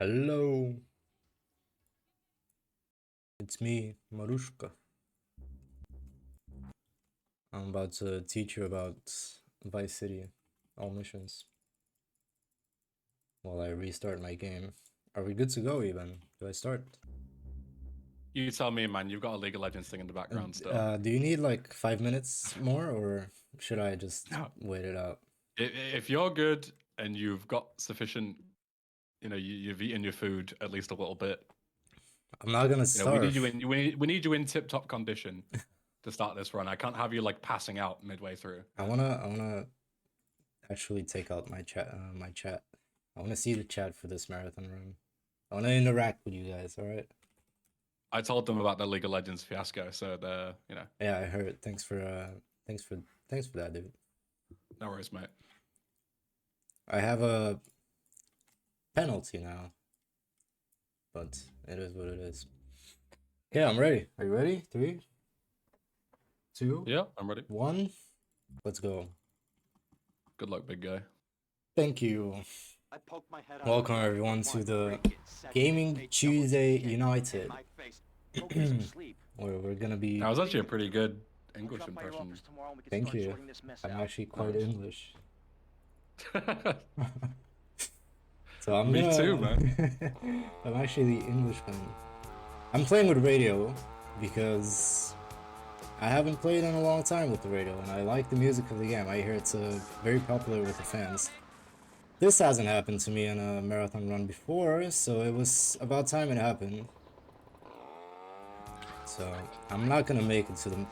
Hello, it's me, Marushko. I'm about to teach you about Vice City, all missions, while I restart my game. Are we good to go even? Do I start? You tell me, man. You've got a League of Legends thing in the background still. Do you need like 5 minutes more, or should I just No. wait it out? If you're good and you've got sufficient, you've eaten your food at least a little bit. I'm not gonna We need you starve. in. We need you in tip-top condition to start this run. I can't have you like passing out midway through. I wanna actually take out my chat. My chat. I wanna see the chat for this marathon run. I wanna interact with you guys. All right. I told them about the League of Legends fiasco, so Yeah, I heard. Thanks for thanks for that, dude. no worries, mate. I have a penalty now, but it is what it is. Okay, I'm ready. Are you ready? Three, two, Yeah, I'm ready. one. Let's go. Good luck, big guy. Thank you. Welcome everyone to the Gaming Tuesday United. Where we're gonna That be. was actually a pretty good English impression. Thank you. I'm actually quite Nice. English. So I'm Me too, gonna. man. I'm actually the Englishman. I'm playing with radio because I haven't played in a long time with the radio, and I like the music of the game. I hear it's very popular with the fans. This hasn't happened to me in a marathon run before, so it was about time it happened. So I'm not gonna make it to the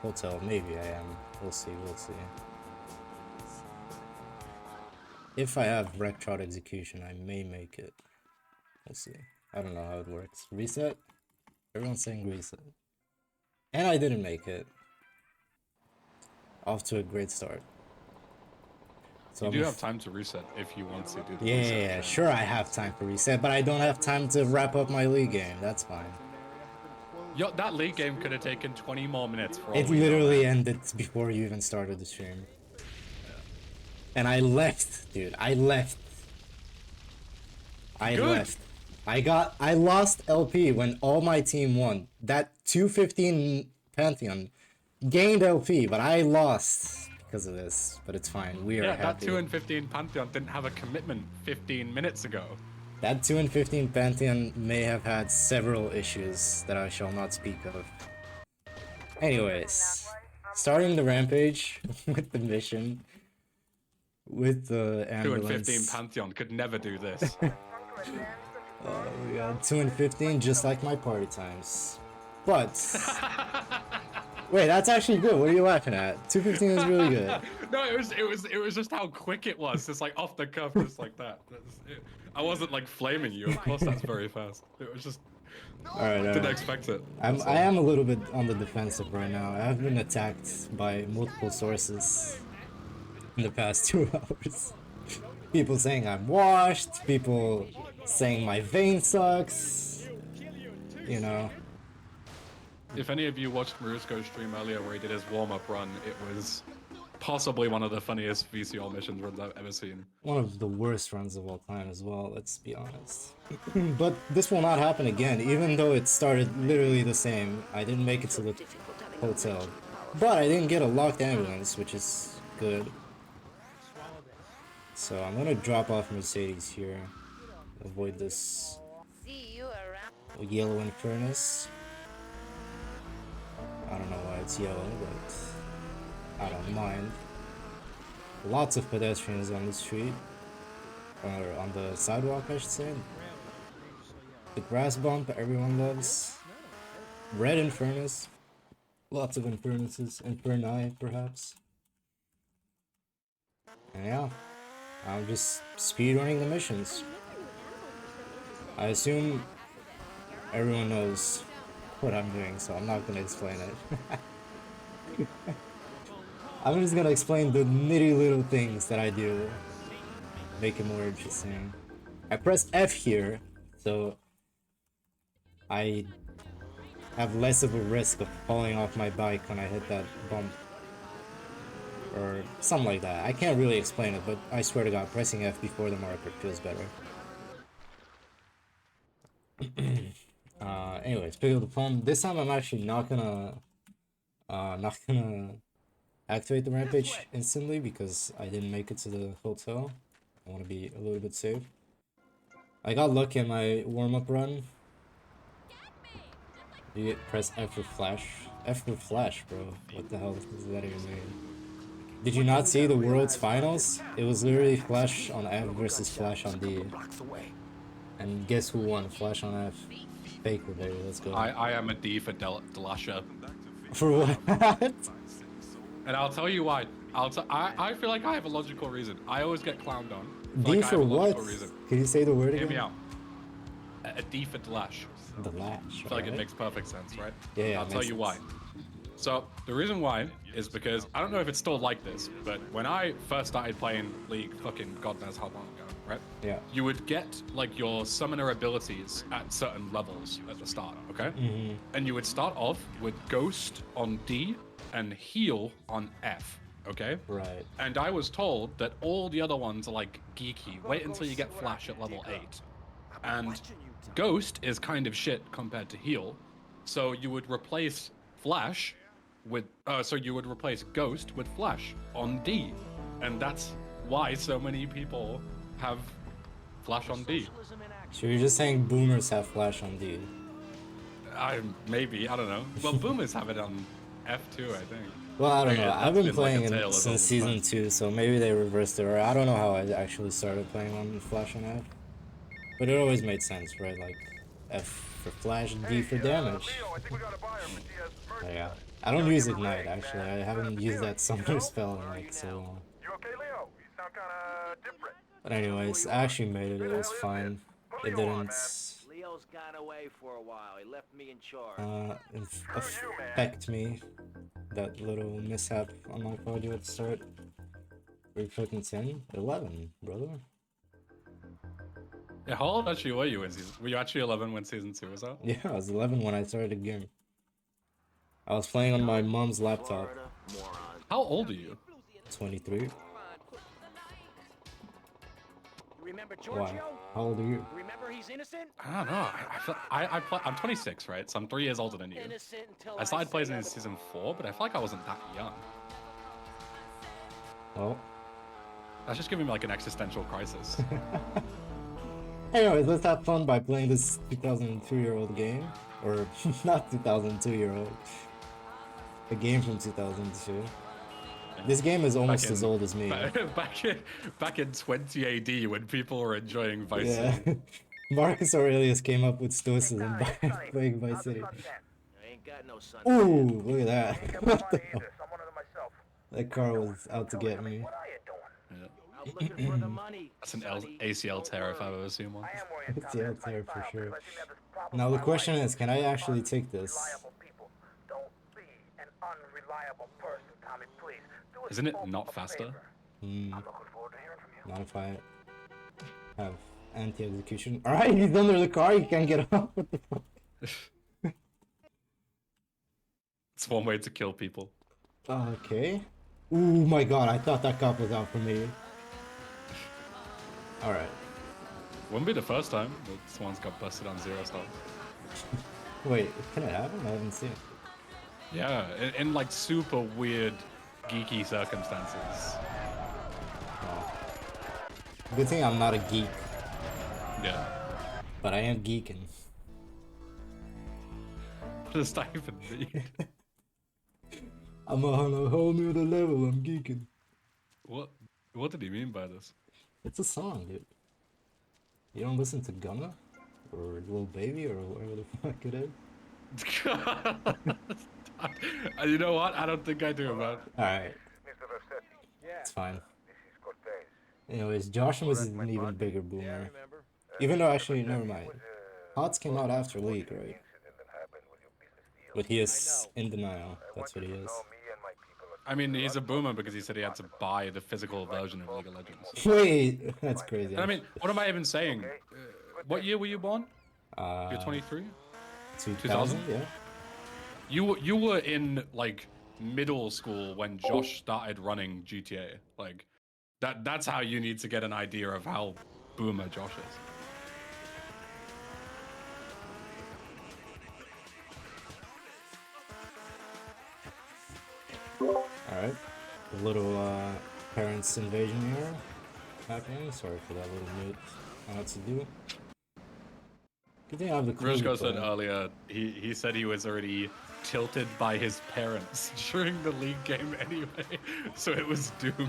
hotel. Maybe I am. We'll see. We'll see. If I have wreck trot execution, I may make it. We'll see. I don't know how it works. Reset? Everyone's saying reset. And I didn't make it. Off to a great start. So You do have time to reset if you want to do the reset yeah, thing. sure I have time for reset, but I don't have time to wrap up my league game. That's fine. That league game could have taken 20 more minutes for all It we know, literally man. ended before you even started the stream. And I left, dude. I left. I Good. left. I lost LP when all my team won. That 215 Pantheon gained LP, but I lost because of this. But it's fine. We are Yeah, that happy. 2 and 15 Pantheon didn't have a commitment 15 minutes ago. That 2 and 15 Pantheon may have had several issues that I shall not speak of. Anyways, starting the rampage with the mission with the 2 and 15 ambulance. Pantheon could never do this. We got 2 and 15 just like my party times. But wait, that's actually good. What are you laughing at? 215 is really good. No, it was just how quick it was. Just like off the cuff, just like that. I wasn't like flaming you. Of course, that's very fast. It was just Alright, didn't expect it. I am a little bit on the defensive right now. I have been attacked by multiple sources in the past 2 hours. People saying I'm washed, people saying my vein sucks, you know. If any of you watched Marushko's stream earlier where he did his warm-up run, it was possibly one of the funniest VCL missions runs I've ever seen. One of the worst runs of all time as well, let's be honest. But this will not happen again, even though it started literally the same. I didn't make it to the hotel. But I didn't get a locked ambulance, which is good. So I'm gonna drop off Mercedes here. Avoid this yellow furnace. I don't know why it's yellow, but I don't mind. Lots of pedestrians on the street. Or on the sidewalk, I should say. The grass bump everyone loves. Red Infernus. Lots of Infernuses. Inferni, perhaps. And yeah, I'm just speedrunning the missions. I assume everyone knows what I'm doing, so I'm not gonna explain it. I'm just gonna explain the nitty little things that I do. Make it more interesting. I pressed F here, so I have less of a risk of falling off my bike when I hit that bump. Or something like that. I can't really explain it, but I swear to God, pressing F before the marker feels better. Anyways, pick up the phone. This time I'm actually not gonna activate the rampage instantly because I didn't make it to the hotel. I want to be a little bit safe. I got lucky in my warm-up run. You press F for flash. F for flash, bro. What the hell does that even mean? Did you not see the World's Finals? It was literally Flash on F versus Flash on D. And guess who won? Flash on F. Faker, baby. Let's go. I am a D for Delasha. For what? And I'll tell you why. I feel like I have a logical reason. I always get clowned on. D for what? Can you say the word again? Hear me out. A D for Delash. Delash. I feel like it makes perfect sense, right? Yeah, I'll tell you why. So the reason why is because I don't know if it's still like this, but when I first started playing League, fucking God knows how long ago, right? Yeah. You would get like your summoner abilities at certain levels at the start, okay? Mm-hmm. And you would start off with Ghost on D and Heal on F, okay? Right. And I was told that all the other ones are like geeky. Wait until you get Flash at level 8. And Ghost is kind of shit compared to Heal. So you would replace Flash with so you would replace Ghost with Flash on D. And that's why so many people have Flash on D. So you're just saying boomers have Flash on D? I don't know. Well, boomers have it on F too, I think. Well, I don't know. I've been playing like it since season 2, so maybe they reversed it, or I don't know how I actually started playing on Flash on F. But it always made sense, right? Like, F for Flash, D for damage. Yeah. I don't use Ignite, actually. I haven't used that summoner spell in like so long. But anyways, I actually made it. It was fine. It didn't Leo's gone away for a while. He left me in charge. affect me. That little mishap on my cardio at the start. Were you fucking 10? 11, brother. Yeah, how old actually were you in season? Were you actually 11 when season 2 was out? Yeah, I was 11 when I started the game. I was playing on my mom's laptop. How old are you? 23. Remember Why? Giorgio? How old are you? Remember he's innocent? I don't know. I'm 26, right? So I'm 3 years older than you. Innocent until I started playing in otherwise. season 4, but I feel like I wasn't that young. Well. That's just giving me like an existential crisis. Anyways, let's have fun by playing this 2002-year-old game. Or, not 2002-year-old. A game from 2002. This game is almost as old as me. Back in 20 AD when people were enjoying Vice Yeah. City. Marcus Aurelius came up with stoicism by playing Vice City. I ain't got no son. Ooh, look at that. What the hell? That car was out to get me. Out looking for the money. That's an ACL tear if I've ever seen one. ACL tear for sure. Now the question is, can I actually take this? Isn't it not faster? Not if I have anti-execution. Alright, he's under the car, he can't get off. What the fuck? It's one way to kill people. Okay. Ooh my god, I thought that cop was out for me. Alright. Wouldn't be the first time that someone's got busted on 0 stars. Wait, can it happen? I haven't seen it. Yeah, in like super weird, geeky circumstances. Oh. Good thing I'm not a geek. Yeah. But I am geeking. What does that even mean? I'm on a whole new level, I'm geeking. What did he mean by this? It's a song, dude. You don't listen to Gunna? Or Lil Baby, or whatever the fuck it is? You know what? I don't think I do, man. Alright. It's fine. Anyways, Josh was an even bigger boomer. Even though, actually, never mind. HOTS came out after League, right? But he is in denial. That's what he is. I mean, he's a boomer because he said he had to buy the physical version of League of Legends. Wait, that's crazy. And I mean, what am I even saying? What year were you born? You're 23? 2000? Yeah. You were in like middle school when Josh started running GTA. Like that's how you need to get an idea of how boomer Josh is. Alright. A little parents invasion here happening. Sorry for that little mute I had to do. Good thing I have the clue. Marushko said earlier he said he was already tilted by his parents during the league game anyway, so it was doomed.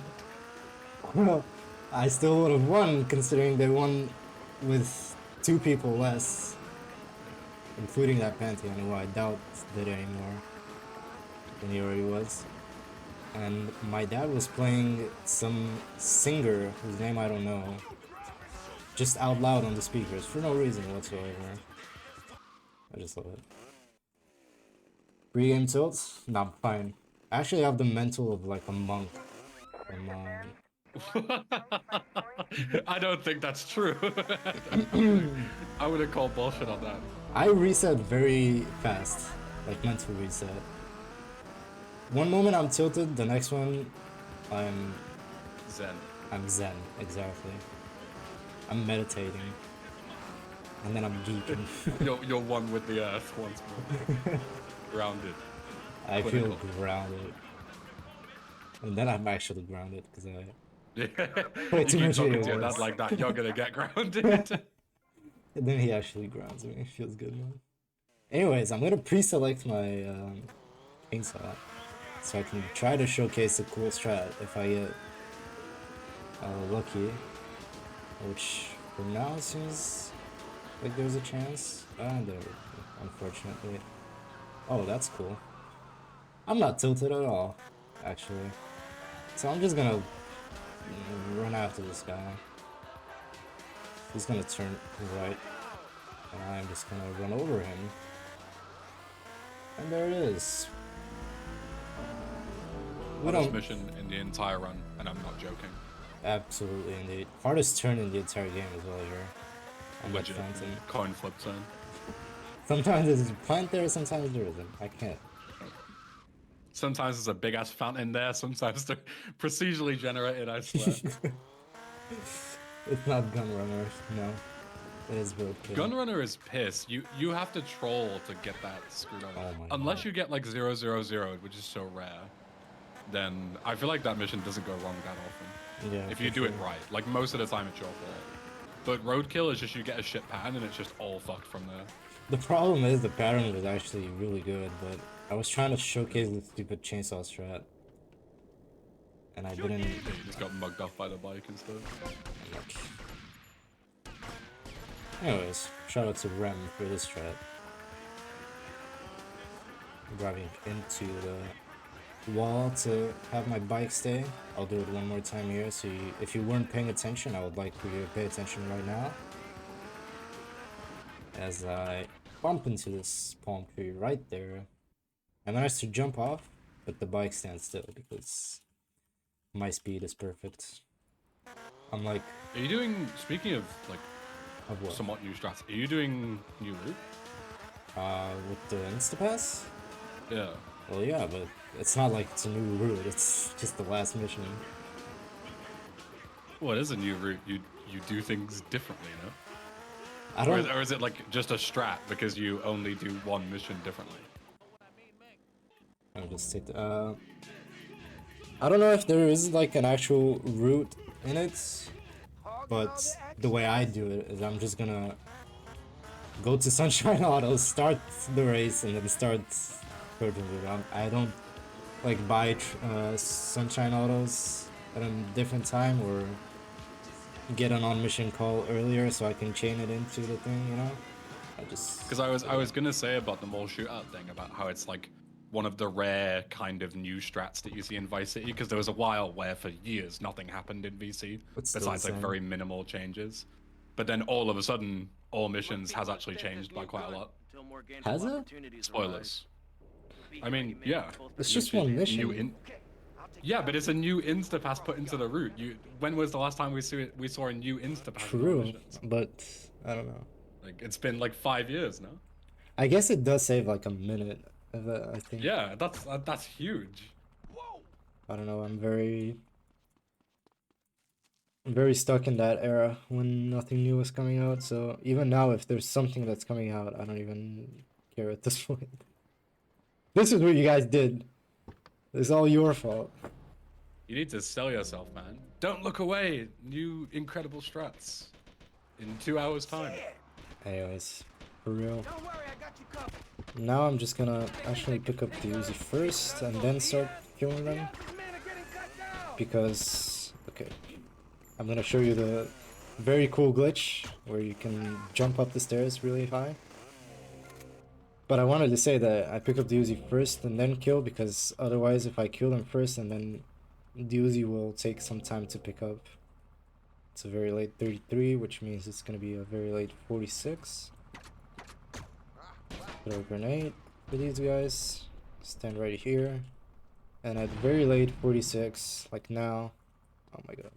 Well, I still would have won considering they won with 2 people less, including that Pantheon, who I doubt did anymore than he already was. And my dad was playing some singer whose name I don't know, just out loud on the speakers for no reason whatsoever. I just love it. Pre-game tilts? Nah, I'm fine. I actually have the mental of like a monk from I don't think that's true. I would have called bullshit on that. I reset very fast, like mental reset. One moment I'm tilted, the next one I'm Zen. I'm zen, exactly. I'm meditating. And then I'm geeking. You're one with the earth once more. Grounded. I feel grounded. And then I'm actually grounded because I play You too keep much talking video to your dad games. like that, you're gonna get grounded. And then he actually grounds me. It feels good, man. Anyways, I'm gonna pre-select my paint slot so I can try to showcase a cool strat if I get lucky, which for now seems like there's a chance. There, unfortunately. Oh, that's cool. I'm not tilted at all, actually. So I'm just gonna run after this guy. He's gonna turn right, and I'm just gonna run over him. And there it is. Hardest mission in the entire run, and I'm not joking. Absolutely, indeed. Hardest turn in the entire game as well here. I'm Legit. Phantom. Coin flip turn. Sometimes there's a plant there, sometimes there isn't. I can't. Sometimes there's a big ass fountain there, sometimes they're procedurally generated, I swear. It's not Gunrunner, no. It is Roadkill. Gunrunner is piss. You have to troll to get that screwed up. Oh my Unless God. you get like 000, which is so rare, then I feel like that mission doesn't go wrong that often. Yeah, If you for do it sure. right. Like most of the time it's your fault. But Roadkill is just you get a shit pattern and it's just all fucked from there. The problem is the pattern was actually really good, but I was trying to showcase the stupid chainsaw strat. And I didn't... You just got mugged off by the bike instead. Anyways, shout out to Rem for this strat. Driving into the wall to have my bike stay. I'll do it one more time here, so if you weren't paying attention, I would like for you to pay attention right now. As I bump into this palm tree right there. I managed to jump off, but the bike stands still because my speed is perfect. I'm like... Are you doing, speaking of like Of what? somewhat new strats, are you doing new loot? With the Instapass? Yeah. Well, yeah, but it's not like it's a new route, it's just the last mission. Well, it is a new route. You do things differently, no? I don't... Or is it like just a strat because you only do one mission differently? I'll just take the, I don't know if there is like an actual route in it, but the way I do it is I'm just gonna go to Sunshine Auto, start the race, and then start Virgin Route. I don't like buy Sunshine Autos at a different time or get an on-mission call earlier so I can chain it into the thing, you know? I just... Because I was gonna say about the mall shootout thing, about how it's like one of the rare kind of new strats that you see in Vice City, because there was a while where for years nothing happened in VC It's still besides the like same. very minimal changes. But then all of a sudden, all missions has actually changed by quite a lot. Has it? Spoilers. I mean, yeah. It's just one mission. Yeah, but it's a new Instapass put into the route. When was the last time we saw a new Instapass? True, but I don't know. Like it's been like 5 years now. I guess it does save like a minute of it, I think. Yeah, that's huge. I don't know, I'm very stuck in that era when nothing new was coming out, so even now if there's something that's coming out, I don't even care at this point. This is what you guys did. It's all your fault. You need to sell yourself, man. Don't look away. New incredible struts in 2 hours time. Anyways, for real. Don't worry, I got you covered. Now I'm just gonna actually pick up the Uzi first and then start killing them. Because, okay, I'm gonna show you the very cool glitch where you can jump up the stairs really high. But I wanted to say that I pick up the Uzi first and then kill, because otherwise if I kill them first and then the Uzi will take some time to pick up. It's a very late 33, which means it's gonna be a very late 46. Throw a grenade for these guys. Stand right here. And at very late 46, like now. Oh my god.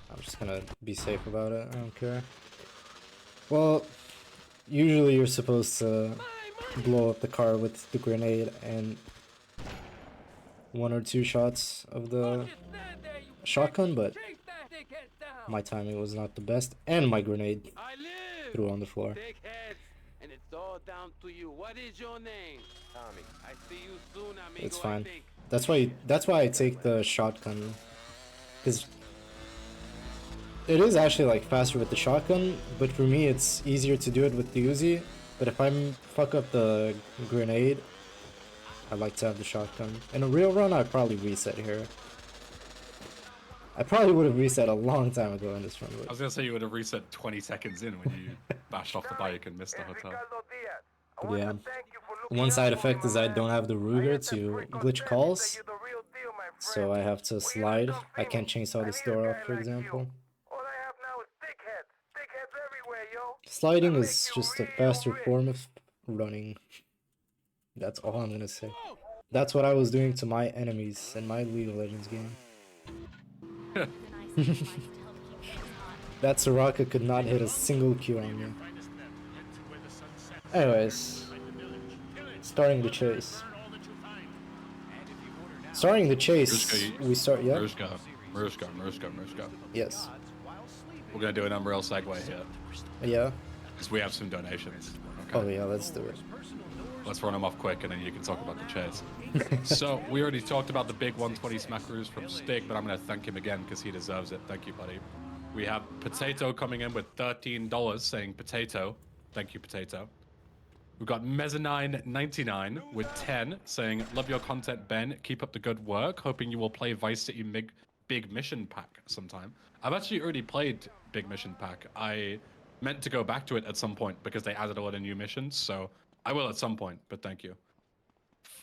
I'm just gonna be safe about it, I don't care. Well, usually you're supposed to blow up the car with the grenade and 1 or 2 shots of the shotgun, but my timing was not the best, and my grenade threw on the floor. And it's all down to you. What is your name? Tommy. I see you soon, amigo. It's fine. That's why I take the shotgun, because it is actually like faster with the shotgun, but for me it's easier to do it with the Uzi. But if I fuck up the grenade, I like to have the shotgun. In a real run, I'd probably reset here. I probably would have reset a long time ago in this run. I was gonna say you would have reset 20 seconds in when you bashed off the bike and missed the hotel. Yeah. One side effect is I don't have the Ruger to glitch calls, so I have to slide. I can't chainsaw this door off, for example. Sliding is just a faster form of running. That's all I'm gonna say. That's what I was doing to my enemies in my League of Legends game. That Soraka could not hit a single Q on me. Anyways, starting the chase. Starting the chase, we start, yeah? Marushko. Yes. We're gonna do an umbrella segue here. Yeah? Because we have some donations. Oh yeah, let's do it. Let's run them off quick and then you can talk about the chase. So, we already talked about the big 120 smackaroos from Stick, but I'm going to thank him again because he deserves it. Thank you, buddy. We have Potato coming in with $13 saying potato. Thank you, Potato. We've got Mezzanine99 with 10 saying, love your content, Ben. Keep up the good work. Hoping you will play Vice City Big Mission Pack sometime. I've actually already played Big Mission Pack. I meant to go back to it at some point because they added a lot of new missions, so I will at some point, but thank you.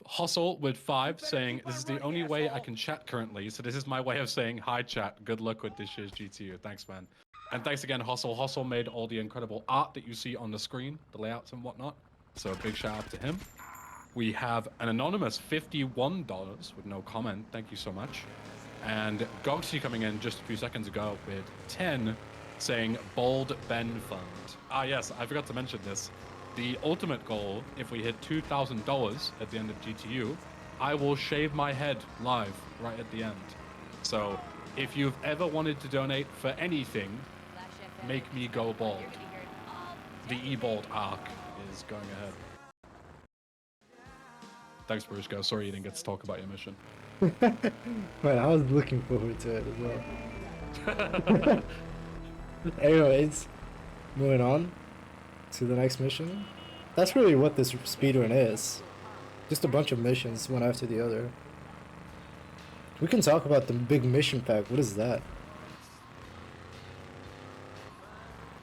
Hustle with 5 saying, this is the only way I can chat currently, so this is my way of saying hi chat. Good luck with this year's GTU. Thanks, man. And thanks again, Hustle. Hustle made all the incredible art that you see on the screen, the layouts and whatnot. So big shout out to him. We have an anonymous $51 with no comment. Thank you so much. And Goxy coming in just a few seconds ago with 10 saying bold Ben fund. Ah, yes, I forgot to mention this. The ultimate goal, if we hit $2,000 at the end of GTU, I will shave my head live right at the end. So, if you've ever wanted to donate for anything, make me go bald. The e-bald arc is going ahead. Thanks, Marushko. Sorry you didn't get to talk about your mission. Man, I was looking forward to it as well. Anyways, moving on to the next mission. That's really what this speedrun is. Just a bunch of missions, one after the other. We can talk about the big mission pack. What is that?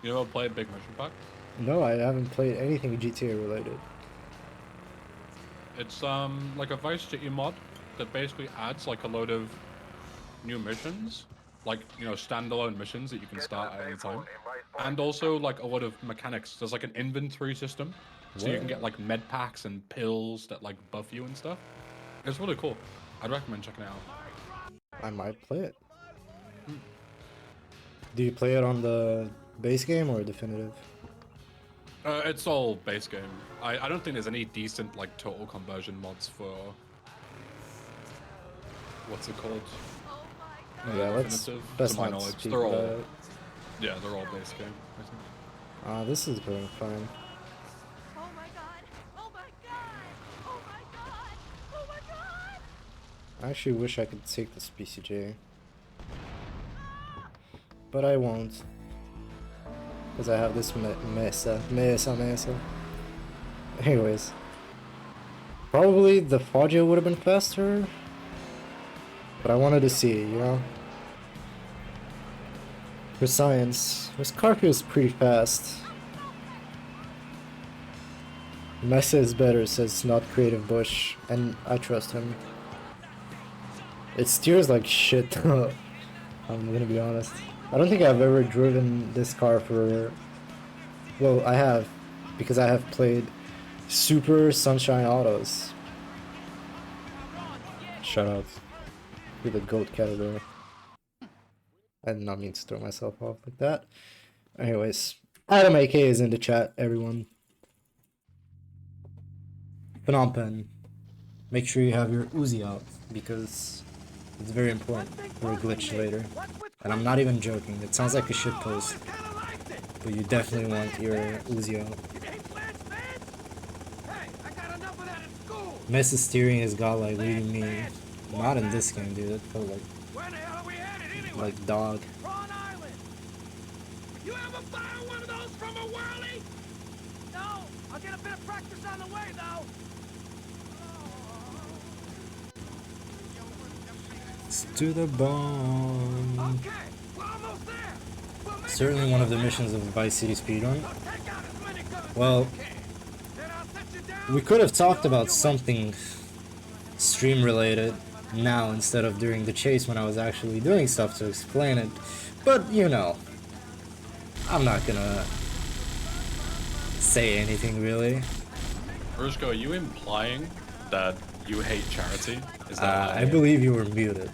You ever played Big Mission Pack? No, I haven't played anything GTA related. It's like a Vice City mod that basically adds like a load of new missions, like, you know, standalone missions that you can start at any time, and also like a lot of mechanics. There's like an inventory system, so you can get like med packs and pills that like buff you and stuff. It's really cool. I'd recommend checking it out. I might play it. Do you play it on the base game or definitive? It's all base game. I don't think there's any decent like total conversion mods for what's it called? Yeah, let's best to my not knowledge. speak They're about all it. yeah, they're all base game, I think. This is going fine. Oh my god! Oh my god! I actually wish I could take this PCJ. But I won't. Because I have this Mesa. Anyways. Probably the Foggia would have been faster. But I wanted to see, you know? For science. This car feels pretty fast. Mesa is better, says Not Creative Bush, and I trust him. It steers like shit though. I'm gonna be honest. I don't think I've ever driven this car for... Well, I have, because I have played Super Sunshine Autos. Shout out to the GOAT category. I did not mean to throw myself off like that. Anyways, Adam AK is in the chat, everyone. Phnom Penh. Make sure you have your Uzi out, because it's very important for a glitch later. And I'm not even joking, it sounds like a shit post, but you definitely want your Uzi out. Mesa steering has got like really mean. Not in this game, dude, it felt like dog. You ever fire one of those from a whirly? No, I'll get a bit of practice on the way though. To the bone. Okay, we're almost there. Certainly one of the missions of Vice City Speedrun. Well, we could have talked about something stream related now instead of during the chase when I was actually doing stuff to explain it. But, you know, I'm not gonna say anything really. Marushko, are you implying that you hate charity? Is that I believe you were muted.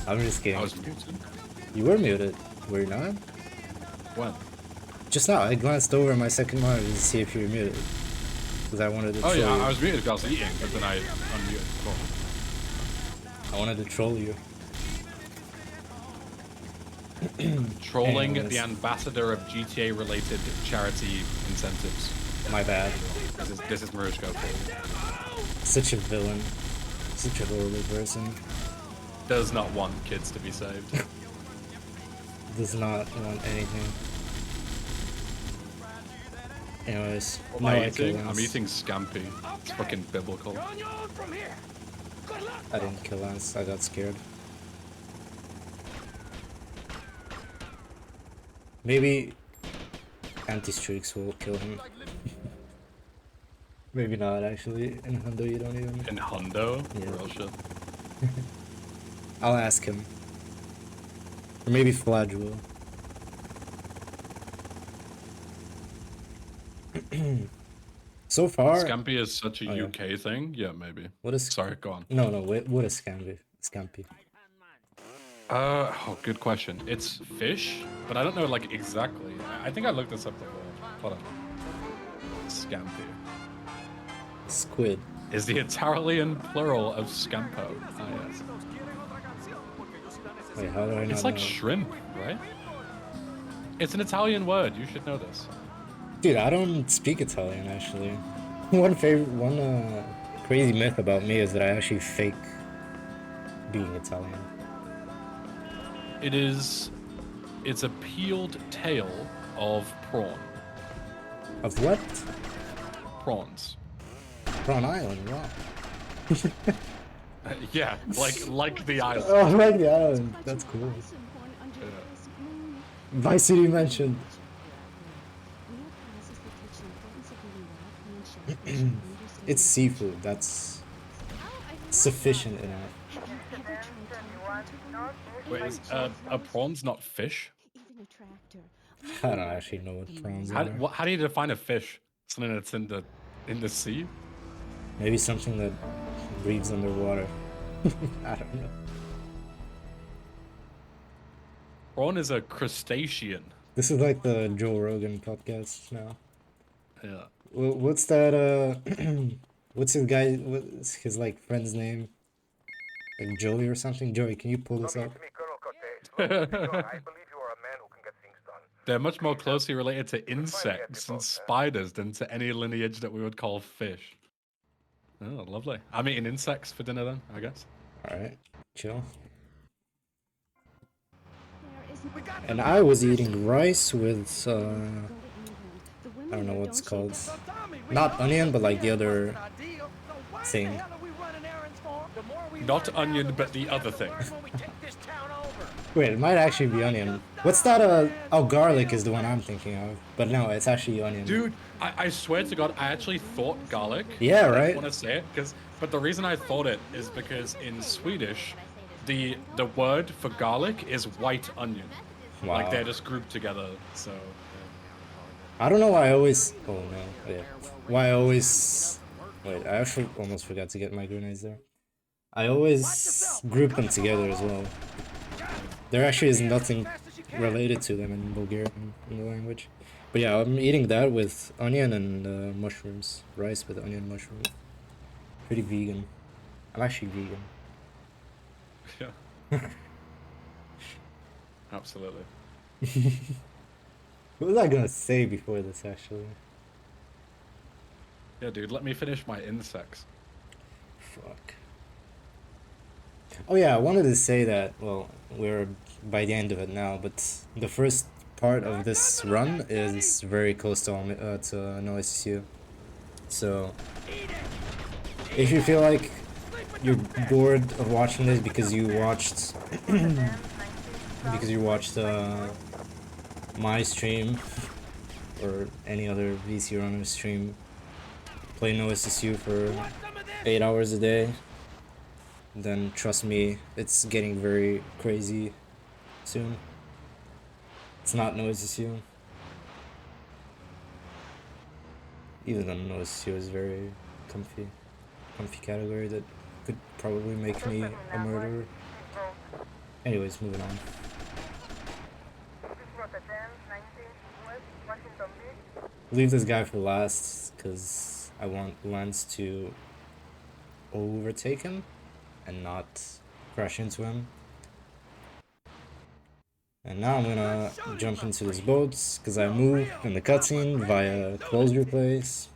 I'm just kidding. I was muted? You were muted, were you not? When? Just now, I glanced over my second monitor to see if you were muted. Because I wanted to troll you. I was muted because I was eating, but then I unmuted. Cool. I wanted to troll you. Trolling Anyways. the ambassador of GTA-related charity incentives. My bad. This is Marushko for you. Such a villain. Such a horrible person. Does not want kids to be saved. Does not want anything. Anyways, What no, am I I eating? kill I'm Lance. eating scampi. It's fucking biblical. I didn't kill Lance, I got scared. Maybe anti-streaks will kill him. Maybe not actually. In Hundo you don't even... In Hundo? Yeah. Real shit. I'll ask him. Or maybe Fladge will. So far... Scampi is such a Oh, yeah. UK thing? Yeah, maybe. What is... Sorry, go on. No, wait, what is Scampi? Scampi. Oh, good question. It's fish, but I don't know, like, exactly. I think I looked this up before. Hold on. Scampi Squid. is the Italian plural of scampo. Ah, yes. Wait, how do I not It's like know? shrimp, right? It's an Italian word. You should know this. Dude, I don't speak Italian actually. One crazy myth about me is that I actually fake being Italian. It's a peeled tail of prawn. Of what? Prawns. Prawn Island, wow. Yeah, like the island. Oh, I like the island. That's cool. Yeah. Vice City mentioned. It's seafood, that's sufficient enough. Wait, is a prawn's not fish? I don't actually know what prawns How, are. how do you define a fish? Something that's in the sea? Maybe something that breathes underwater. I don't know. Prawn is a crustacean. This is like the Joe Rogan podcast now. Yeah. What's that, what's his guy, what's his, like, friend's name? Like Joey or something? Joey, can you pull this up? They're much more closely related to insects and spiders than to any lineage that we would call fish. Oh, lovely. I'm eating insects for dinner then, I guess. Alright, chill. We got And the I was position. eating rice with, I don't know what it's called. So, Tommy, we Not know onion, that but we like the ain't other busted our deal. So why the thing. hell are we running errands for? The more we Not learn now, onion, the but less the we other have to thing. learn when we take this town over. Wait, it might actually be I like onion. your What's style, that, man. oh, So garlic real is the one I'm fresh. thinking of. But no, it's actually onion. Dude, I swear to God, I actually thought garlic. Yeah, I didn't right? want to say it, but the reason I thought it is because in Swedish, the word for garlic is white onion. Like Wow. they're just grouped together, so... I don't know why I always... Oh, no. Yeah. Why I always... Wait, I actually almost forgot to get my grenades there. I always group them together as well. There actually is nothing related to them in Bulgarian in the language. But yeah, I'm eating that with onion and mushrooms. Rice with onion mushrooms. Pretty vegan. I'm actually vegan. Yeah. Absolutely. What was I gonna say before this, actually? Yeah, dude, let me finish my insects. Fuck. Oh yeah, I wanted to say that, well, we're by the end of it now, but the first part of this run is very close to no SSU. So, if you feel like you're bored of watching this because you watched my stream or any other VC runner stream play no SSU for 8 hours a day, then trust me, it's getting very crazy soon. It's not no SSU. Even though no SSU is very comfy category that could probably make me a murderer. Anyways, moving on. Leave this guy for last, because I want Lance to overtake him and not crash into him. And now I'm gonna jump into this boat, because I move in the cutscene via close replays.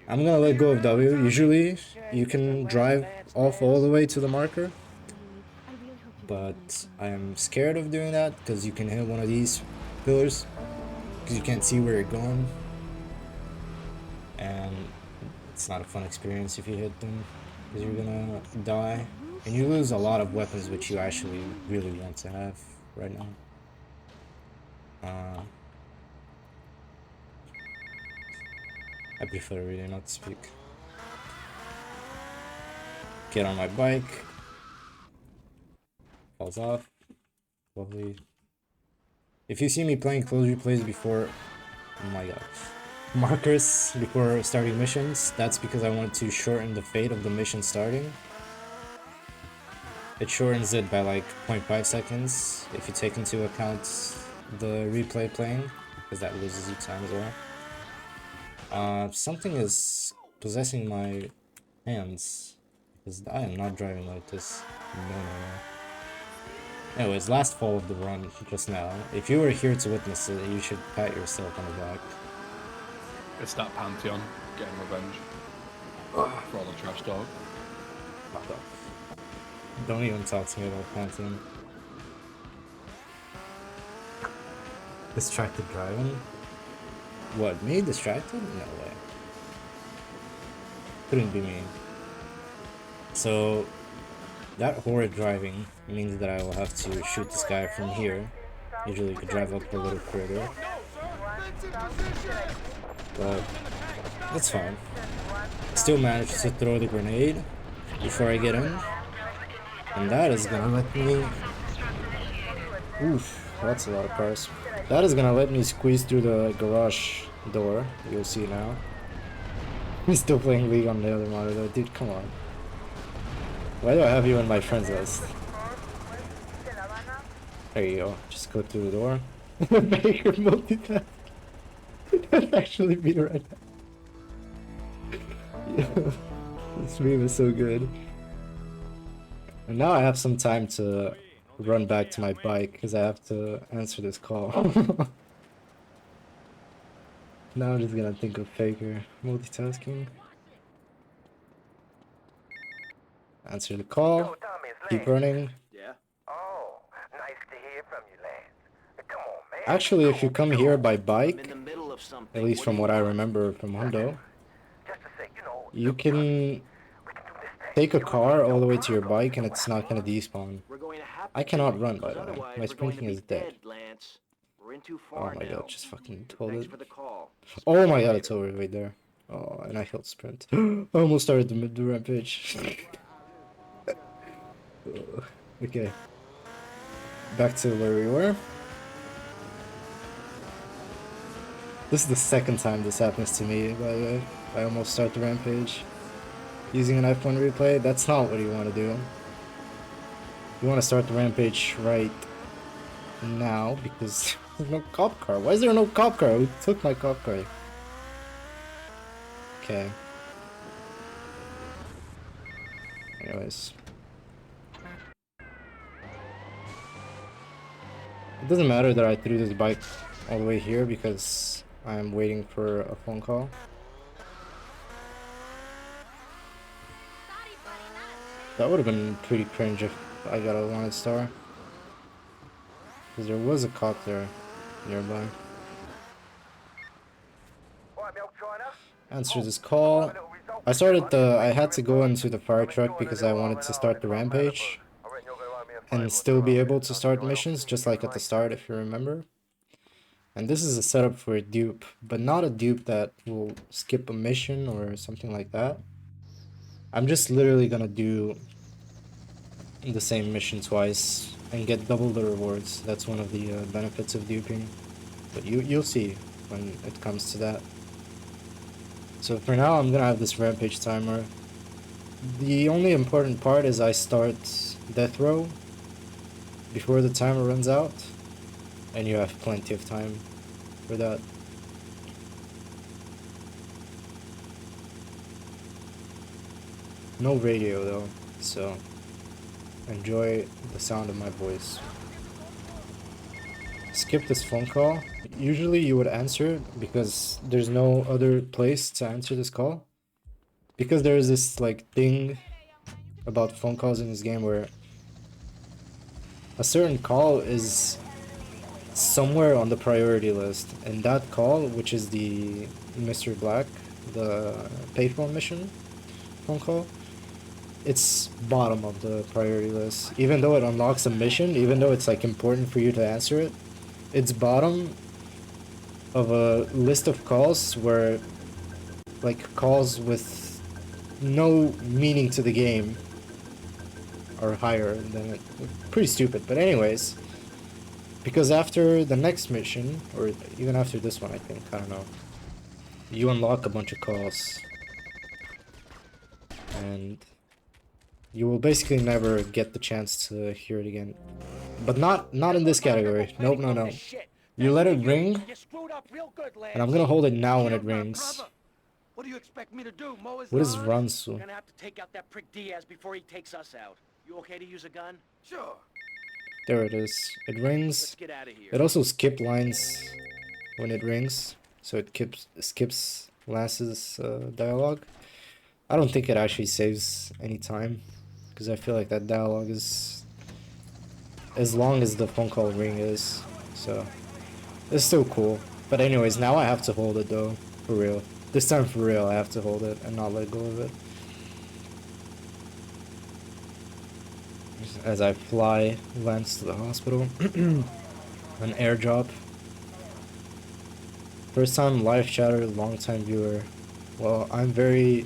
I'm gonna let go of W. Usually, you can drive off all the way to the marker, but I'm scared of doing that, because you can hit one of these pillars, because you can't see where you're going. And it's not a fun experience if you hit them, because you're gonna die. And you lose a lot of weapons which you actually really want to have right now. I prefer really not to speak. Get on my bike. Falls off. Lovely. If you see me playing close replays before... Oh my god. Markers before starting missions, that's because I wanted to shorten the fate of the mission starting. It shortens it by like 0.5 seconds if you take into account the replay playing, because that loses you time as well. Something is possessing my hands, because I am not driving like this. No. Anyways, last fall of the run just now. If you were here to witness it, you should pat yourself on the back. It's that Pantheon getting revenge for all the trash dog. Fuck off. Don't even talk to me about Pantheon. Distracted driving? What, me distracted? No way. Couldn't be me. So, that horrid driving means that I will have to shoot this guy from here. Usually you could drive up a little further. But, that's fine. Still managed to throw the grenade before I get in. And that is gonna let me... Oof, that's a lot of cars. That is gonna let me squeeze through the garage door. You'll see now. I'm still playing League on the other monitor. Dude, come on. Why do I have you on my friends list? There you go. Just clip through the door. Baker multitask. That'd actually be right now. Yeah. This meme is so good. And now I have some time to run back to my bike because I have to answer this call. Now I'm just gonna think of Faker multitasking. Answer the call. Keep running. Yeah? Oh, nice to hear from you, Lance. Come on, man. Actually, if you come here by I'm in bike, the middle of something. at least What from do you what I want? remember from Hundo, Just to say, you can we can do this thing. take a car all the way to your bike and it's not gonna despawn. We're going to have to I do cannot it, run, by 'cause the way. otherwise My we're going to sprinting be is dead. Lance. We're in too Oh far my now. god, just fucking told Thanks it. for the call. Oh my Speak god, later. it's over right there. Oh, and I killed sprint. I almost started the rampage. Okay. Back to where we were. This is the second time this happens to me, by the way. I almost start the rampage. Using an F1 replay, that's not what you want to do. You want to start the rampage right now, because there's no cop car. Why is there no cop car? Who took my cop car? Okay. Anyways. It doesn't matter that I threw this bike all the way here because I'm waiting for a phone call. That would have been pretty cringe if I got a wanted star. Because there was a cop there nearby. Answer this call. I had to go into the fire truck because I wanted to start the rampage. And still be able to start missions, just like at the start, if you remember. And this is a setup for a dupe, but not a dupe that will skip a mission or something like that. I'm just literally gonna do the same mission twice and get double the rewards. That's one of the benefits of duping. But you'll see when it comes to that. So for now, I'm gonna have this rampage timer. The only important part is I start death row before the timer runs out, and you have plenty of time for that. No radio though, so enjoy the sound of my voice. Skip this phone call. Usually you would answer because there's no other place to answer this call. Because there is this like thing about phone calls in this game where a certain call is somewhere on the priority list, and that call, which is the Mr. Black, the payphone mission phone call, it's bottom of the priority list. Even though it unlocks a mission, even though it's like important for you to answer it, it's bottom of a list of calls where like calls with no meaning to the game are higher than it. Pretty stupid, but anyways, because after the next mission, or even after this one, I think, I don't know, you unlock a bunch of calls, and you will basically never get the chance to hear it again. But not in this category. Nope, no. You let it ring, and I'm gonna hold it now when it rings. What do you expect me to do? Mow his What is lawn? Ransu? Gonna have to take out that prick Diaz before he takes us out. You okay to use a gun? Sure. There it is. It rings. Let's get out of here. It also skips lines when it rings, so it skips Lance's dialogue. I don't think it actually saves any time, because I feel like that dialogue is as long as the phone call ring is, so it's still cool. But anyways, now I have to hold it though, for real. This time for real, I have to hold it and not let go of it. As I fly Lance to the hospital. An airdrop. First time live chatter, long time viewer. Well, I'm very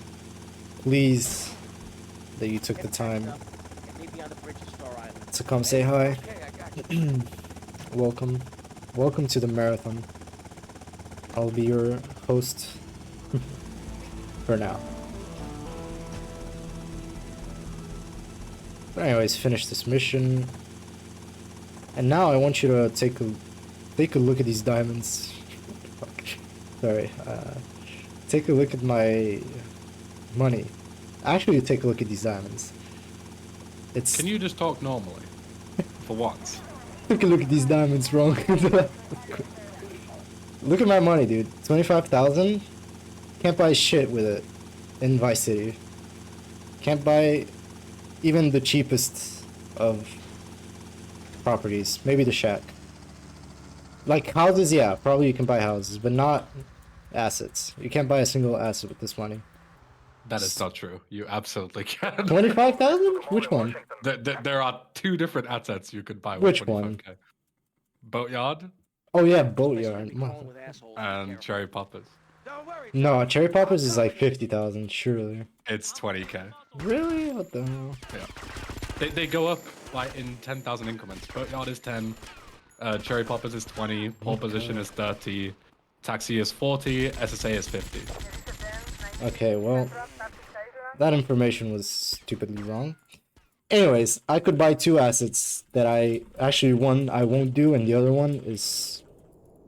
pleased that you took the time to come say hi. Welcome. Welcome to the marathon. I'll be your host for now. But anyways, finish this mission. And now I want you to take a look at these diamonds. Fuck. Sorry. Take a look at my money. Actually, take a look at these diamonds. It's. Can you just talk normally? For once. Take a look at these diamonds, wrong. Look at my money, dude. 25,000. Can't buy shit with it in Vice City. Can't buy even the cheapest of properties. Maybe the shack. Like houses, yeah, probably you can buy houses, but not assets. You can't buy a single asset with this money. That is not true. You absolutely can. 25,000? Which one? There are two different assets you could buy with Which one? 25k. Boatyard Oh yeah, Especially boatyard. be calling with assholes. and cherry poppers. Don't worry. No, Tom. cherry poppers I'll is like cover you. 50,000, surely. It's 20k. Really? What the hell? Yeah. They go up like in 10,000 increments. Boatyard is 10. Cherry poppers is 20. Pole position is 30. Taxi is 40. SSA is 50. Okay, well, that information was stupidly wrong. Anyways, I could buy two assets that one I won't do, and the other one is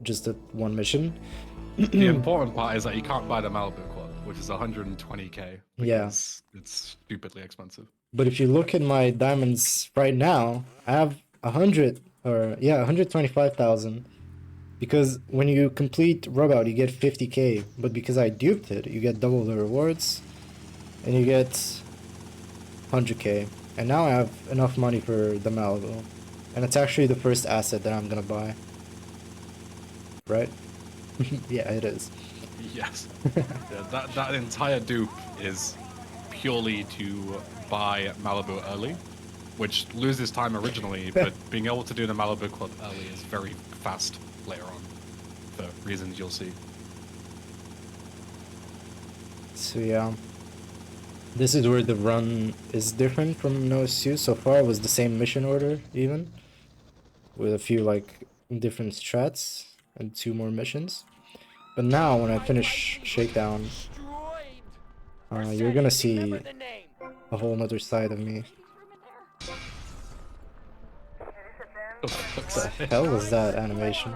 just a one mission. The important part is that you can't buy the Malibu Quad, which is 120k. Yeah. Because it's stupidly expensive. But if you look at my diamonds right now, I have 125,000. Because when you complete rub out, you get 50k. But because I duped it, you get double the rewards, and you get 100k. And now I have enough money for the Malibu, and it's actually the first asset that I'm gonna buy. Right? Yeah, it is. Yes. Yeah, that entire dupe is purely to buy Malibu early, which loses time originally, but being able to do the Malibu Quad early is very fast later on, for reasons you'll see. So yeah, this is where the run is different from NoS2. So far it was the same mission order even, with a few like different strats and 2 more missions. But now when I finish Shakedown, you're gonna see a whole nother side of me. What the hell was that animation?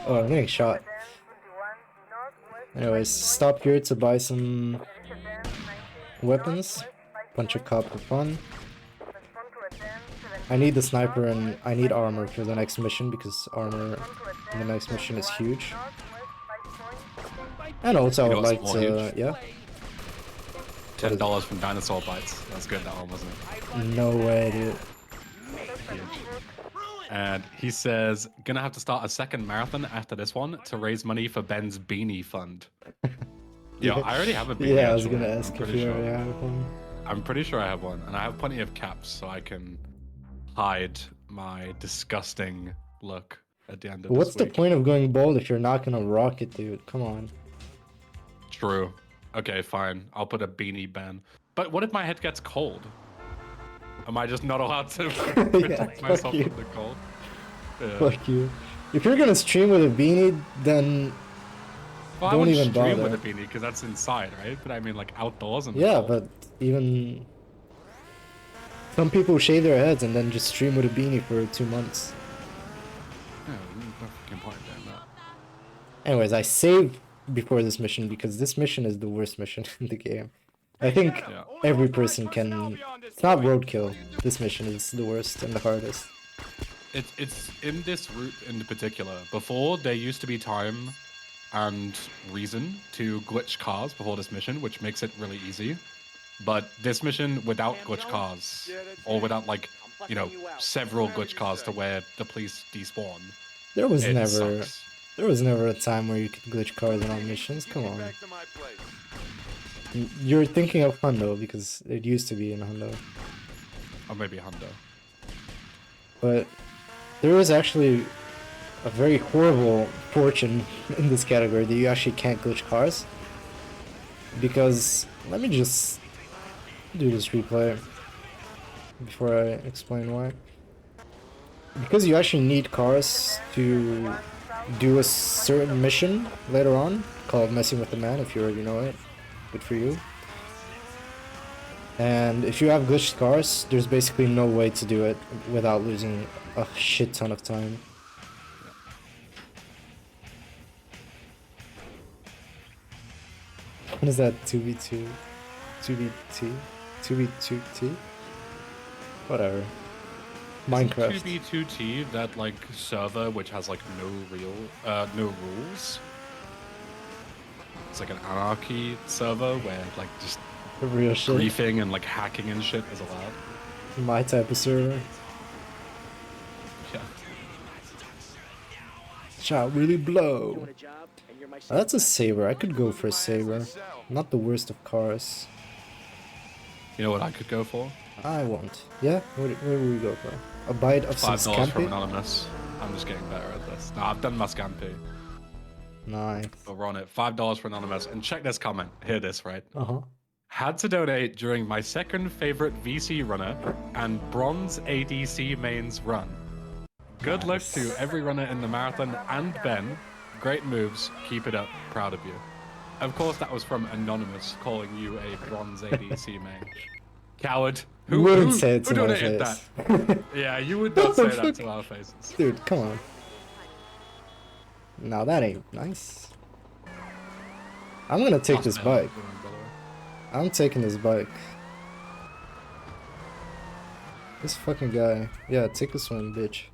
Oh, I'm getting shot. Anyways, stop here to buy some weapons. Bunch of cop for fun. I need the sniper and I need armor for the next mission because armor in the next mission is huge. And also I would like to, yeah. $10 from Dinosaur Bites. That's good, that one, wasn't it? No way, dude. And he says, gonna have to start a second marathon after this one to raise money for Ben's beanie fund. Yeah, I already have a beanie. Yeah, I was actually. gonna ask if you already have one. I'm pretty sure I have one, and I have plenty of caps, so I can hide my disgusting look at the end of What's this the week. point of going bold if you're not gonna rock it, dude? Come on. True. Okay, fine. I'll put a beanie Ben. But what if my head gets cold? Am I just not allowed to protect fuck myself you. from the cold? Yeah. Fuck you. If you're gonna stream with a beanie, then Well, I don't wouldn't even stream bother. with a beanie because that's inside, right? But I mean, like outdoors and yeah, but even some people shave their heads and then just stream with a beanie for 2 months. Yeah, no fucking point in that. Anyways, I saved before this mission because this mission is the worst mission in the game. I think Yeah. every person can. It's not roadkill. This mission is the worst and the hardest. It's in this route in particular. Before, there used to be time and reason to glitch cars before this mission, which makes it really easy. But this mission without glitch cars, or without like, you know, several glitch cars to where the police despawn, There was it never. sucks. There was never a time where you could glitch cars on all missions. Come on. Back to my place. You're thinking of Hundo because it used to be in Hundo. Or maybe Hundo. But there is actually a very horrible fortune in this category that you actually can't glitch cars. Because, let me just do this replay before I explain why. Because you actually need cars to do a certain mission later on, called Messing with the Man, if you already know it. Good for you. And if you have glitched cars, there's basically no way to do it without losing a shit ton of time. What is that? 2v2? 2v2? 2v2t? Whatever. Minecraft. 2B2T, that like server which has like no rules. It's like an anarchy server where like just Real shit. griefing and like hacking and shit is allowed. My type of server. Yeah. Shot really blow. Doing a job, and you're my That's a saber. I could go for a saber. Not the worst of cars. You know what I could go for? I won't. Yeah? Where would we go for? A bite of some $5 from scampi? Anonymous. I'm just getting better at this. No, I've done my scampi. Nice. But we're on it. $5 for Anonymous. And check this comment. Hear this, right? Uh-huh. Had to donate during my second favorite VC runner and bronze ADC mains run. Good luck to every runner in the marathon and Ben. Great moves. Keep it up. Proud of you. Of course, that was from Anonymous calling you a bronze ADC main. Coward. You wouldn't say it who to my donated face. that? Yeah, you would not say that to our faces. Dude, come on. Now that ain't nice. I'm gonna take this bike. I'm taking this bike. This fucking guy. Yeah, take a swing, bitch.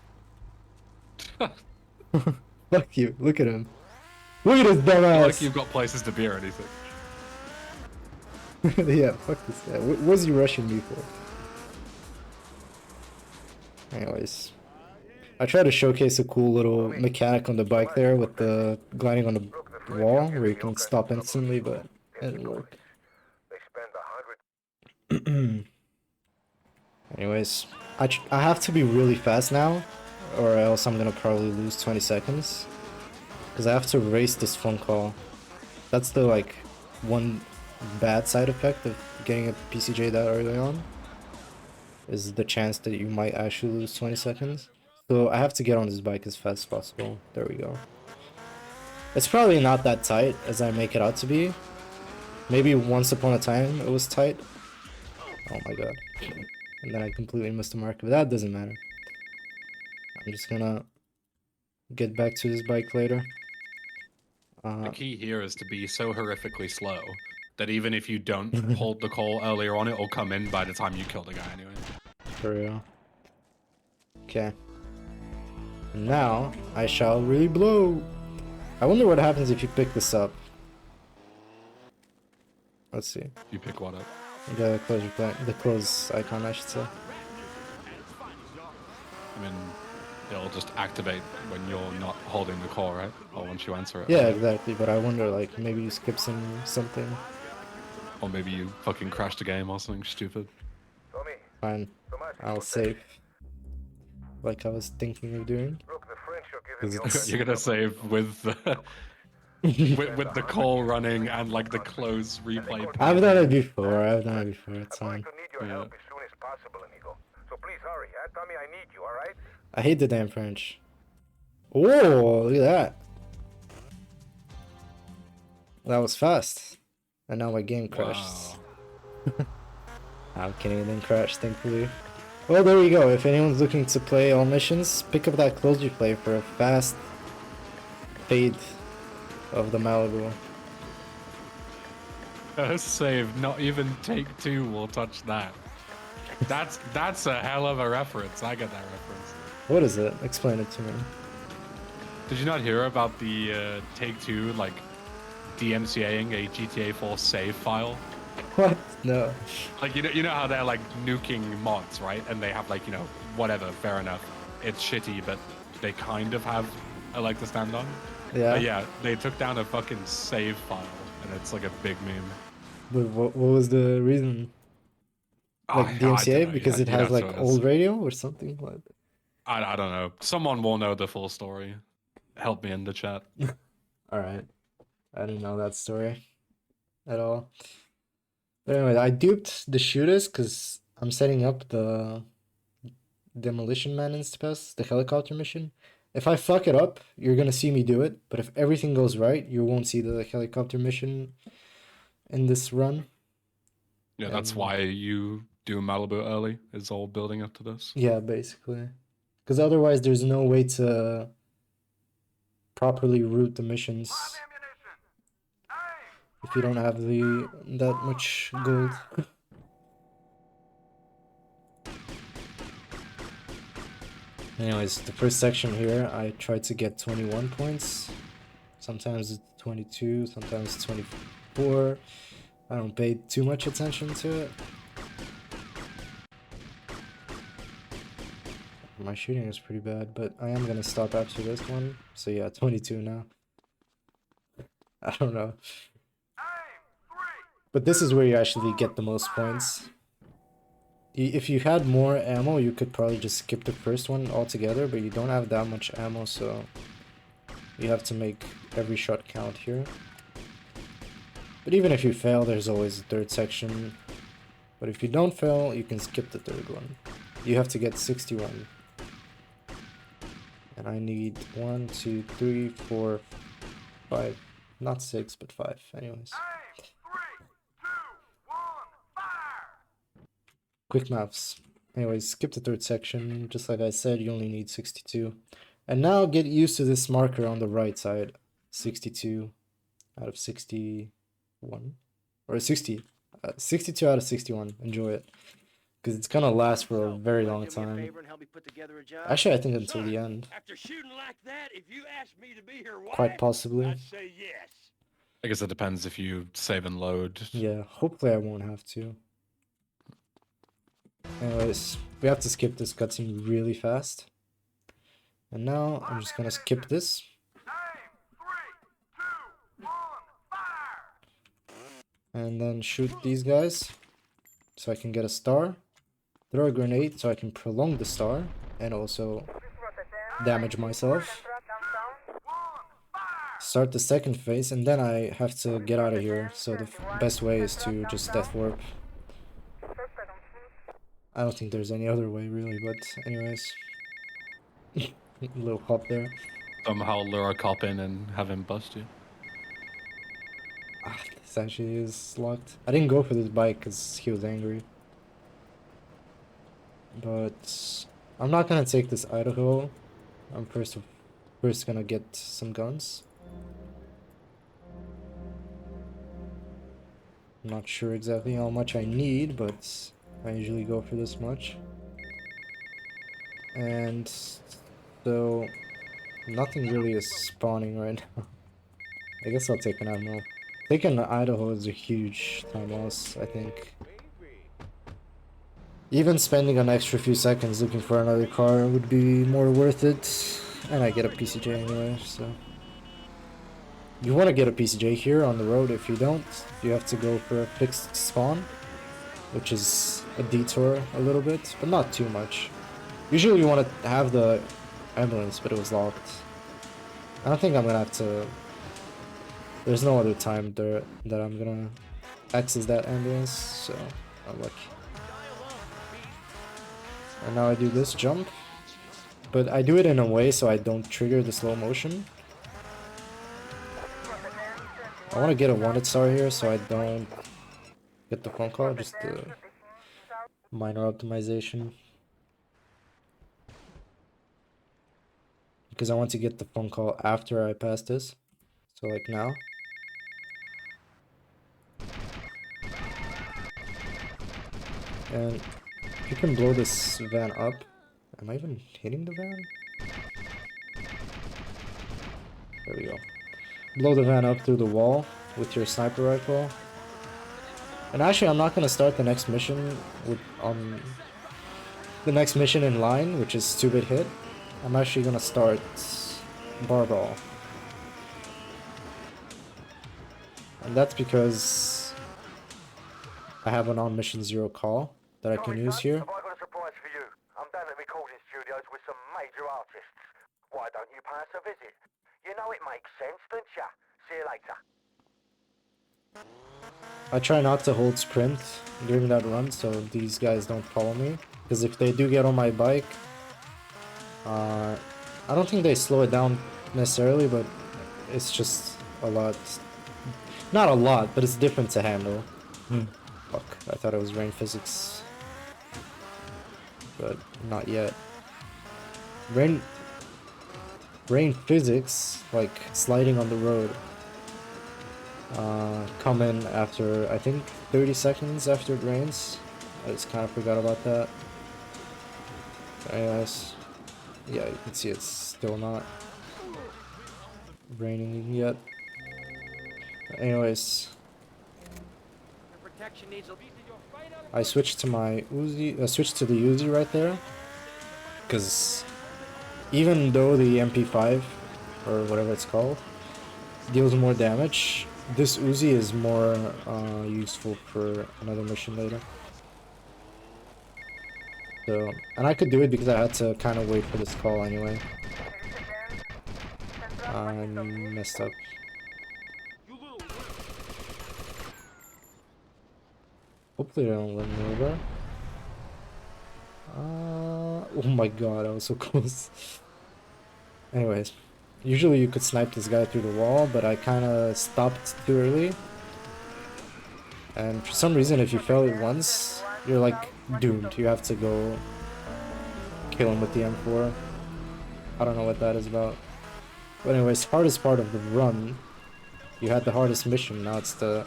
Fuck you. Look at him. Look at his dumb Not ass. like you've got places to be or anything. Yeah, fuck this guy. What's he rushing me for? Anyways. I tried to showcase a cool little mechanic on the bike there with the gliding on the wall where you can stop instantly, but it didn't work. They spend 100. Anyways, I have to be really fast now, or else I'm gonna probably lose 20 seconds. Because I have to race this phone call. That's the, like, one bad side effect of getting a PCJ that early on. Is the chance that you might actually lose 20 seconds. So I have to get on this bike as fast as possible. There we go. It's probably not that tight as I make it out to be. Maybe once upon a time it was tight. Oh my god. And then I completely missed the mark, but that doesn't matter. I'm just gonna get back to this bike later. The key here is to be so horrifically slow that even if you don't hold the call earlier on, it'll come in by the time you kill the guy anyway. For real. Okay. Now, I shall really blow. I wonder what happens if you pick this up. Let's see. You pick what up? The close icon, I should say. I mean, it'll just activate when you're not holding the call, right? Or once you answer it. Yeah, exactly. But I wonder, like, maybe you skip something. Or maybe you fucking crashed the game or something stupid. Tommy, Fine. so much I'll save. Like I was thinking of doing. Look, the French are giving me all You're gonna save with the with the call running and like the close replay. I've done it before. It's I'm fine. going to need your help as soon as possible, amigo. So please hurry, huh? Tommy, I need you, alright? I hate the damn French. Oh, look at that. That was fast. And now my game crashed. Wow. I'm kidding, it didn't crash, thankfully. Well, there you go. If anyone's looking to play all missions, pick up that close replay for a fast fade of the Malibu. Save, not even Take-Two will touch that. That's a hell of a reference. I get that reference. What is it? Explain it to me. Did you not hear about the Take-Two like DMCAing a GTA 4 save file? What? No. Like you know how they're like nuking mods, right? And they have like, you know, whatever, fair enough. It's shitty, but they kind of have a leg to stand on. Yeah. Yeah, they took down a fucking save file, and it's like a big meme. But what was the reason? Like I DMCA? don't know. Because it Yeah, has that's like what it old is. radio or something? What? I don't know. Someone will know the full story. Help me in the chat. Alright. I didn't know that story at all. But anyway, I duped the shooters because I'm setting up the Demolition Man Instapass, the helicopter mission. If I fuck it up, you're gonna see me do it. But if everything goes right, you won't see the helicopter mission in this run. Yeah, that's why you do Malibu early, is all building up to this. Yeah, basically. Because otherwise there's no way to properly route the missions if you don't have that much gold. Anyways, the first section here, I tried to get 21 points. Sometimes it's 22, sometimes it's 24. I don't pay too much attention to it. My shooting is pretty bad, but I am gonna stop after this one. So yeah, 22 now. I don't know. But this is where you actually get the most points. If you had more ammo, you could probably just skip the first one altogether, but you don't have that much ammo, so you have to make every shot count here. But even if you fail, there's always a third section. But if you don't fail, you can skip the third one. You have to get 61. And I need 1, 2, 3, 4, 5. Not 6, but 5. Anyways. Quick maths. Anyways, skip the third section. Just like I said, you only need 62. And now get used to this marker on the right side. 62 out of 61. Or 60. 62 out of 61. Enjoy it. Because it's gonna last for a very long time. Actually, I think until the end. After shooting like that, if you ask me to be your wife, Quite possibly. I'd say yes. I guess it depends if you save and load. Yeah, hopefully I won't have to. Anyways, we have to skip this cutscene really fast. And now I'm just gonna skip this. And then shoot these guys so I can get a star. Throw a grenade so I can prolong the star and also damage myself. Start the second phase and then I have to get out of here, so the best way is to just death warp. I don't think there's any other way really, but anyways. Little hop there. Somehow lure a cop in and have him bust you. Ah, this actually is locked. I didn't go for this bike because he was angry. But I'm not gonna take this Idaho. I'm first gonna get some guns. I'm not sure exactly how much I need, but I usually go for this much. And so nothing really is spawning right now. I guess I'll take an ammo. Taking an Idaho is a huge time loss, I think. Even spending an extra few seconds looking for another car would be more worth it. And I get a PCJ anyway, so... You want to get a PCJ here on the road. If you don't, you have to go for a fixed spawn, which is a detour a little bit, but not too much. Usually you want to have the ambulance, but it was locked. I don't think I'm gonna have to... There's no other time there that I'm gonna access that ambulance, so I'm lucky. And now I do this jump, but I do it in a way so I don't trigger the slow motion. I want to get a wanted star here so I don't get the phone call, just the minor optimization. Because I want to get the phone call after I pass this, so like now. And you can blow this van up. Am I even hitting the van? There we go. Blow the van up through the wall with your sniper rifle. And actually, I'm not gonna start the next mission with the next mission in line, which is 2-bit hit. I'm actually gonna start barbell. And that's because I have an on mission 0 call that I can use here. Have I got a surprise for you? I'm down at the recording studios with some major artists. Why don't you pay us a visit? You know it makes sense, don't ya? See you later. I try not to hold sprint during that run so these guys don't follow me. Because if they do get on my bike, I don't think they slow it down necessarily, but it's just a lot. Not a lot, but it's different to handle. Fuck, I thought it was rain physics. But not yet. Rain physics, like sliding on the road, come in after, I think, 30 seconds after it rains. I just kind of forgot about that. Anyways, yeah, you can see it's still not raining yet. Anyways, protection needs a... I switched to my Uzi. I switched to the Uzi right there, because even though the MP5 or whatever it's called deals more damage, this Uzi is more useful for another mission later. So, and I could do it because I had to kind of wait for this call anyway. I messed up. Hopefully they don't run me over. Oh my god, I was so close. Anyways, usually you could snipe this guy through the wall, but I kind of stopped too early. And for some reason, if you fail it once, you're like doomed. You have to go kill him with the M4. I don't know what that is about. But anyways, hardest part of the run. You had the hardest mission, now it's the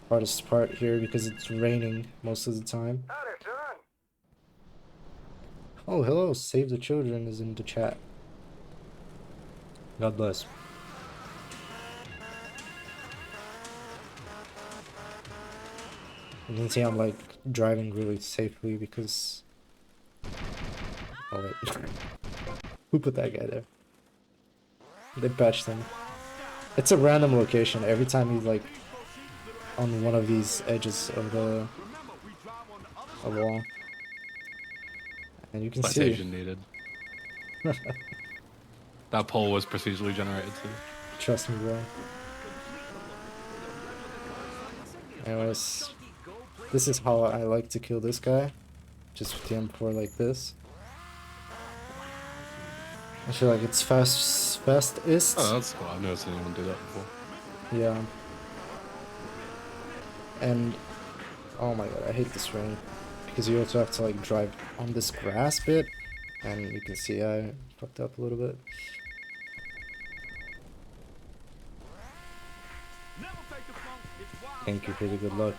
hardest part here because it's raining most of the time. Oh, hello, Save the Children is in the chat. God bless. You can see I'm like driving really safely because... Oh wait. Who put that guy there? They patched him. It's a random location every time he's like on one of these edges of the wall. And you can see... Citation needed. That poll was procedurally generated too. Trust me, bro. Anyways, this is how I like to kill this guy. Just with the M4 like this. I feel like it's fastest. Oh, that's cool. I've never seen anyone do that before. Yeah. And oh my god, I hate this rain. Because you also have to like drive on this grass bit. And you can see I fucked up a little bit. Thank you for the good luck.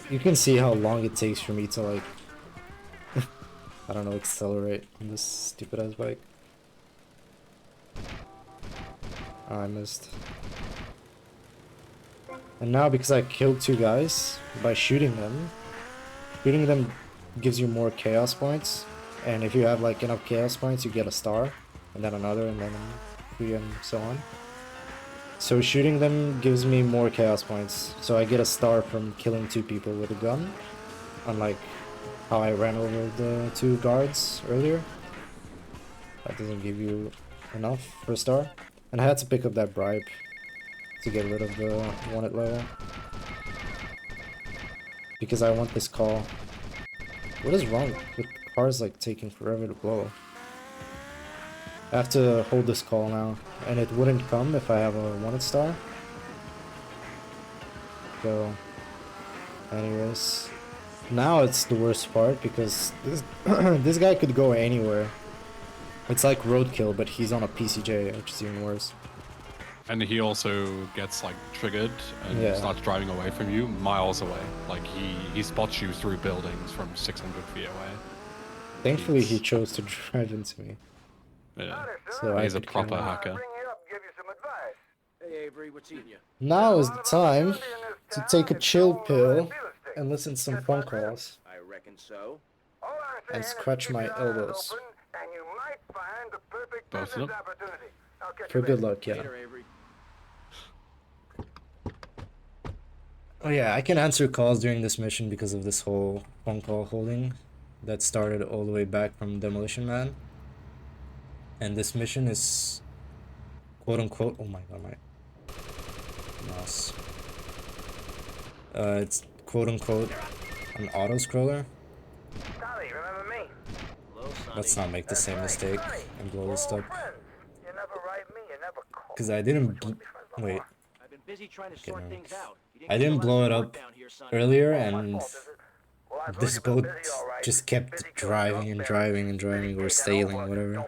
You can see how long it takes for me to like I don't know, accelerate on this stupid ass bike. Oh, I missed. And now because I killed two guys by shooting them gives you more chaos points. And if you have like enough chaos points, you get a star, and then another, and then 3, and so on. So shooting them gives me more chaos points. So I get a star from killing 2 people with a gun, unlike how I ran over the 2 guards earlier. That doesn't give you enough for a star. And I had to pick up that bribe to get rid of the wanted level. Because I want this call. What is wrong with cars like taking forever to blow? I have to hold this call now, and it wouldn't come if I have a wanted star. So, anyways, now it's the worst part because this this guy could go anywhere. It's like roadkill, but he's on a PCJ, which is even worse. And he also gets like triggered and starts driving away from you miles away. Like he spots you through buildings from 600 feet away. Thankfully, he chose to drive into me. Yeah, so he's a proper hacker. Hey Avery, what's eating you? Now is the time to take a chill pill and listen to some phone calls I reckon so. and scratch my elbows. Both of them? For good luck, yeah. Later, Avery. Oh yeah, I can answer calls during this mission because of this whole phone call holding that started all the way back from Demolition Man. And this mission is quote unquote, oh my god, my mouse. It's quote unquote an auto scroller. Let's not make the same mistake and blow this up. Because I didn't wait. I didn't blow it up earlier, and this boat just kept driving and driving and driving, or sailing, whatever,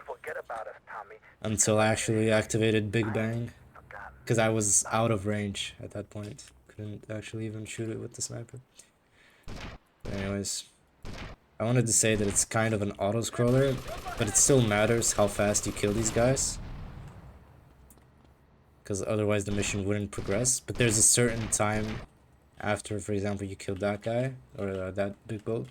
until I actually activated Big Bang, because I was out of range at that point. Couldn't actually even shoot it with the sniper. But anyways, I wanted to say that it's kind of an auto-scroller, but it still matters how fast you kill these guys, because otherwise the mission wouldn't progress. But there's a certain time after, for example, you kill that guy or that big boat,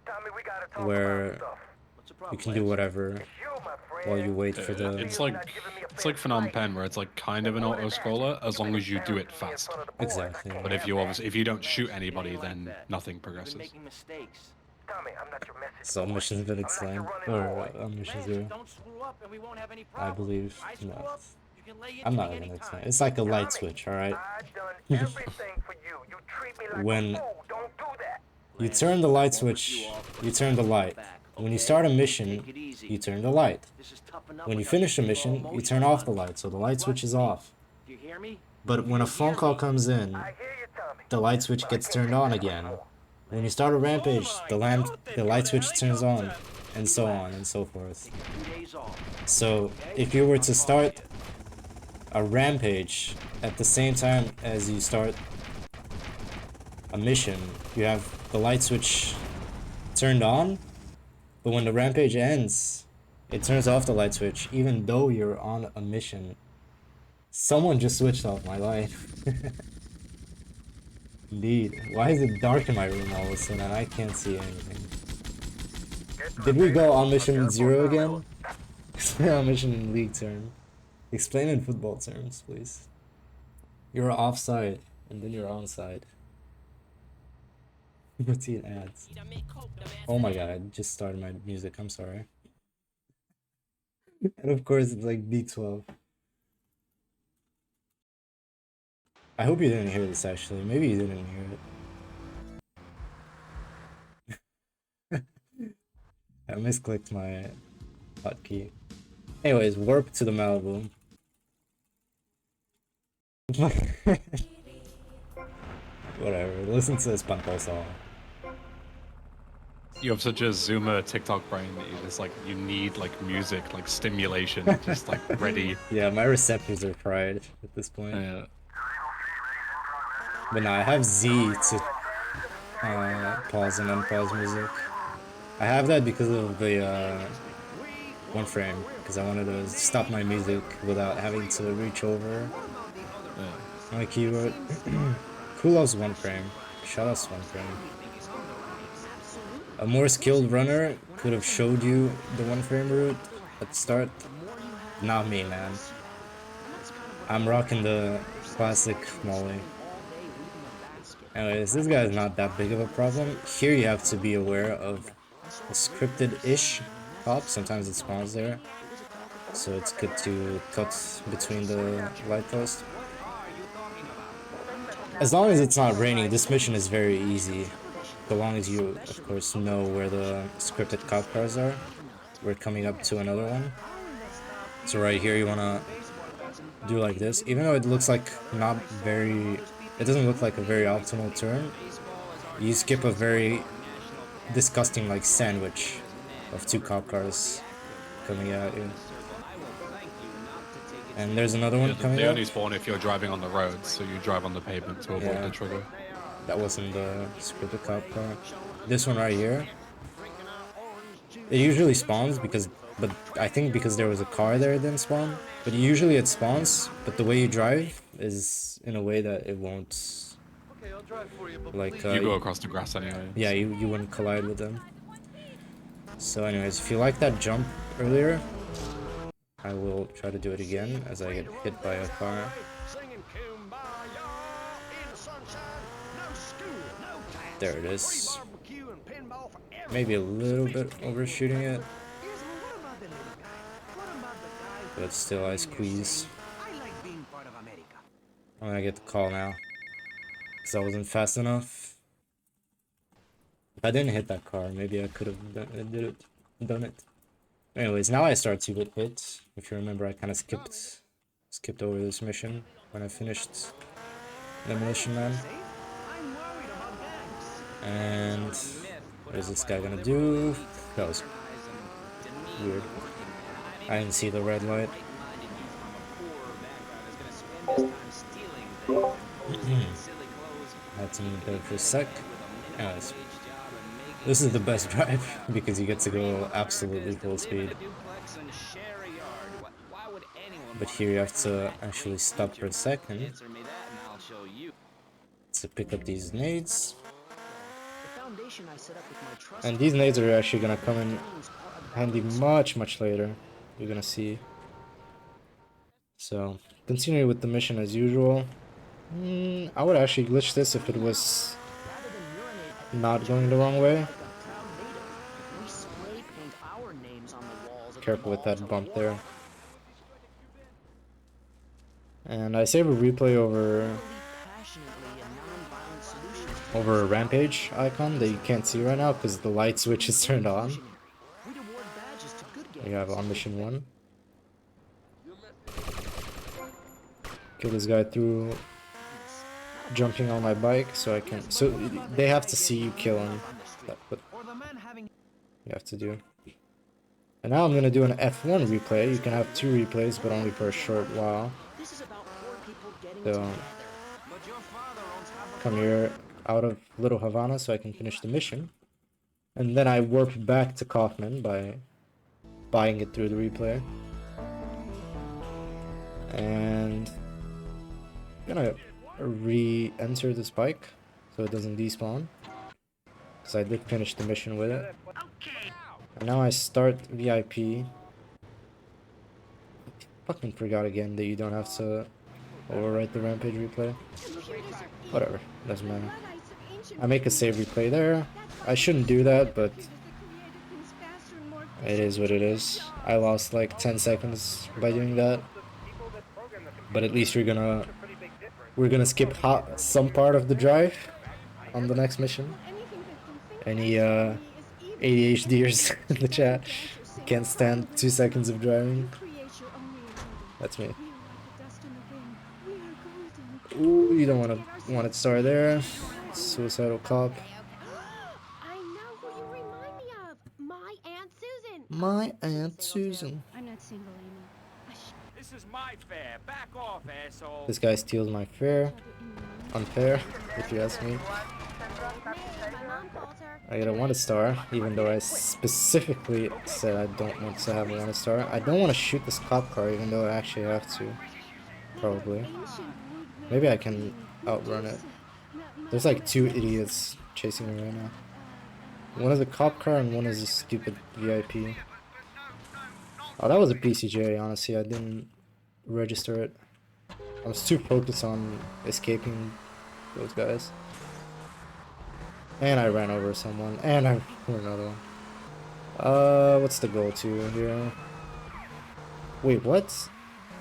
Tommy, we gotta talk where about stuff. What's the you problem, can do Lance? whatever It's you, my friend. while you wait for the. It's like Phnom Penh, where it's like kind of an auto scroller as long as you do it fast. Exactly. But if you don't shoot anybody, then nothing You've progresses. been making mistakes. Tommy, I'm not your message So boy. mission's been I'm not your explained, running or boy. mission Lance, 0, don't screw up and we won't have any I problems. believe. I screw No, up, you can lay into I'm me not gonna anytime. explain. It's like a light Tommy, switch, all right. I've done everything for you. You treat me like When a fool. Don't do that. you Lance, turn the I light won't rip switch, you off, you but turn the I'll light. back, When you okay? start a Take mission, it easy. you turn the light. This is tough enough When you without finish a getting all mission, you emotional turn off the on me. light, so the light switch is What? off. Do you hear me? But when a phone call comes in, I hear you, Tommy. the light switch But I gets can't turned take on that much again. more. When you start a rampage, the light switch turns on, and so on and so forth. Take 2 days off. So if you were to start a rampage at the same time as you start a mission, you have the light switch turned on, but when the rampage ends, it turns off the light switch, even though you're on a mission. Someone just switched off my light. Indeed. Why is it dark in my room all of a sudden? I can't see anything. Did we go on mission 0 again? Explain on mission in league term. Explain in football terms, please. You're offside, and then you're onside. Routine ads. Oh my god, I just started my music, I'm sorry. And of course it's like B12. I hope you didn't hear this actually. Maybe you didn't hear it. I misclicked my hotkey. Anyways, warp to the Malibu. Whatever, listen to this song. You have such a Zoomer TikTok brain that you just like you need like music, like stimulation, just like ready. Yeah, my receptors are fried at this point. But no, I have Z to pause and unpause music. I have that because of the one frame, because I wanted to stop my music without having to reach over my keyboard. Who loves one frame? Shout out one frame. A more skilled runner could have showed you the one frame route at the start. Not me, man. I'm rocking the classic Molly. Anyways, this guy is not that big of a problem. Here you have to be aware of a scripted-ish pop. Sometimes it spawns there. So it's good to cut between the light posts. As long as it's not raining, this mission is very easy. So long as you, of course, know where the scripted cop cars are. We're coming up to another one. So right here you wanna do like this. Even though it looks like not very... It doesn't look like a very optimal turn. You skip a very disgusting like sandwich of 2 cop cars coming at you. And there's another one coming They up. only spawn if you're driving on the road, so you drive on the pavement to avoid the trigger. That wasn't the scripted cop car. This one right here. It usually spawns because, but I think because there was a car there it didn't spawn. But usually it spawns, but the way you drive is in a way that it won't, like... You go across the grass anyway. Yeah, you wouldn't collide with them. So anyways, if you like that jump earlier, I will try to do it again as I get hit by a car. There it is. Maybe a little bit overshooting it. But still, I squeeze. I'm gonna get the call now. Because I wasn't fast enough. If I didn't hit that car, maybe I could have done it. Anyways, now I start to get hit. If you remember, I kind of skipped over this mission when I finished Demolition Man. And what is this guy gonna do? That was weird. I didn't see the red light. Had to move there for a sec. Anyways, this is the best drive because you get to go absolutely full speed. But here you have to actually stop for a second. to pick up these nades. The foundation I set up with my trust And these nades are actually gonna come in handy much later. You're gonna see. So, continuing with the mission as usual. I would actually glitch this if it was rather than urinate not going the wrong way. like a proud native. We spray paint our names on the walls of the Careful with mall that till bump war- there. And I save a replay over Believe passionately in non-violent solutions to a rampage icon that you can't see right now because the light switch is turned on. visionary. We'd award badges to good We have gamers. on mission 1. Kill this guy through jumping on my bike so I can. So they have to see you kill him. That's what you have to do. And now I'm gonna do an F1 replay. You can have 2 replays, but only for a short while. This is about poor people getting So together. come here out of Little Havana so I can finish the mission. And then I warp back to Kaufman by buying it through the replay. And I'm gonna re-enter this bike so it doesn't despawn. Because I did finish the mission with it. And now I start VIP. Fucking forgot again that you don't have to overwrite the rampage replay. Whatever, doesn't matter. I make a save replay there. I shouldn't do that, but it is what it is. I lost like 10 seconds by doing that. But at least we're gonna skip some part of the drive on the next mission. Any ADHDers in the chat can't stand 2 seconds of driving. That's me. Ooh, you don't want to start there. Suicidal cop. I know who you remind me of. My Aunt Susan. My Aunt Susan. I'm not single, Amy. This is my fare. Back off, asshole. This guy steals my fare. Unfair, if you ask me. My mom calls her. I get a 1-star, even though I specifically said I don't want to have a 1-star. I don't want to shoot this cop car, even though I actually have to. Probably. Maybe I can outrun it. There's like 2 idiots chasing me right now. One is a cop car and one is a stupid VIP. Oh, that was a PCJ, honestly. I didn't register it. I was too focused on escaping those guys. And I ran over someone. And I ran another one. What's the goal to here? Wait, what?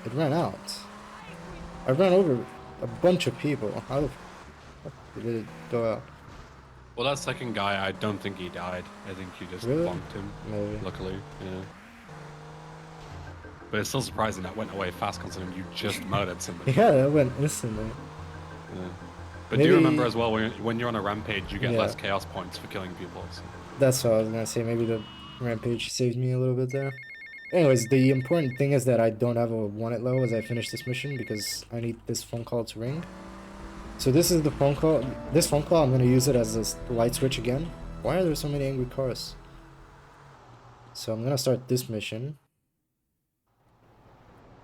It ran out. I ran over a bunch of people. How the fuck did it go out? Well, that second guy, I don't think he died. I think you just Really? bonked him. Maybe. Luckily, yeah. But it's still surprising that went away fast considering you just murdered somebody. Yeah, that went instantly. Yeah. But Maybe- do remember as well, when you're on a rampage, you get Yeah. less chaos points for killing people. So. That's what I was gonna say. Maybe the rampage saved me a little bit there. Anyways, the important thing is that I don't have a wanted level as I finish this mission because I need this phone call to ring. So this is the phone call. This phone call, I'm gonna use it as a light switch again. Why are there so many angry cars? So I'm gonna start this mission.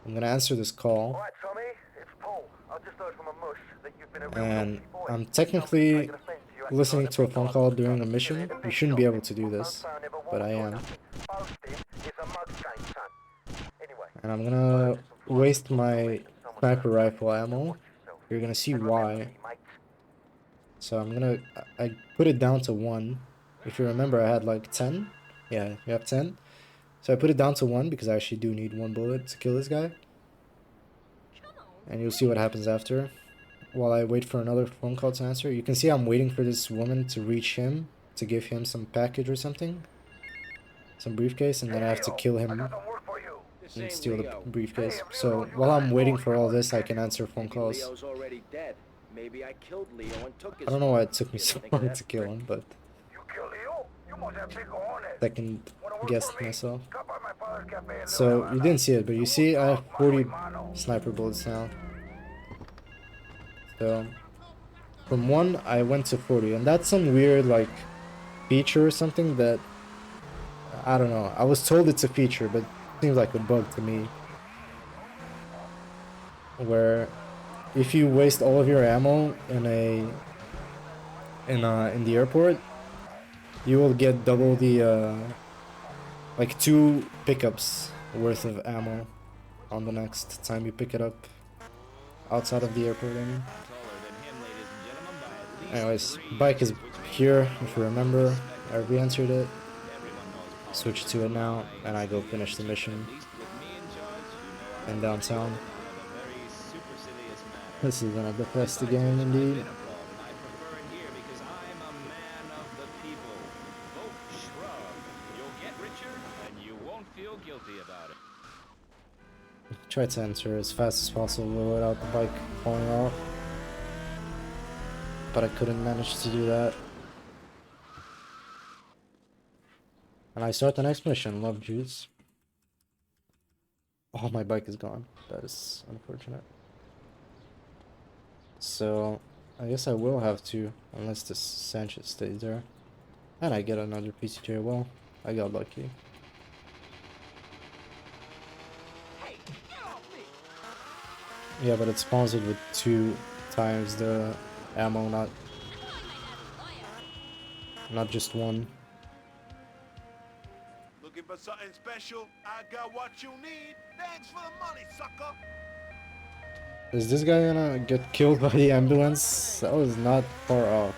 I'm gonna answer this call. Alright, Tommy, it's Paul. I just heard from a mush that you've been a real And naughty boy. I'm technically Taking offense to you actually listening trying to a pick phone on call us. during a mission. You're in the You big shouldn't be shop. able to do Don't this, say I never but I warned am. you. Boasting is a mug game, son. Anyway, And I'm gonna waste my sniper rifle ammo. You're gonna see why. So I put it down to 1. If you remember, I had like 10. Yeah, you have 10. So I put it down to 1 because I actually do need 1 bullet to kill this guy. And you'll see what happens after. While I wait for another phone call to answer. You can see I'm waiting for this woman to reach him to give him some package or something. Some briefcase, and then I have to kill him and steal the briefcase. So while I'm waiting for all this, I can answer phone calls. Leo's already dead. Maybe I killed Leo and took his I don't know why it took me so long to kill him, but You kill Leo? You must have big cojones. second guessed myself. Stop by my father's cafe in So you didn't see it, but you see I have 40 sniper bullets now. So from 1 I went to 40, and that's some weird like feature or something that I don't know. I was told it's a feature, but it seems like a bug to me. Where if you waste all of your ammo in in the airport, you will get double the like 2 pickups worth of ammo on the next time you pick it up outside of the airport. I mean. Anyways, bike is here, if you remember. I re-entered it, switch to it now, and I go finish the mission in downtown. This is gonna depress the game indeed. Try to enter as fast as possible without the bike falling off, but I couldn't manage to do that. And I start the next mission, Love Juice. Oh, my bike is gone. That is unfortunate. So, I guess I will have to, unless this Sanchez stays there. And I get another PCJ. Well, I got lucky. Yeah, but it's sponsored with 2 times the ammo, not just 1. Looking for something special? I got what you need. Thanks for the money, sucker. Is this guy gonna get killed by the ambulance? That was not far off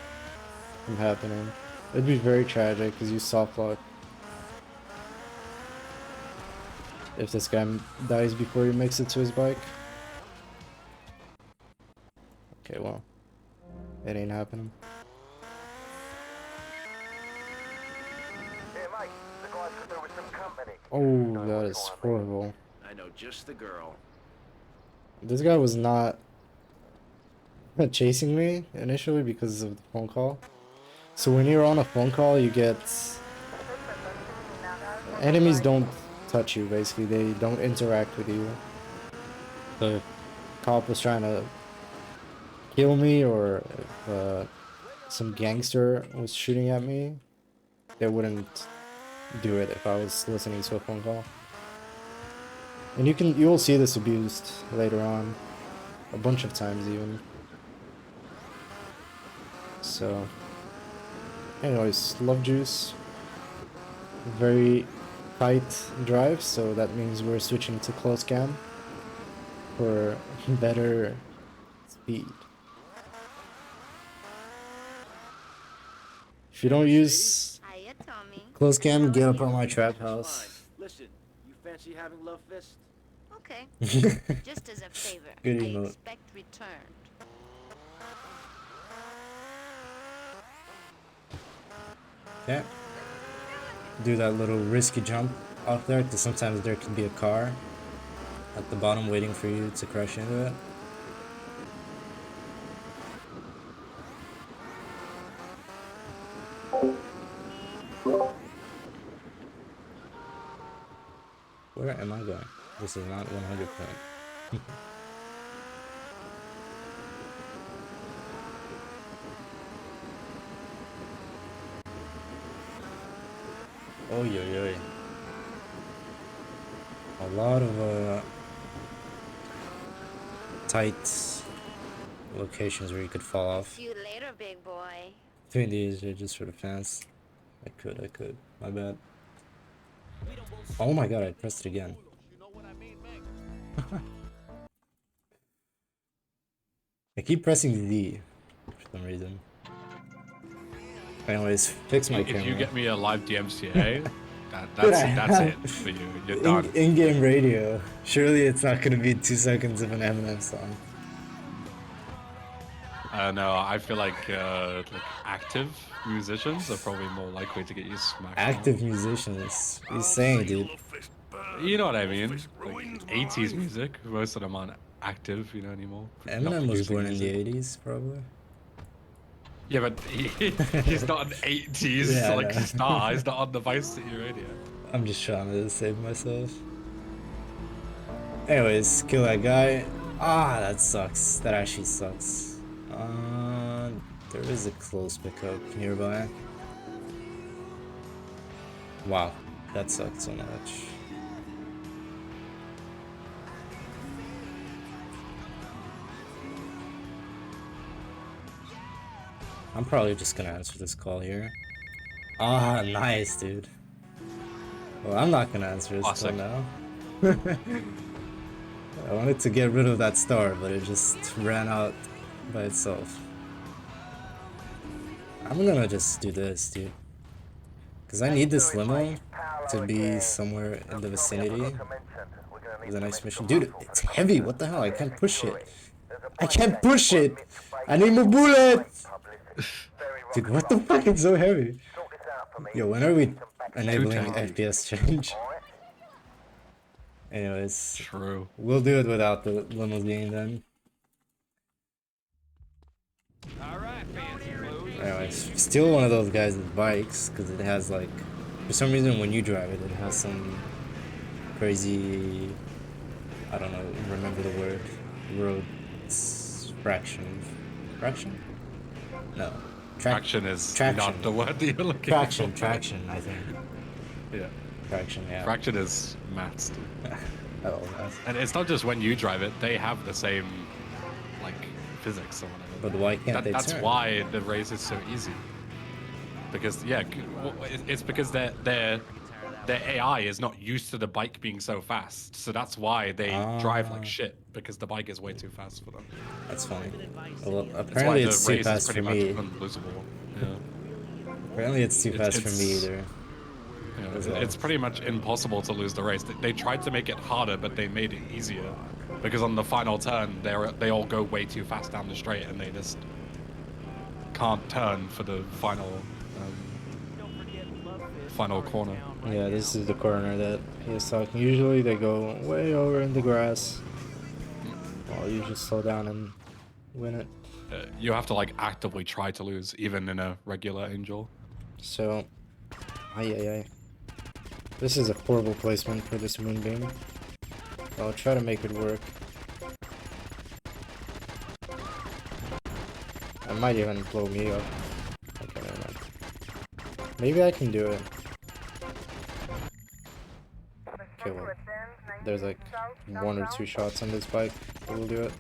from happening. It'd be very tragic because you soft lock. If this guy dies before he makes it to his bike. Okay, well, it ain't happening. Here, mate. The guys could do with some company. Oh, that is horrible. I know just the girl. This guy was not chasing me initially because of the phone call. So when you're on a phone call, you get... Enemies don't touch you, basically. They don't interact with you. The cop was trying to kill me, or if some gangster was shooting at me, they wouldn't do it if I was listening to a phone call. And you will see this abused later on, a bunch of times even. So, anyways, Love Juice, very tight drive, so that means we're switching to close cam for better speed. If you don't use close cam, get up on my trap house. Listen, you fancy having love fist? Okay. Just as a favor, Good I emote. expect return. Okay. Do that little risky jump off there, because sometimes there can be a car at the bottom waiting for you to crash into it. Where am I going? This is not 100 point. Oh, yo. A lot of tight locations where you could fall off. See you later, big boy. Doing these are just for the fans. I could. My bad. Oh my god, I pressed it again. I keep pressing D for some reason. Anyways, fix my camera. If you get me a live DMCA, that's it for you. You're done. In-game radio. Surely it's not gonna be 2 seconds of an Eminem song. No, I feel like active musicians are probably more likely to get you smacked. Active musicians. What are you saying, dude? You know what I mean? Like 80s music. Most of them aren't active, anymore. Not Eminem was producing born in music. the 80s, probably. Yeah, but he's not an 80s Yeah, star. He's not on the Vice City radio. I'm just trying to save myself. Anyways, kill that guy. Ah, that sucks. That actually sucks. There is a close pickup nearby. Wow, that sucked so much. I'm probably just gonna answer this call here. Ah, nice, dude. Well, I'm not gonna answer this call Classic. now. I wanted to get rid of that star, but it just ran out by itself. I'm gonna just do this, dude. Because I need this limo to be somewhere in the vicinity with a nice mission. Dude, it's heavy. What the hell? I can't push it. I can't push it! I need more bullets! Dude, what the fuck? It's so heavy. Yo, when are we enabling 210. FPS change? Anyways, True. we'll do it without the limousine then. Anyways, still one of those guys with bikes, because it has like, for some reason when you drive it, it has some crazy, I don't know, remember the word, road fraction. Fraction? No. Traction is traction. not the word that you're looking Traction, for. traction, I think. Yeah. Traction, yeah. Traction is maths. Oh, that's... And it's not just when you drive it, they have the same, like, physics or whatever. But why can't they That's turn? why the race is so easy. Because, yeah, it's because their AI is not used to the bike being so fast. So that's why they drive like shit, because the bike is way too fast for them. That's funny. Well, That's why apparently the it's too race is fast pretty for much me. unlosable. Yeah. Apparently it's too fast for me It's- either. Yeah, As well. it's pretty much impossible to lose the race. They tried to make it harder, but they made it easier. Because on the final turn, they all go way too fast down the straight, and they just can't turn for the final corner. Yeah, this is the corner that he was talking. Usually they go way over in the grass. Well, you just slow down and win it. You have to like actively try to lose, even in a regular Angel. So, ay. This is a horrible placement for this moonbeam. I'll try to make it work. I might even blow me up. Okay, never mind. Maybe I can do it. Okay, well, there's like 1 or 2 shots on this bike that will do it.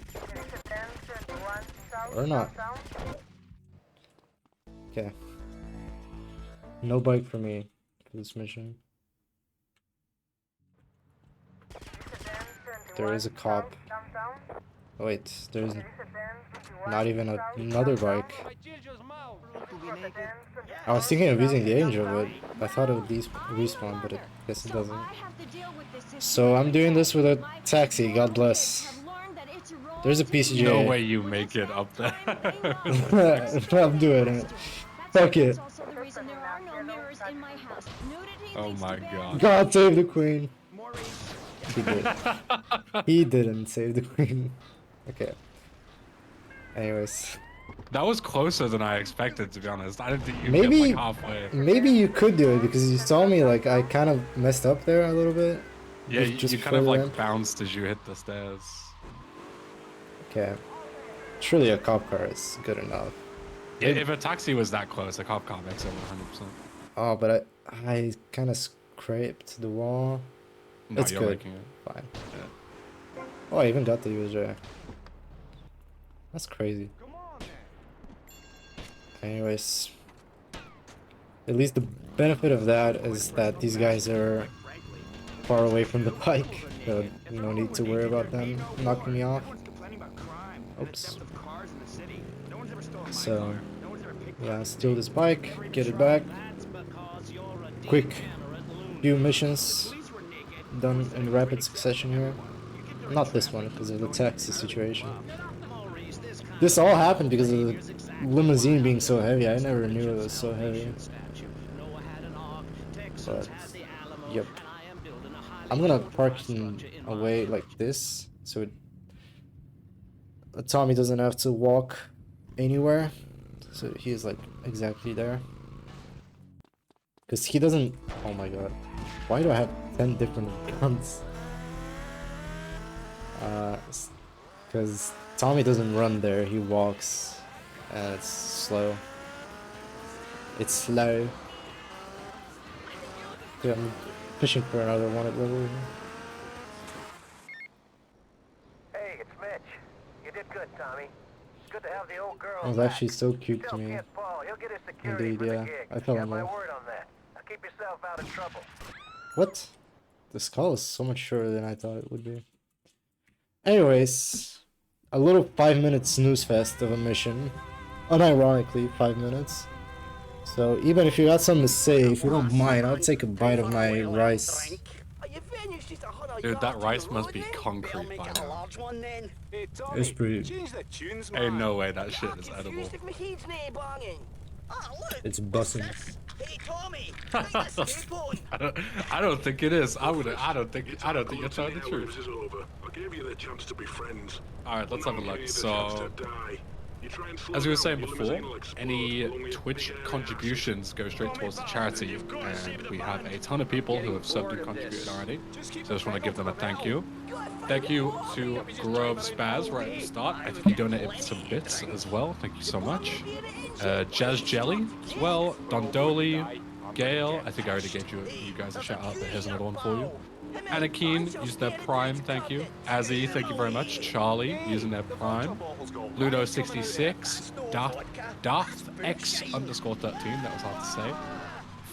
Or not. Okay. No bike for me for this mission. There is a cop. Oh, wait, there's not even another bike. I was thinking of using the Angel, but I thought it would respawn, but I guess it doesn't. So I'm doing this with a taxi, God bless. There's a PCJ. No way you make it up there. I'm doing it. Fuck it. Oh my god. God save the queen. He did. He didn't save the queen. Okay. Anyways. That was closer than I expected, to be honest. I didn't think you'd Maybe, get like halfway. maybe you could do it because you saw me like I kind of messed up there a little bit. Yeah, Just you kind of before like the bounced as you hit the stairs. Okay. Surely a cop car is good enough. Yeah, if a taxi was that close, a cop car makes it 100%. Oh, but I kind of scraped the wall. No, It's you're good. making it. Fine. Yeah. Oh, I even got the user. That's crazy. Anyways, at least the benefit of that is that these guys are far away from the bike, so no need to worry about them knocking me off. Oops. So, yeah, steal this bike, get it back. Quick few missions done in rapid succession here. Not this one, because of the taxi situation. This all happened because of the limousine being so heavy. I never knew it was so heavy. But, yep. I'm gonna park him away like this, so Tommy doesn't have to walk anywhere. So he is like exactly there. Because he doesn't... Oh my god. Why do I have 10 different guns? Because Tommy doesn't run there, he walks. And it's slow. It's slow. Yeah, I'm fishing for another one at level here. Hey, it's Mitch. You did good, Tommy. Good to have the old girl That was back. actually so cute to Still me. can't fall He'll get his security Indeed, for the yeah. gig. I fell Get in my love. word on that. Now keep yourself out of trouble. What? This call is so much shorter than I thought it would be. Anyways, a little 5-minute snooze fest of a mission. Unironically, 5 minutes. So even if you got something to say, if you don't mind, I'll take a bite of my rice. Dude, that rice must be concrete by now. It's pretty. Ain't no way that shit is edible. It's bussin'. I don't think it is. I don't think you're telling the truth. Alright, let's have a look. So as we were saying before, any Twitch contributions go straight towards the charity, and we have a ton of people who have subbed and contributed already. So I just want to give them a thank you. Thank you to Grove Spaz right at the start. I think he donated some bits as well. Thank you so much. Jazz Jelly as well. Dondoli, Gale. I think I already gave you guys a shout out, but here's another one for you. Anakeen used their Prime, thank you. Azzy, thank you very much. Charlie using their Prime. Ludo66, Darth X_13, that was hard to say.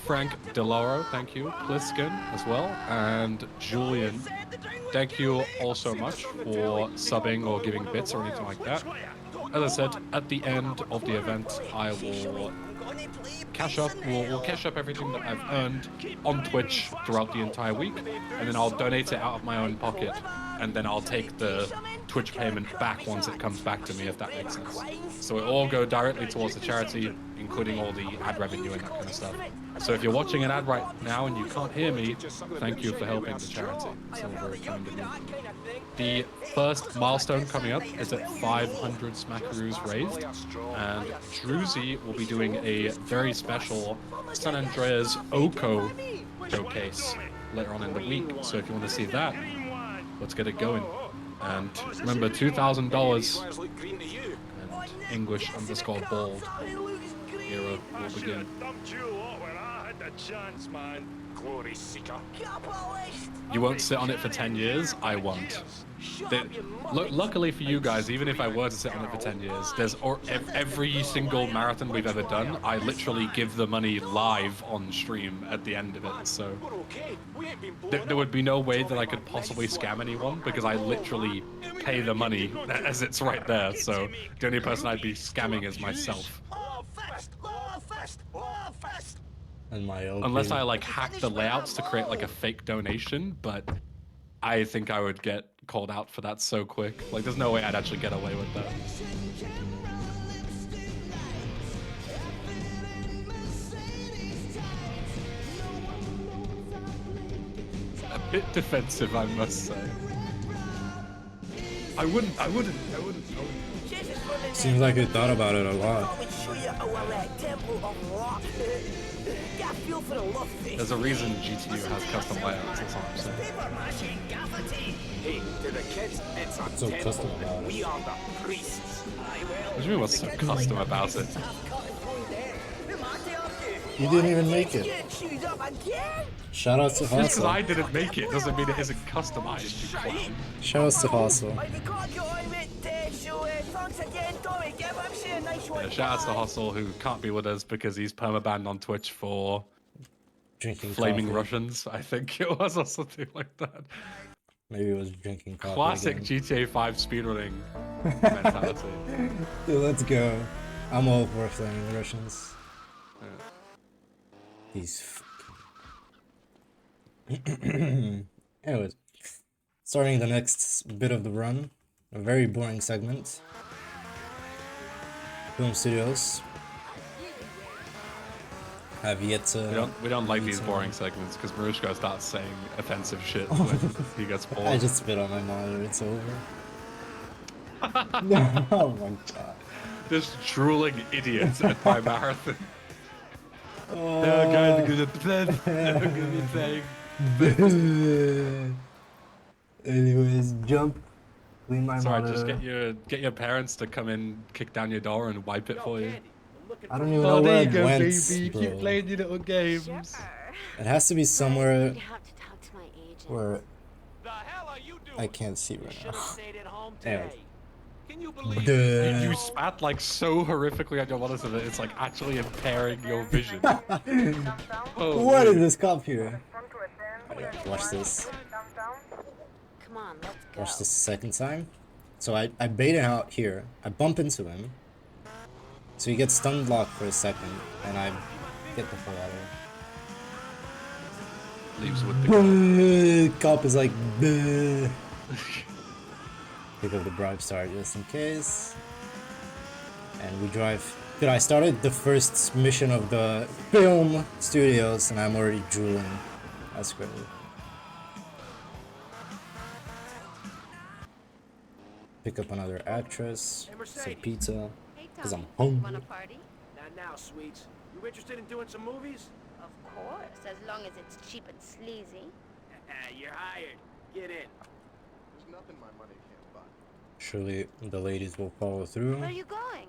Frank Deloro, thank you. Pliskin as well. And Julian, thank you all so much for subbing or giving bits or anything like that. As I said, at the end of the event, I will cash up. We'll cash up everything that I've earned on Twitch throughout the entire week, and then I'll donate it out of my own pocket, and then I'll take the Twitch payment back once it comes back to me, if that makes sense. So it all go directly towards the charity, including all the ad revenue and that kind of stuff. So if you're watching an ad right now and you can't hear me, thank you for helping the charity. It's all very kind of you. The first milestone coming up is at 500 smackaroos raised, and Druzy will be doing a very special San Andreas Oko showcase later on in the week. So if you want to see that, let's get it going. And remember, $2,000 and English_bald era will begin. You won't sit on it for 10 years? I won't. Luckily for you guys, even if I were to sit on it for 10 years, there's every single marathon we've ever done, I literally give the money live on stream at the end of it, so there would be no way that I could possibly scam anyone, because I literally pay the money as it's right there, so the only person I'd be scamming is myself. And my Unless I like hack the layouts to create like a fake donation, but I think I would get called out for that so quick. Like, there's no way I'd actually get away with that. A bit defensive, I must say. I wouldn't. Seems like you thought about it a lot. There's a reason GTU has custom layouts, that's all I'm saying. Hey, to the kids, it's a So temple. custom about it. We are the priests. What do you mean what's so custom about it? You didn't even make it. Shout out to Just because Hustle. I didn't make it doesn't mean it isn't customized, you clown. Shout out to Hustle. Yeah, shout out to Hustle, who can't be with us because he's permabanned on Twitch for Drinking flaming coffee. Russians, I think it was, or something like that. Maybe it was drinking coffee. Classic again. GTA 5 speedrunning mentality. Dude, let's go. I'm all for flaming Russians. Yeah. These Anyways, starting the next bit of the run, a very boring segment. Film studios have yet to. We don't like these boring segments because Marushko starts saying offensive shit when he gets bored. I just spit on my monitor. It's over. No, oh my god. This drooling idiot at my marathon. Anyways, jump. Clean my Sorry, monitor. just get your parents to come in, kick down your door, and wipe it for you. I don't even know where it went, bro. Keep playing your little games. It has to be somewhere You have to talk to my agent. where The hell are you doing? I can't see right Should now. have stayed at home Anyways. today. Can you believe Duh. it? You spat like so horrifically on your monitor that it's like actually impairing your vision. What is this cop here? Alright, watch this. Come on, let's go. Watch this a second time. So I bait it out here. I bump into him. So he gets stun locked for a second, and I get the fuck out of here. Leaves with the gun. Cop is like, "Bleh." Pick up the bribe star just in case. And we drive. Dude, I started the first mission of the film studios and I'm already drooling. That's crazy. Pick up another actress. Some pizza. Because I'm hungry. Want a party? Not now, sweets. You interested in doing some movies? Of course, as long as it's cheap and sleazy. You're hired. Get in. There's nothing my money can't buy. Surely the ladies will follow through. Where are you going?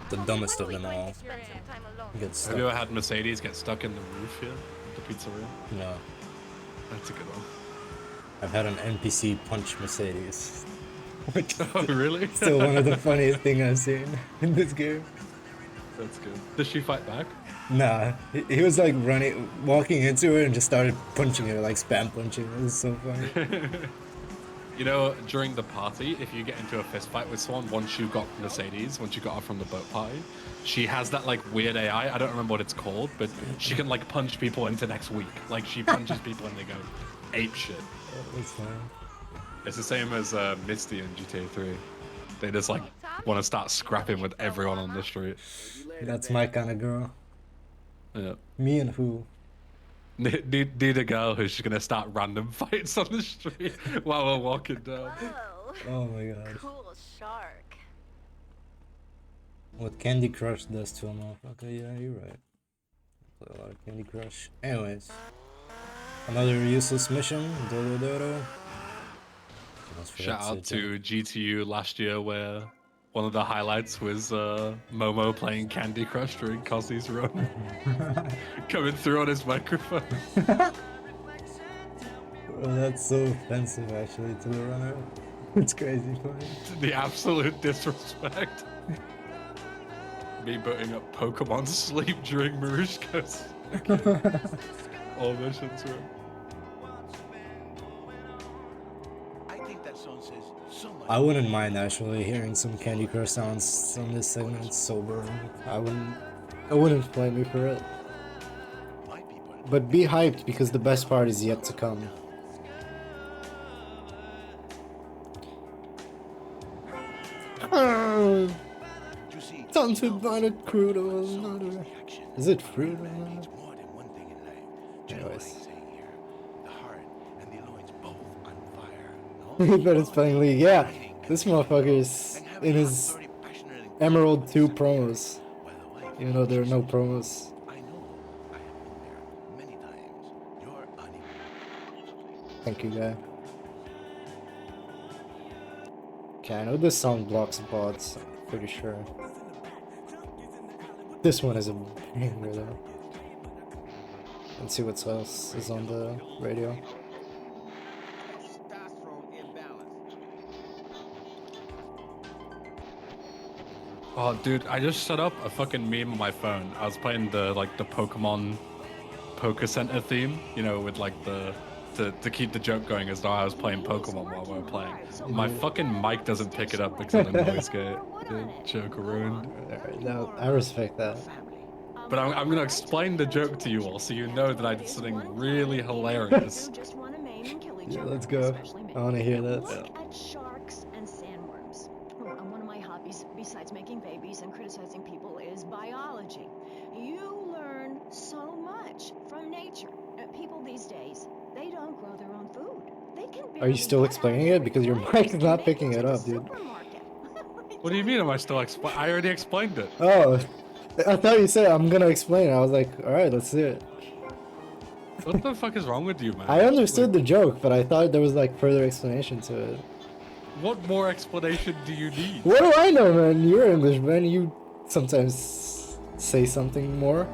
The dumbest of them all. Spend some time alone. Gets Have stuck. you ever had Mercedes get stuck in the roof here at the pizzeria? No. That's a good one. I've had an NPC punch Mercedes. Which is Oh, really? still one of the funniest things I've seen in this game. That's good. Does she fight back? Nah, he was like walking into it and just started punching it, like spam punching. It was so funny. You know, during the party, if you get into a fist fight with someone, once you got Mercedes, once you got her from the boat party, she has that like weird AI. I don't remember what it's called, but she can like punch people into next week. Like she punches people and they go ape shit. That's funny. It's the same as Misty in GTA 3. They just like want to start scrapping with everyone on the street. That's my kind of girl. Yeah. Me and who? Need a girl who's just gonna start random fights on the street while we're walking down. Whoa. Oh my god. Cool shark. What Candy Crush does to a motherfucker. Yeah, you're right. I play a lot of Candy Crush. Anyways. Another useless mission. Dodo. Shout out to GTU last year where one of the highlights was Momo playing Candy Crush during Cossy's run. Coming through on his microphone. Bro, that's so offensive actually to the runner. It's crazy funny. The absolute disrespect. Me putting up Pokemon Sleep during Marushko's all missions were. I wouldn't mind actually hearing some Candy Crush sounds on this segment sober. I wouldn't blame me for it. But be hyped because the best part is yet to come. Time to buy the crude oil. Is it fruit? Anyways. But it's playing League. Yeah, this motherfucker is in his Emerald 2 promos. Even though there are no promos. Thank you, guy. Okay, I know this song blocks bots, I'm pretty sure. This one is a banger though. Let's see what else is on the radio. Oh, dude, I just set up a fucking meme on my phone. I was playing the Pokemon Poker Center theme, you know, with like to keep the joke going as though I was playing Pokemon while we were playing. My fucking mic doesn't pick it up because of the noise gate. Joke ruined. Alright, no, I respect that. But I'm gonna explain the joke to you all so you know that I did something really hilarious. Yeah, let's go. I wanna hear this. Look at sharks and sandworms. And one of my hobbies, besides making babies and criticizing people, is biology. You learn so much from nature. People these days, they don't grow their own food. They can Are you still explaining it? Because your mic is not picking it up, dude. What do you mean am I still I already explained it. Oh, I thought you said I'm gonna explain it. I was like, alright, let's do it. What the fuck is wrong with you, man? I understood the joke, but I thought there was like further explanation to it. What more explanation do you need? What do I know, man? You're English, man. You sometimes say something more.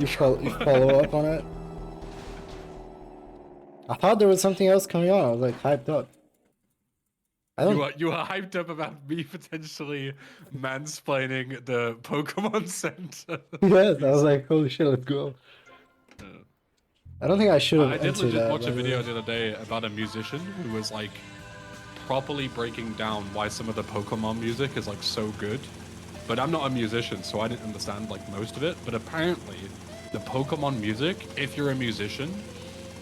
You follow up on it. I thought there was something else coming on. I was like hyped up. I don't. You are hyped up about me potentially mansplaining the Pokemon Center. Yes, I was like, holy shit, let's go. I don't think I should have I did entered legit that. watch by a the video way. the other day about a musician who was like properly breaking down why some of the Pokemon music is like so good. But I'm not a musician, so I didn't understand like most of it. But apparently, the Pokemon music, if you're a musician,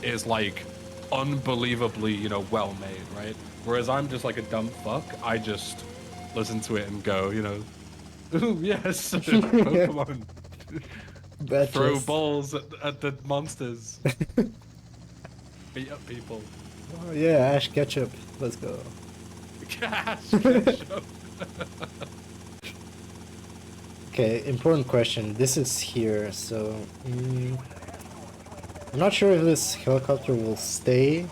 is like unbelievably, you know, well made, right? Whereas I'm just like a dumb fuck. I just listen to it and go, you know, ooh, yes, Pokemon. Throw Betches. balls at the monsters. Beat up people. Oh yeah, Ash Ketchup. Let's go. Cash ketchup. Okay, important question. This is here, so I'm not sure if this helicopter will stay,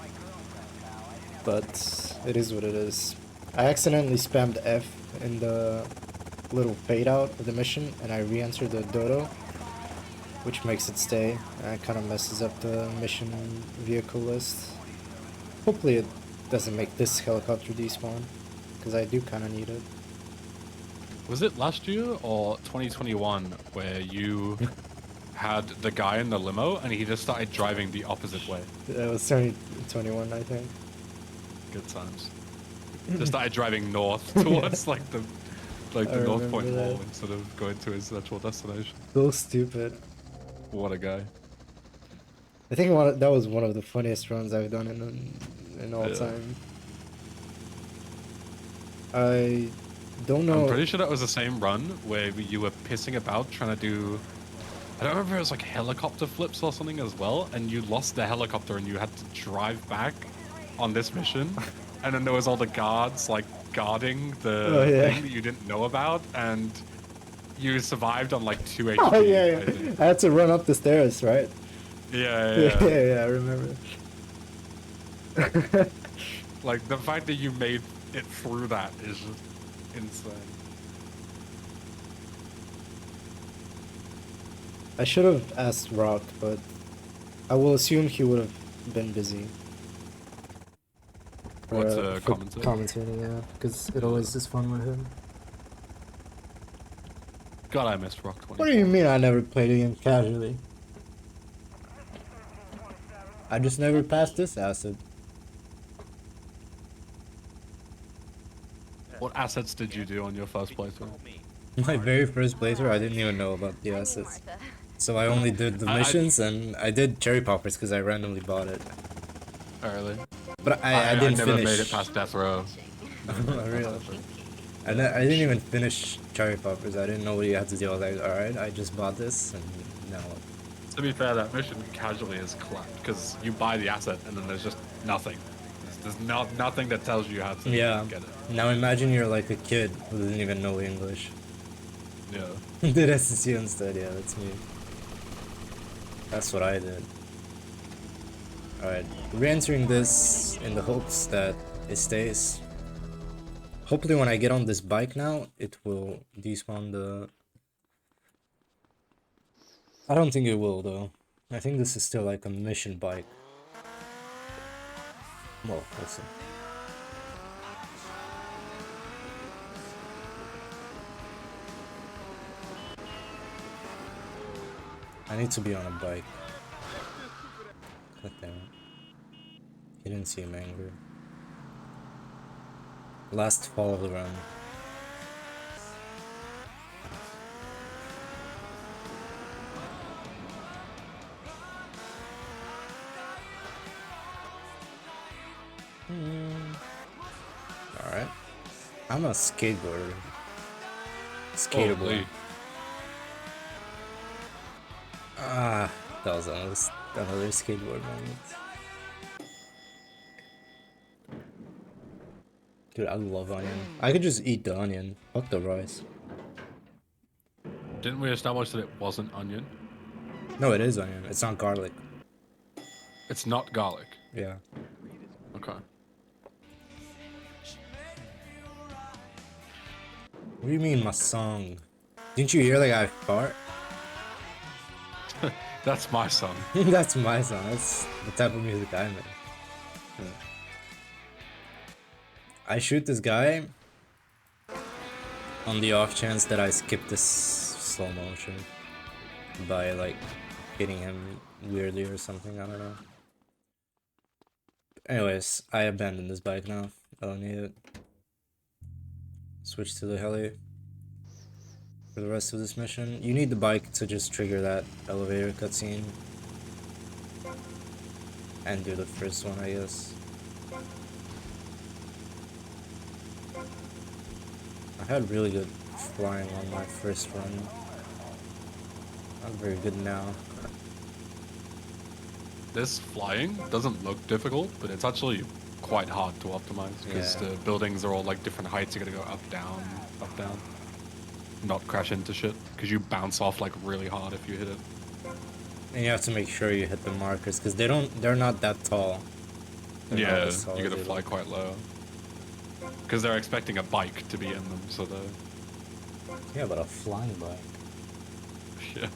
but it is what it is. I accidentally spammed F in the little fade out of the mission, and I re-entered the dodo, which makes it stay, and it kind of messes up the mission vehicle list. Hopefully it doesn't make this helicopter despawn, because I do kind of need it. Was it last year or 2021 where you had the guy in the limo and he just started driving the opposite way? It was 2021, I think. Good times. Just started driving north towards like the North Point remember Wall that. instead of going to his actual destination. So stupid. What a guy. I think that was one of the funniest runs I've done in all Yeah. time. I don't know. I'm pretty sure that was the same run where you were pissing about trying to do... I don't remember if it was like helicopter flips or something as well, and you lost the helicopter and you had to drive back on this mission. And then there was all the guards like guarding the thing that you didn't know about, and you survived on like 2 HP. Oh yeah, I think. I had to run up the stairs, right? Yeah. Yeah, I remember. Like the fact that you made it through that is just insane. I should have asked Rock, but I will assume he would have been busy. What's for commentating? Commentating, yeah, because it always is fun with him. God, I missed Rock 20. What do you mean I never played a game casually? I just never passed this acid. What assets did you do on your first playthrough? My very first playthrough, I didn't even know about the assets. So I only did the missions, and I did cherry poppers because I randomly bought it. Oh, really? But I didn't never finish. made it past death row. Oh, really? I didn't even finish cherry poppers. I didn't know what you had to do. I was like, alright, I just bought this, and now what? To be fair, that mission casually is clapped because you buy the asset and then there's just nothing. There's nothing that tells you how to get it. Now imagine you're like a kid who doesn't even know English. Yeah. Did SSU instead, yeah, that's me. That's what I did. Alright, re-entering this in the hopes that it stays. Hopefully when I get on this bike now, it will despawn the... I don't think it will though. I think this is still like a mission bike. Well, we'll see. I need to be on a bike. God damn it. He didn't seem angry. Last fall of the run. Alright. I'm a skateboarder. Skater boy. Holy. Ah, that was almost another skateboard moment. Dude, I love onion. I could just eat the onion. Fuck the rice. Didn't we establish that it wasn't onion? No, it is onion. It's not garlic. It's not garlic. Yeah. Okay. What do you mean, my song? Didn't you hear that guy fart? That's my song. That's my song. That's the type of music I make. I shoot this guy on the off chance that I skip this slow motion by like hitting him weirdly or something, I don't know. Anyways, I abandoned this bike now. I don't need it. Switch to the heli for the rest of this mission. You need the bike to just trigger that elevator cutscene. And do the first one, I guess. I had really good flying on my first run. Not very good now. This flying doesn't look difficult, but it's actually quite hard to optimize because the buildings are all like different heights. You gotta go up, down, not crash into shit because you bounce off like really hard if you hit it. And you have to make sure you hit the markers because they're not that tall. They're not as tall you as gotta they fly look. quite low because they're expecting a bike to be in them, so Yeah, but a flying bike. yeah.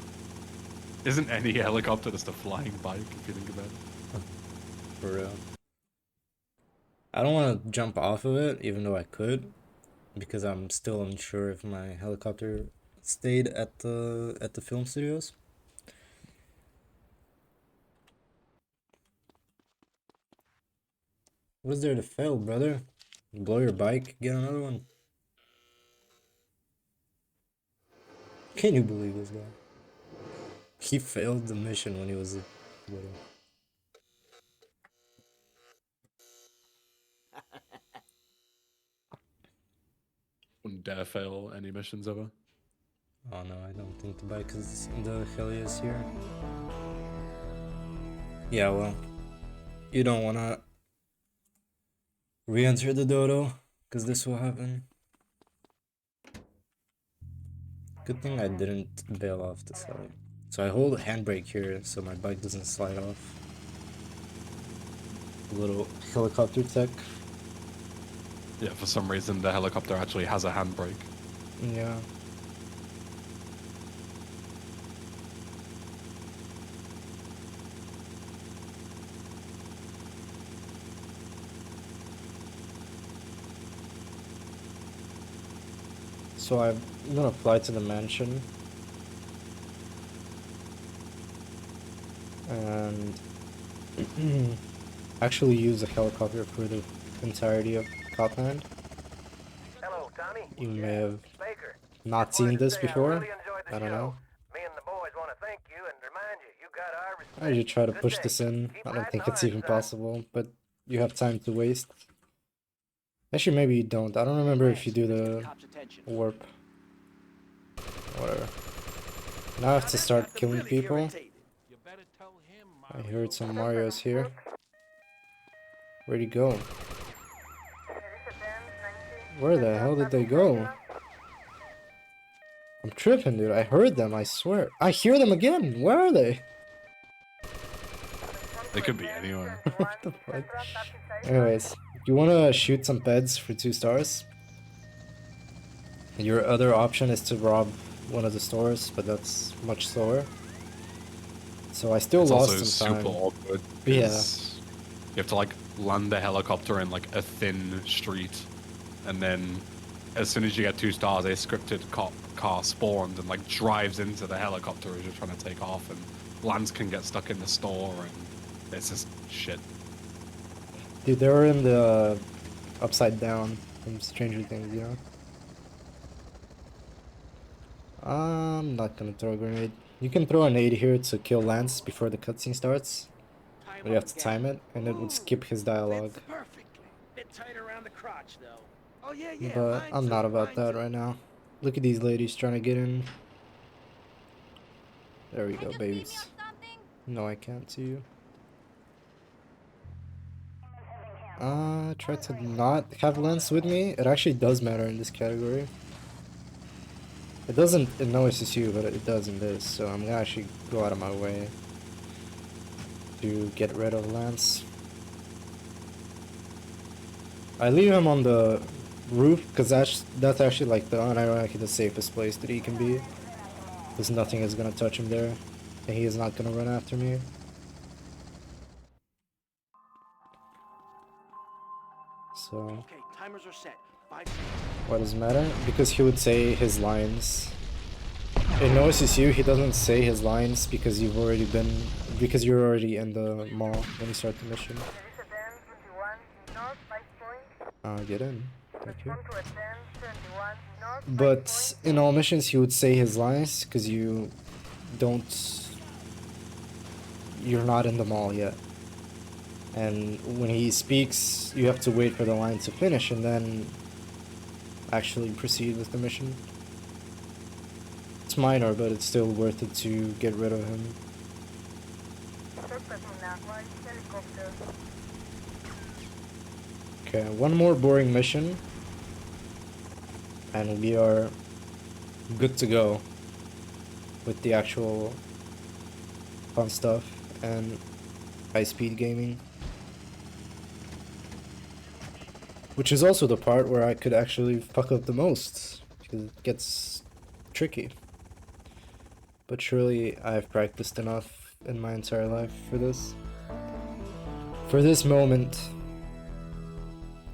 Isn't any helicopter just a flying bike if you think about it? For real. I don't want to jump off of it, even though I could, because I'm still unsure if my helicopter stayed at the film studios. What is there to fail, brother? Blow your bike, get another one. Can you believe this guy? He failed the mission when he was little. Wouldn't dare fail any missions ever. Oh no, I don't think the bike is the heli is here. Yeah, well, you don't wanna re-enter the dodo, because this will happen. Good thing I didn't bail off this heli. So I hold a handbrake here so my bike doesn't slide off. A little helicopter tech. Yeah, for some reason the helicopter actually has a handbrake. Yeah. So I'm gonna fly to the mansion. And actually use a helicopter for the entirety of Copland. Hello, Tommy. You may have Baker. not seen this I before. really enjoyed the I don't show. know. Me and the boys want to thank you and remind you, you got our respect. I usually try to Good push day. this in. Keep I don't riding think it's hard, even son. possible, but you have time to waste. Actually, maybe you don't. I don't remember if you do the warp. Whatever. Now I have to start killing people. I heard some Marios here. Where'd he go? Where the hell did they go? I'm tripping, dude. I heard them, I swear. I hear them again. Where are they? They could be anywhere. What the fuck? Anyways, you want to shoot some beds for 2 stars? Your other option is to rob one of the stores, but that's much slower. So I still It's lost also some time. super awkward. Yeah. 'Cause you have to like land the helicopter in like a thin street, and then as soon as you get 2 stars, a scripted cop car spawns and like drives into the helicopter as you're trying to take off, and Lance can get stuck in the store, and it's just shit. Dude, they were in the upside down from Stranger Things, you know? I'm not gonna throw a grenade. You can throw an 8 here to kill Lance before the cutscene starts. But you have to time it, and it would skip his dialogue. Perfectly. Bit tight around the crotch, though. Oh, yeah. But mine I'm too, not about mine that too. right now. Look at these ladies trying to get in. There we go, babies. No, I can't see you. Try to not have Lance with me. It actually does matter in this category. It doesn't in OSSU, but it does in this, so I'm gonna actually go out of my way to get rid of Lance. I leave him on the roof, because that's actually like unironically the safest place that he can be. Because nothing is gonna touch him there, and he is not gonna run after me. So Okay, timers are set. 5 what does it matter? Because he would say his lines. In OSSU, he doesn't say his lines because you're already in the mall when you start the mission. Get in. Thank you. But in all missions, he would say his lines because you're not in the mall yet. And when he speaks, you have to wait for the line to finish and then actually proceed with the mission. It's minor, but it's still worth it to get rid of him. Okay, one more boring mission. And we are good to go with the actual fun stuff and high-speed gaming. Which is also the part where I could actually fuck up the most, because it gets tricky. But surely I've practiced enough in my entire life for this. For this moment,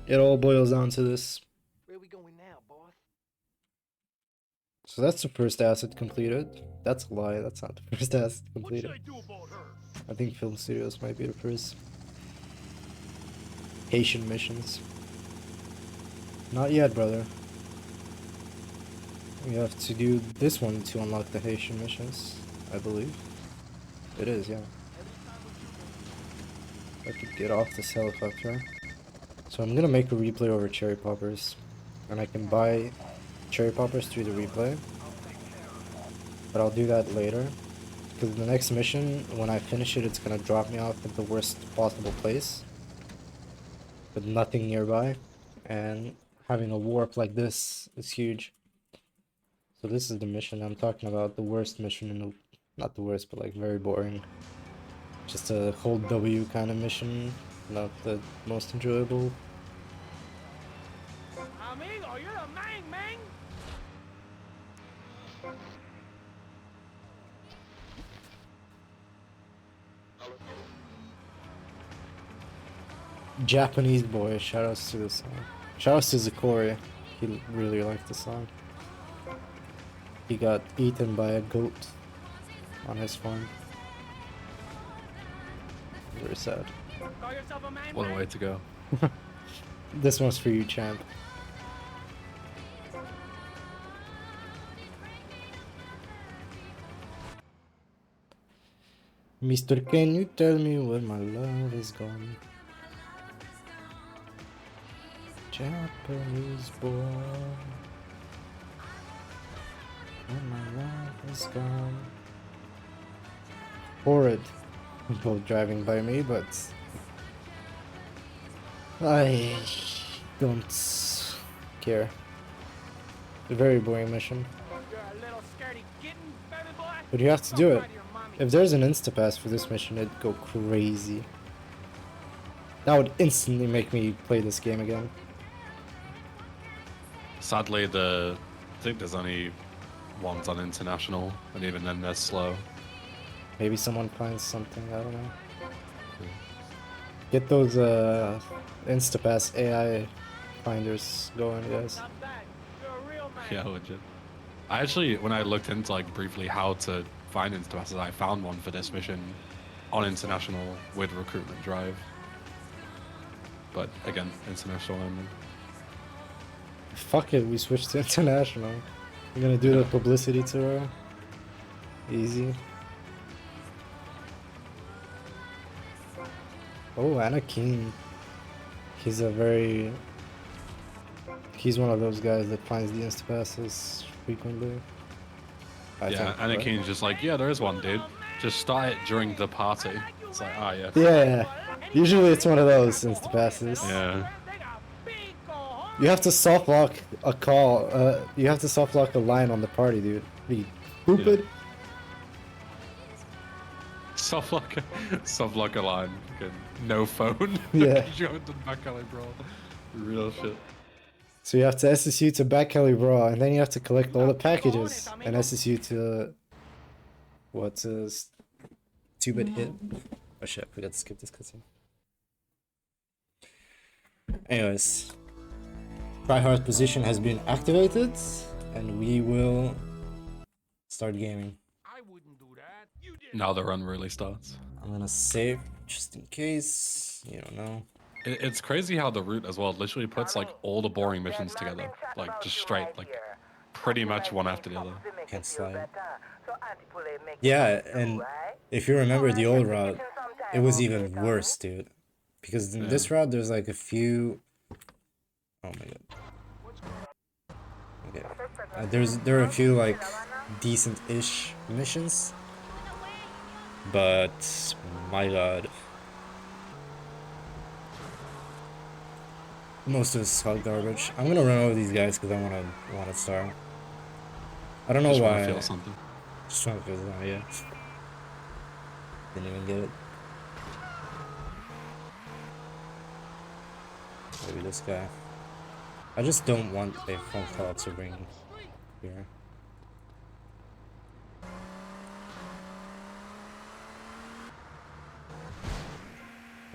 it all boils down to this. Where are we going now, boss? So that's the first asset completed. That's a lie, that's not the first asset completed. I think Film Studios might be the first. Haitian missions. Not yet, brother. We have to do this one to unlock the Haitian missions, I believe. It is, yeah. I could get off this helicopter. So I'm gonna make a replay over cherry poppers. And I can buy cherry poppers through the replay. But I'll do that later. Because the next mission, when I finish it, it's gonna drop me off at the worst possible place. With nothing nearby. And having a warp like this is huge. So this is the mission I'm talking about, the worst mission in the... Not the worst, but like very boring. Just a hold W kind of mission, not the most enjoyable. Amigo, you're the man, man. Japanese boy, shoutouts to the song. Shoutouts to Zakori, he really liked the song. He got eaten by a goat on his farm. Very sad. Call yourself a man, What a man? way to go. This one's for you, champ. Mister, can you tell me where my love is gone? Japanese boy, where my love is gone. Horrid. Both driving by me, but I don't care. A very boring mission. You're a little scaredy kitten, baby boy. But you have to do Go it. cry to your mommy. If there's an instapass for this mission, it'd go crazy. That would instantly make me play this game again. Sadly, I think there's only ones on international, and even then they're slow. Maybe someone finds something, I don't know. Get those instapass AI finders going, guys. Not bad. You're a real man. Yeah, legit. I actually, when I looked into like briefly how to find instapasses, I found one for this mission on international with recruitment drive. But again, international only. Fuck it, we switched to international. We're gonna do the publicity tour. Easy. Oh, Anakin. He's one of those guys that finds the instapasses frequently. Yeah, Anakin's just like, yeah, there is one, dude. Just start it during the party. It's like, ah, yeah. Yeah, usually it's one of those instapasses. Yeah. You have to soft lock a call. You have to soft lock a line on the party, dude. Be stupid. Soft lock a line. Fucking no phone. Yeah. You go into the back alley, bro. Real shit. So you have to SSU to Back Alley Bra, and then you have to collect all the packages and SSU to what's a 2-bit hit. Oh shit, I forgot to skip this cutscene. Anyways, tryhard position has been activated, and we will start gaming. I wouldn't do that. You did. Now the run really starts. I'm gonna save just in case. You don't know. It's crazy how the route as well literally puts like all the boring missions together, like just straight, like pretty much one after the other. Can't slide. Yeah, and if you remember the old route, it was even worse, dude. Because in this route, there's like a few. Oh my god. Okay. There are a few like decent-ish missions, but my god, most of it's hot garbage. I'm gonna run over these guys because I wanna start. I don't know Just why. wanna feel something. Just wanna feel something, yeah. Didn't even get it. Maybe this guy. I just don't want a phone call to ring here.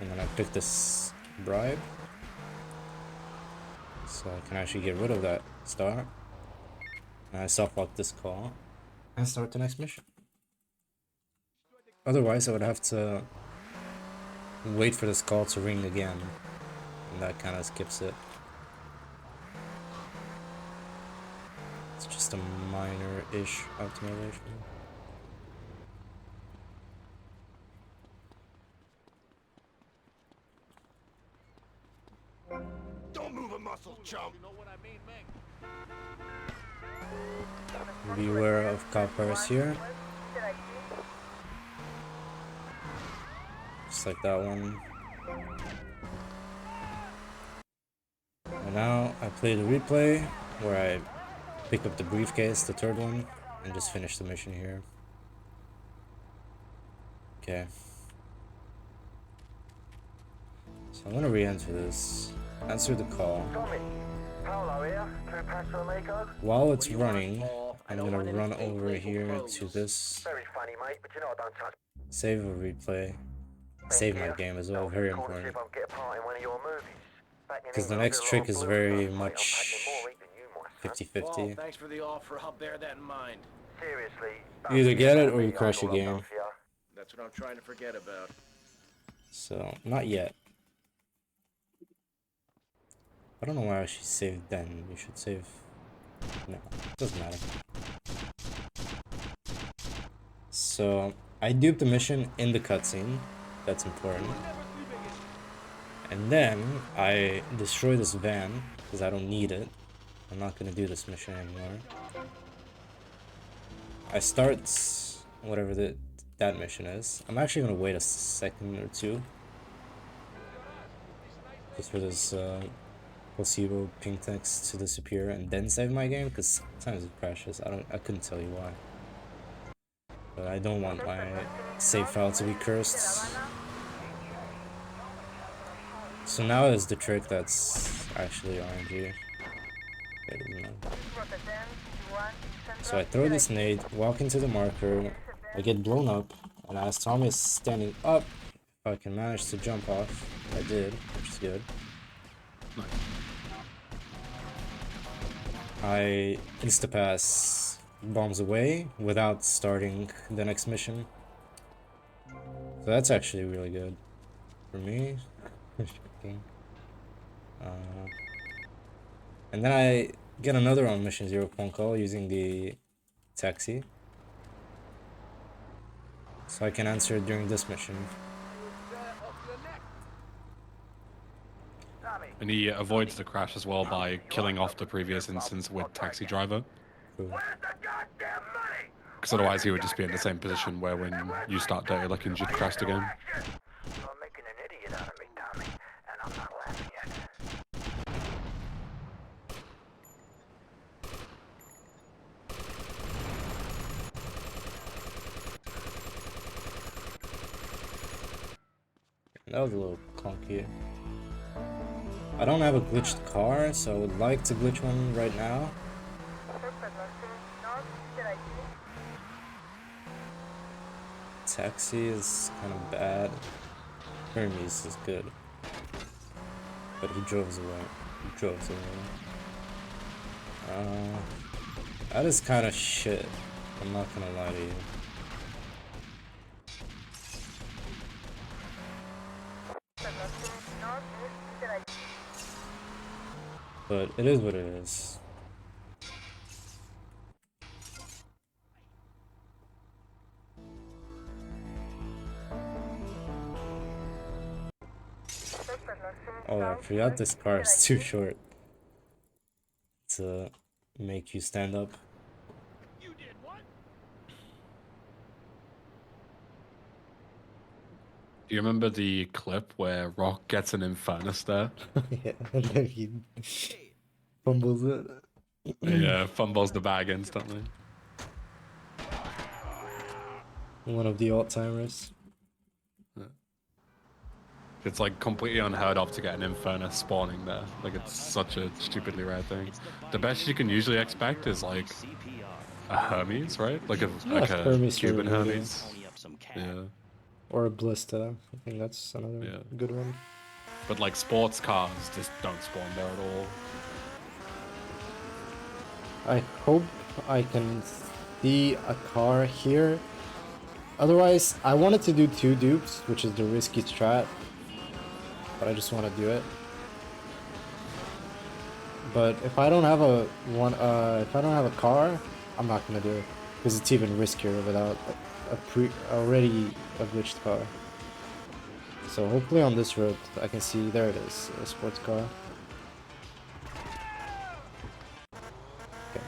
And then I pick this bribe, so I can actually get rid of that star. And I self-lock this call and start the next mission. Otherwise, I would have to wait for this call to ring again, and that kind of skips it. It's just a minor-ish optimization. Don't move a muscle, chump. Beware of coppers here. Just like that one. And now I play the replay where I pick up the briefcase, the third one, and just finish the mission here. Okay. So I'm gonna re-enter this. Answer the call. While it's running, I'm gonna run over here to this. Save a replay. Save my game as well, very important. Because the next trick is very much 50-50. Thanks for the offer. I'll bear that in mind. Seriously. You either get it or you crash your game. That's what I'm trying to forget about. So, not yet. I don't know why I should save then. You should save... No, doesn't matter. So, I duped the mission in the cutscene. That's important. And then, I destroy this van, because I don't need it. I'm not gonna do this mission anymore. I start whatever that mission is. I'm actually gonna wait a second or two. Just for this placebo pink text to disappear and then save my game, because sometimes it crashes. I couldn't tell you why. But I don't want my save file to be cursed. So now is the trick that's actually RNG. So I throw this nade, walk into the marker, I get blown up, and as Tommy is standing up, if I can manage to jump off, I did, which is good. Nice. I insta-pass bombs away without starting the next mission. So that's actually really good for me. And then I get another on mission 0 phone call using the taxi. So I can answer it during this mission. And he avoids the crash as well by killing off the previous instance with taxi driver. Cool. Because otherwise he would just be in the same position where when you start dirty looking you'd crash the game. You're making an idiot out of me, Tommy, and I'm not laughing yet. That was a little clunky. I don't have a glitched car, so I would like to glitch one right now. Taxi is kind of bad. Hermes is good. But he drove away. He drove away. That is kind of shit. I'm not gonna lie to you. But it is what it is. Oh, I forgot this car is too short to make you stand up. You did what? Do you remember the clip where Rock gets an Infernus there? Yeah, and then he fumbles it. Yeah, fumbles the bag instantly. One of the alt-timers. It's like completely unheard of to get an Infernus spawning there. Like it's such a stupidly rare thing. The best you can usually expect is like a Hermes, right? Like a Hermes for Cuban reading. Hermes. Yeah. Or a Blista. I think that's another good one. But like sports cars just don't spawn there at all. I hope I can see a car here. Otherwise, I wanted to do 2 dupes, which is the risky strat. But I just want to do it. But if I don't have a car, I'm not gonna do it because it's even riskier without already a glitched car. So hopefully on this road I can see, there it is, a sports car. Okay.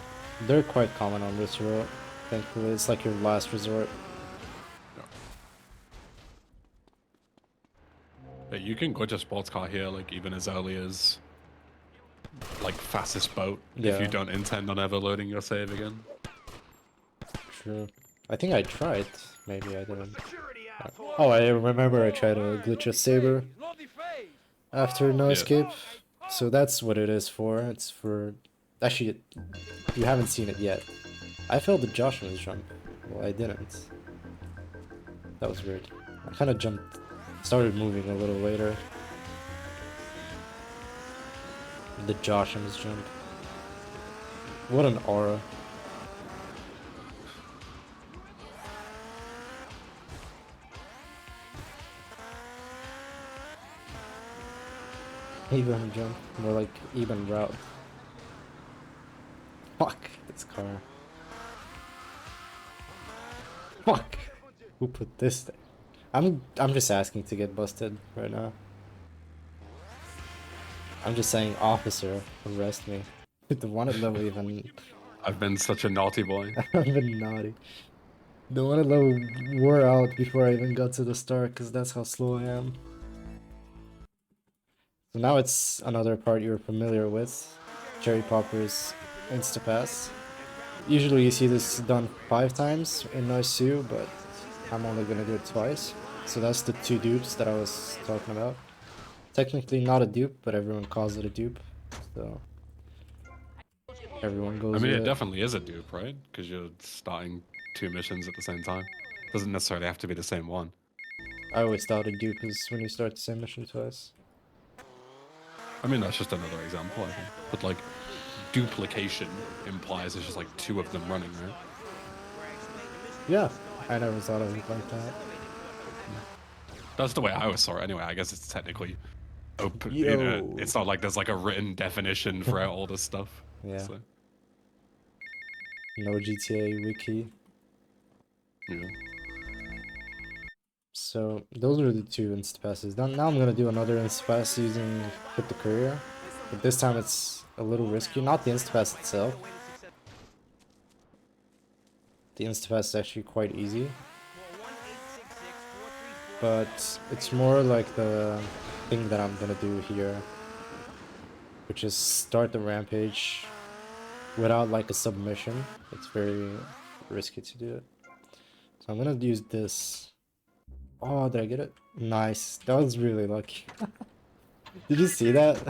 They're quite common on this road. Thankfully, it's like your last resort. But you can glitch a sports car here, like even as early as like fastest boat, if you don't intend on ever loading your save again. True. I think I tried. Maybe I didn't. Oh, I remember I tried to glitch a Saber after no escape. So that's what it is for. It's for... Actually, you haven't seen it yet. I failed the Joshua's jump. Well, I didn't. That was weird. I kind of jumped... Started moving a little later. The Joshua's jump. What an aura. Even jump, more like even route. Fuck this car. Fuck! Who put this there? I'm just asking to get busted right now. I'm just saying, officer, arrest me. The wanted level even... I've been such a naughty boy. I've been naughty. The wanted level wore out before I even got to the start, because that's how slow I am. So now it's another part you're familiar with. Cherry Popper's Instapass. Usually you see this done 5 times in Nice 2, but I'm only gonna do it twice. So that's the 2 dupes that I was talking about. Technically not a dupe, but everyone calls it a dupe. So everyone goes I mean, with it definitely is a dupe, right? Because you're starting 2 missions at the same time. Doesn't necessarily have to be the same one. I always thought a dupe is when you start the same mission twice. I mean, that's just another example, I think. But like, duplication implies there's just like 2 of them running, right? Yeah, I never thought of it like that. That's the way I always saw it anyway. I guess it's technically open. You know, it's not like there's like a written definition for all this stuff. Yeah. So. No GTA wiki. Yeah. So those are the 2 instapasses. Now I'm gonna do another instapass using Hit the Courier. But this time it's a little risky. Not the instapass itself. The instapass is actually quite easy. But it's more like the thing that I'm gonna do here, which is start the rampage without like a submission. It's very risky to do it. So I'm gonna use this. Oh, did I get it? Nice. That was really lucky. Did you see that?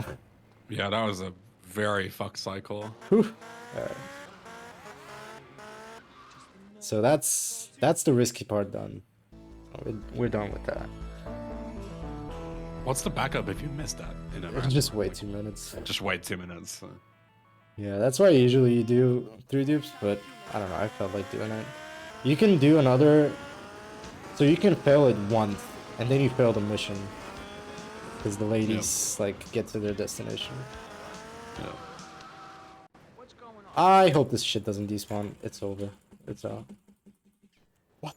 Yeah, that was a very fucked cycle. Whew. Alright. So that's the risky part done. We're done with that. What's the backup if you missed that? In a Just wait 2 minutes. Just wait 2 minutes. Yeah, that's why usually you do 3 dupes, but I don't know, I felt like doing it. You can do another... So you can fail it once, and then you fail the mission. Because the ladies, like, get to their destination. Yeah. I hope this shit doesn't despawn. It's over. It's out. What?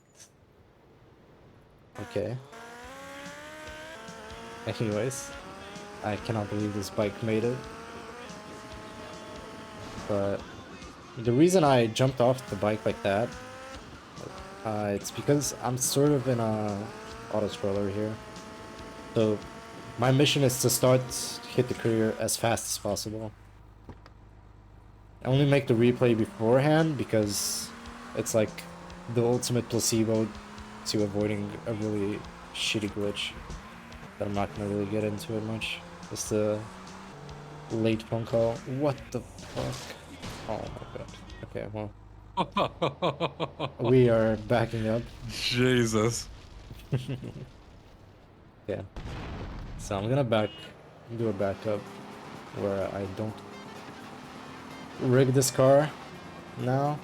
Okay. Anyways, I cannot believe this bike made it. But the reason I jumped off the bike like that, it's because I'm sort of in a auto-scroller here. So my mission is to hit the career as fast as possible. I only make the replay beforehand because it's like the ultimate placebo to avoiding a really shitty glitch that I'm not gonna really get into it much. Just a late phone call. What the fuck? Oh my god. Okay, well. We are backing up. Jesus. Yeah. So I'm gonna do a backup where I don't rig this car now.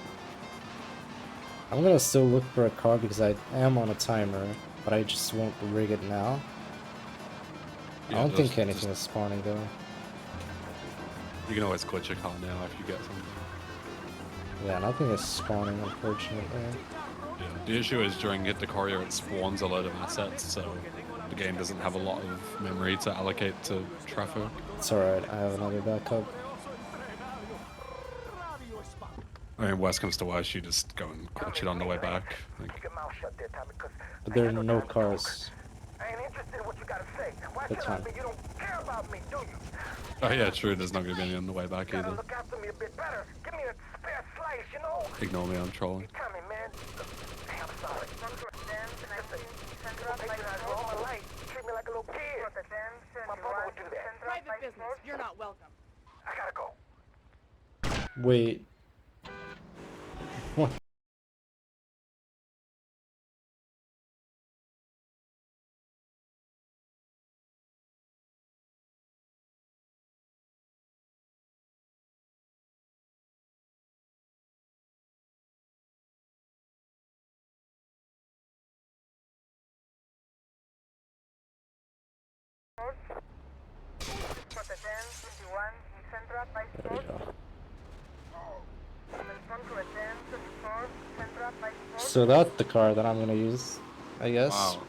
I'm gonna still look for a car because I am on a timer, but I just won't rig it now. Yeah, I don't think anything is spawning though. You can always glitch a car now if you get something. Yeah, nothing is spawning, unfortunately. Yeah. The issue is during Hit the Courier it spawns a load of assets, so the game doesn't have a lot of memory to allocate to traffic. It's alright, I have another backup. I mean, worst comes to worst, you just go and glitch it on the way back. Like, But there are no cars. I ain't interested in what you gotta say. Why That's should I fine. be? You don't care about me, do you? oh yeah, true, there's not going to be any on the way back Gotta either. look after me a bit better. Give me a spare slice, you know? Ignore me, I'm trolling. You're coming, man. Hey, I'm sorry. Patronize me all my life. Treat me like a little kid. My brother would do that. Private business. You're not welcome. I gotta go. Wait. What? There we go. So that's the car that I'm gonna use, I guess. Wow.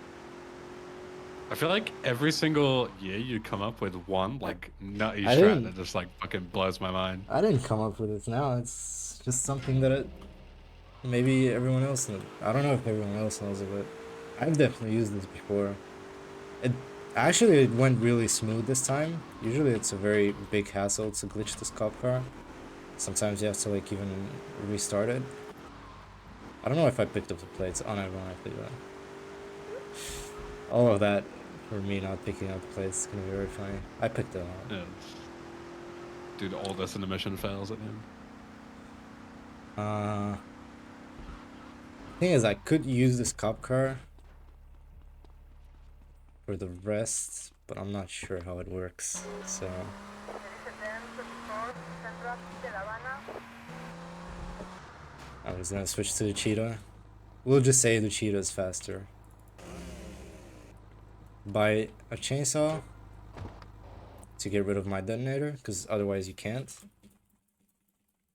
I feel like every single year you come up with one, like, nutty I strat didn't- that just, like, fucking blows my mind. I didn't come up with it now. It's just something that maybe everyone else knows. I don't know if everyone else knows it, but I've definitely used this before. It went really smooth this time. Usually it's a very big hassle to glitch this cop car. Sometimes you have to like even restart it. I don't know if I picked up the plates unironically though. All of that for me not picking up the plates is gonna be very funny. I picked them up. Yeah. Dude, all this in the mission fails at the end. Thing is, I could use this cop car for the rest, but I'm not sure how it works. So I'm just gonna switch to the cheetah. We'll just say the cheetah is faster. Buy a chainsaw to get rid of my detonator, because otherwise you can't.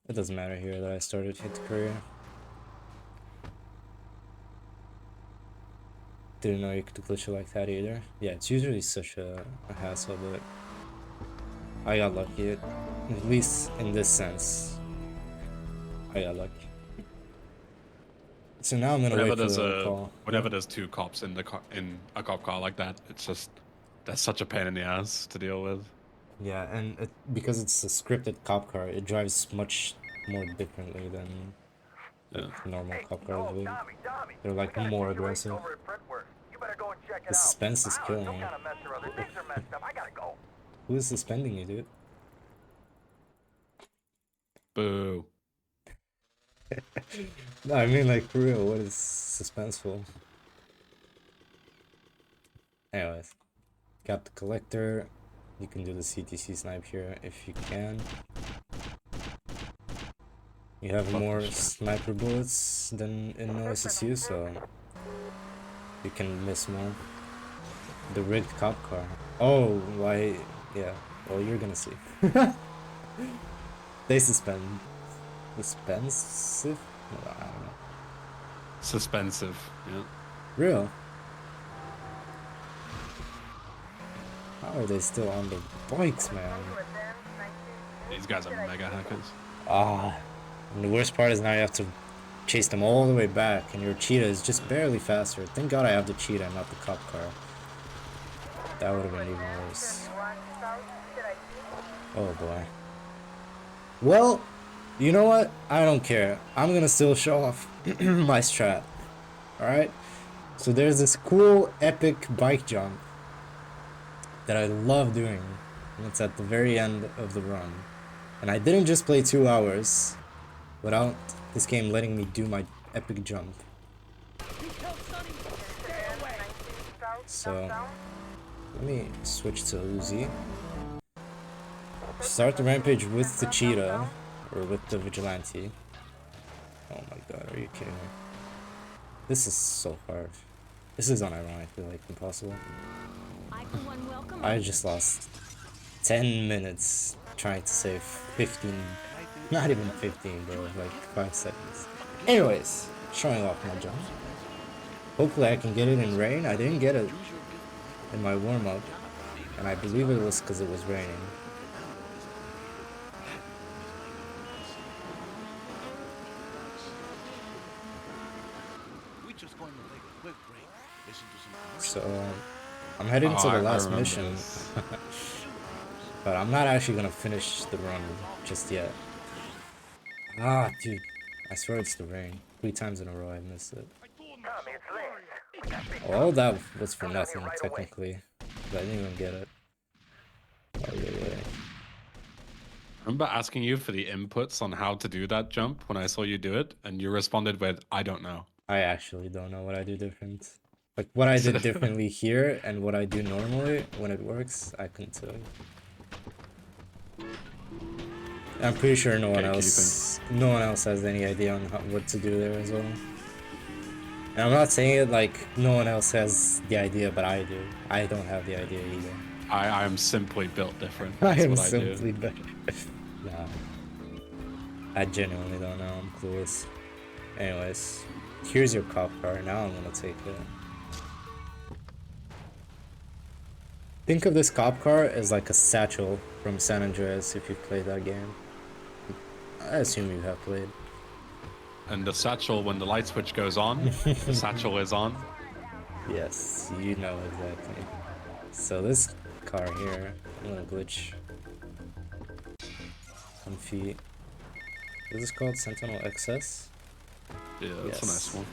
It doesn't matter here that I started hit the career. Didn't know you could glitch it like that either. Yeah, it's usually such a hassle, but I got lucky. At least in this sense, I got lucky. So now I'm gonna wait for the call. Whenever there's two cops in in a cop car like that, it's just that's such a pain in the ass to deal with. Yeah, and because it's a scripted cop car, it drives much more differently than normal cop cars would. They're like more aggressive. The suspense is killing me. Who is suspending you, dude? Boo. No, I mean like for real, what is suspenseful? Anyways. Got the collector. You can do the CTC snipe here if you can. You have more sniper bullets than in OSSU, so you can miss more. The rigged cop car. Oh, why? Yeah. Well, you're gonna see. They suspensive? No, I don't know. Suspensive, yeah. Real? How are they still on the bikes, man? These guys are mega hackers. Ah, and the worst part is now you have to chase them all the way back, and your cheetah is just barely faster. Thank God I have the cheetah, not the cop car. That would have been even worse. Oh boy. Well, you know what? I don't care. I'm gonna still show off my strat. Alright? So there's this cool, epic bike jump that I love doing. And it's at the very end of the run. And I didn't just play 2 hours without this game letting me do my epic jump. So let me switch to Uzi. Start the rampage with the cheetah, or with the vigilante. Oh my god, are you kidding me? This is so hard. This is unironically like impossible. I just lost 10 minutes trying to save 15, not even 15 bro, like 5 seconds. Anyways, showing off my jump. Hopefully I can get it in rain. I didn't get it in my warm-up, and I believe it was because it was raining. So I'm heading to the last mission. But I'm not actually gonna finish the run just yet. Ah, dude, I swear it's the rain. 3 times in a row I missed it. All that was for nothing, technically. But I didn't even get it. Oh, yeah. I remember asking you for the inputs on how to do that jump when I saw you do it, and you responded with, I don't know. I actually don't know what I do different. Like, what I did differently here and what I do normally when it works, I couldn't tell you. I'm pretty sure no one else has any idea on what to do there as well. And I'm not saying it like no one else has the idea, but I do. I don't have the idea either. I am simply built different. I am simply better. Nah. I genuinely don't know. I'm clueless. Anyways, here's your cop car. Now I'm gonna take it. Think of this cop car as like a satchel from San Andreas if you've played that game. I assume you have played. And the satchel, when the light switch goes on, the satchel is on. Yes, you know exactly. So this car here, I'm gonna glitch. On feet. Is this called Sentinel XS? Yeah, that's a nice one.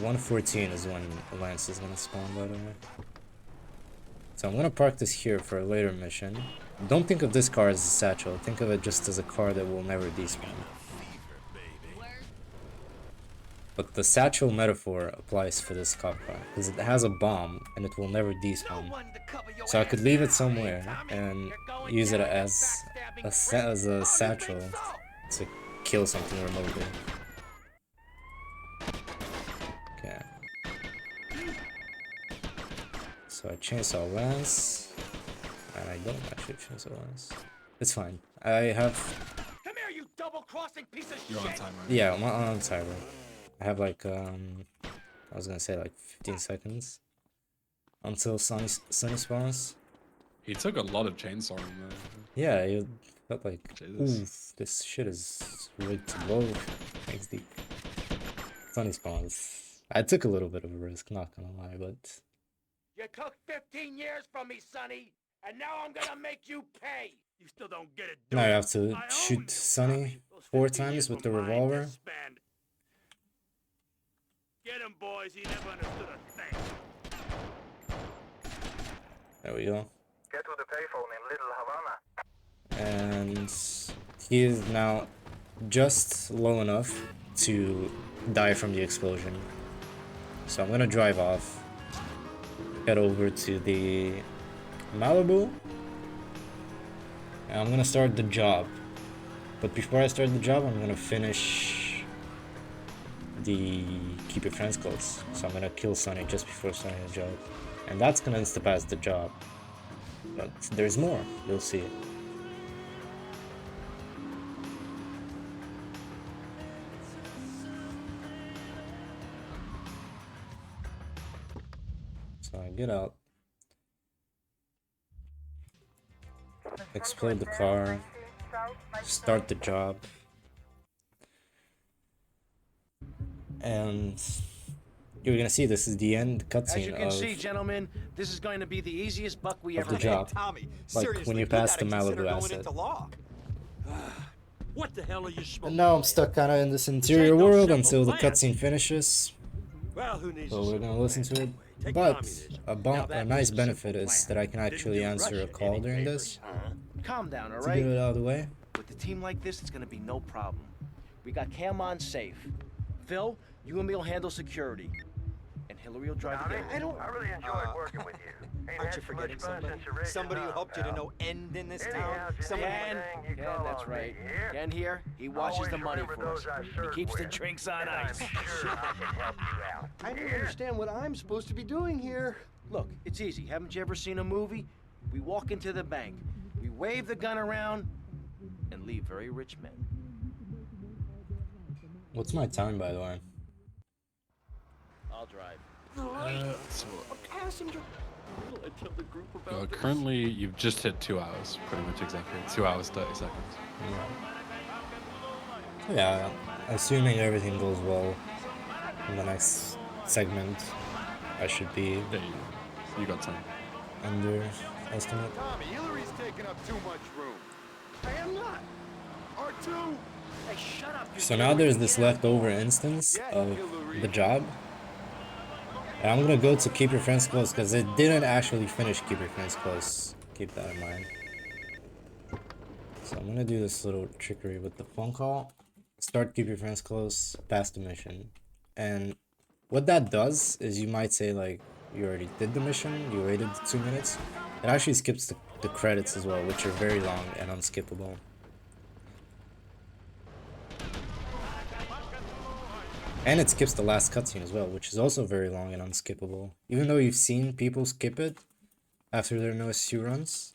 114 is when Lance is gonna spawn, by the way. So I'm gonna park this here for a later mission. Don't think of this car as a satchel. Think of it just as a car that will never despawn. But the satchel metaphor applies for this cop car because it has a bomb and it will never despawn. So I could leave it somewhere and use it as a satchel to kill something remotely. Okay. So I chainsaw Lance, and I don't actually chainsaw Lance. It's fine. I have. Come here, you double-crossing piece of You're on shit. time, right? Yeah, I'm on timer. I have like I was gonna say like 15 seconds until Sunny spawns. He took a lot of chainsawing there. Yeah, you felt like, Jesus. oof, this shit is rigged to blow. Thanks, deep. Sunny spawns. I took a little bit of a risk, not gonna lie, but. You took 15 years from me, Sonny, and now I'm gonna make you pay. You still don't get it. Now I have to shoot Sunny 4 times with the revolver. Get him, boys. He never understood a thing. There we go. Get to the payphone in Little Havana. And he is now just low enough to die from the explosion. So I'm gonna drive off. head over to the Malibu. And I'm gonna start the job. But before I start the job, I'm gonna finish the keep your friends close. So I'm gonna kill Sonny just before starting the job. And that's gonna insta-pass the job. But there's more, you'll see. So I get out. Explode the car. Start the job. And you're gonna see this is the end As you cutscene can of see, gentlemen, this is going to be the easiest buck we of ever the made. job. Tommy, Like seriously, when you you pass gotta the consider Malibu going asset. into law. What the hell are you smoking? And now I'm stuck kind of in this interior world until the cutscene finishes. Well, who needs So a we're simple gonna listen plan to it. anyway? Take But communism. a Now that nice was a benefit simple is plan. that I can Didn't actually do answer a Russia call any during favors, this. huh? Calm down, all To right? get it out of the way. With a team like this, it's gonna be no problem. We got Cam on safe. Phil, you and me will handle security. And Hillary will drive the Tommy, getaway. I really enjoyed working with you. Ain't Aren't had you so much forgetting fun somebody? since you raised Somebody who your helped you to arms, no end in this Anyhow, town? if you Somebody... need Ken, anything, you Ken, call that's on right. me, yeah? Ken here, he washes Always the money remember for us. those I He served keeps the with, drinks on and ice. I'm sure I can help you out. I don't Yeah? understand what I'm supposed to be doing here. Look, it's easy. Haven't you ever seen a movie? We walk into the bank, we wave the gun around, and leave very rich men. What's my time, by the way? I'll drive. Currently, you've just hit 2 hours, pretty much exactly. 2 hours, 30 seconds. Yeah, assuming everything goes well in the next segment, I should be Yeah, you got time. under estimate. Tommy, Hillary's taking up too much room. I am not. R2! Hey, shut up. You So now there's this leftover instance of the job. And I'm gonna go to Keep Your Friends Close because it didn't actually finish Keep Your Friends Close. Keep that in mind. So I'm gonna do this little trickery with the phone call. Start Keep Your Friends Close, pass the mission. And what that does is you might say like, you already did the mission, you waited 2 minutes. It actually skips the credits as well, which are very long and unskippable. And it skips the last cutscene as well, which is also very long and unskippable. Even though you've seen people skip it after their OSU runs,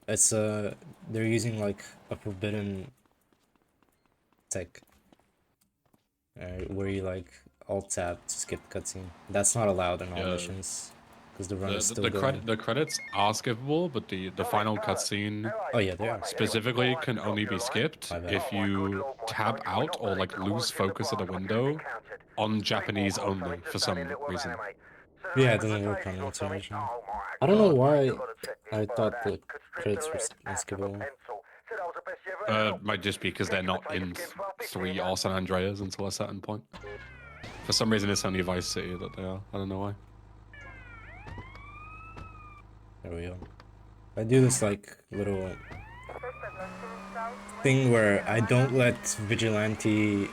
it's they're using like a forbidden tech, where you like alt tab to skip the cutscene. That's not allowed in all missions because the run is still going. The credits are skippable, but the final cutscene Oh yeah, they are. specifically can only be skipped if you tab out or like lose focus of the window on Japanese only for some reason. Yeah, it doesn't work on international. I don't know why I thought the credits were unskippable. Might just be because they're not in 3 or San Andreas until a certain point. For some reason, it's only Vice City that they are. I don't know why. There we go. I do this like little thing where I don't let Vigilante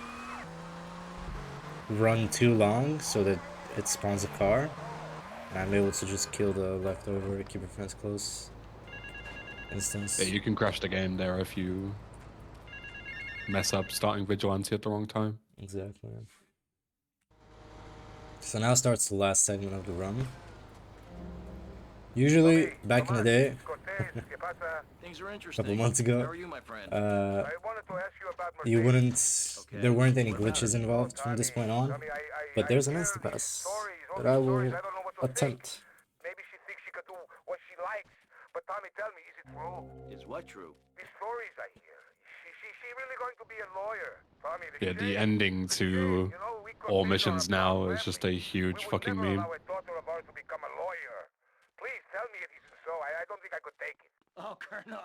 run too long so that it spawns a car. And I'm able to just kill the leftover Keep Your Friends Close instance. Yeah, you can crash the game there if you mess up starting Vigilante at the wrong time. Exactly. So now starts the last segment of the run. Usually, back in the day, Things are a interesting. couple months ago, How are you, my friend? you wouldn't, there weren't any glitches involved from this point on, but there's an Instapass that I will attempt. Maybe she thinks she could do what she likes, but Tommy, tell me, is it true? Is what true? These stories I hear. She really going to be a lawyer? Tommy, Yeah, the ending to all missions now is just a huge fucking meme. allow a daughter of ours to become a lawyer. Please tell me it isn't so. I don't think I could take it. Oh, Colonel,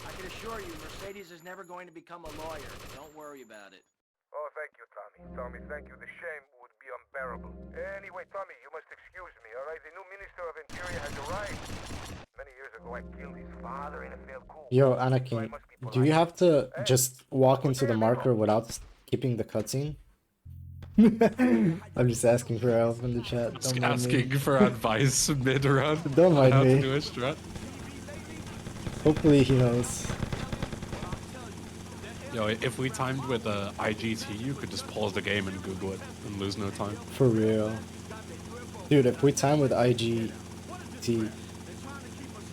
I can assure you, Mercedes is never going to become a lawyer. Don't worry about it. Oh, thank you, Tommy. Tommy, thank you. The shame would be unbearable. Anyway, Tommy, you must excuse me, all right? The new Minister of Interior has arrived. Many years ago, I killed his father in a failed coup. Yo, Anakin, do you have to just walk into the marker without skipping the cutscene? I'm just asking for help in the chat. Just Don't mind me. asking for advice mid-run. Don't mind how me. to do a strat. Hopefully he knows. Yo, if we timed with IGT, you could just pause the game and Google it and lose no time. For real. Dude, if we time with IGT,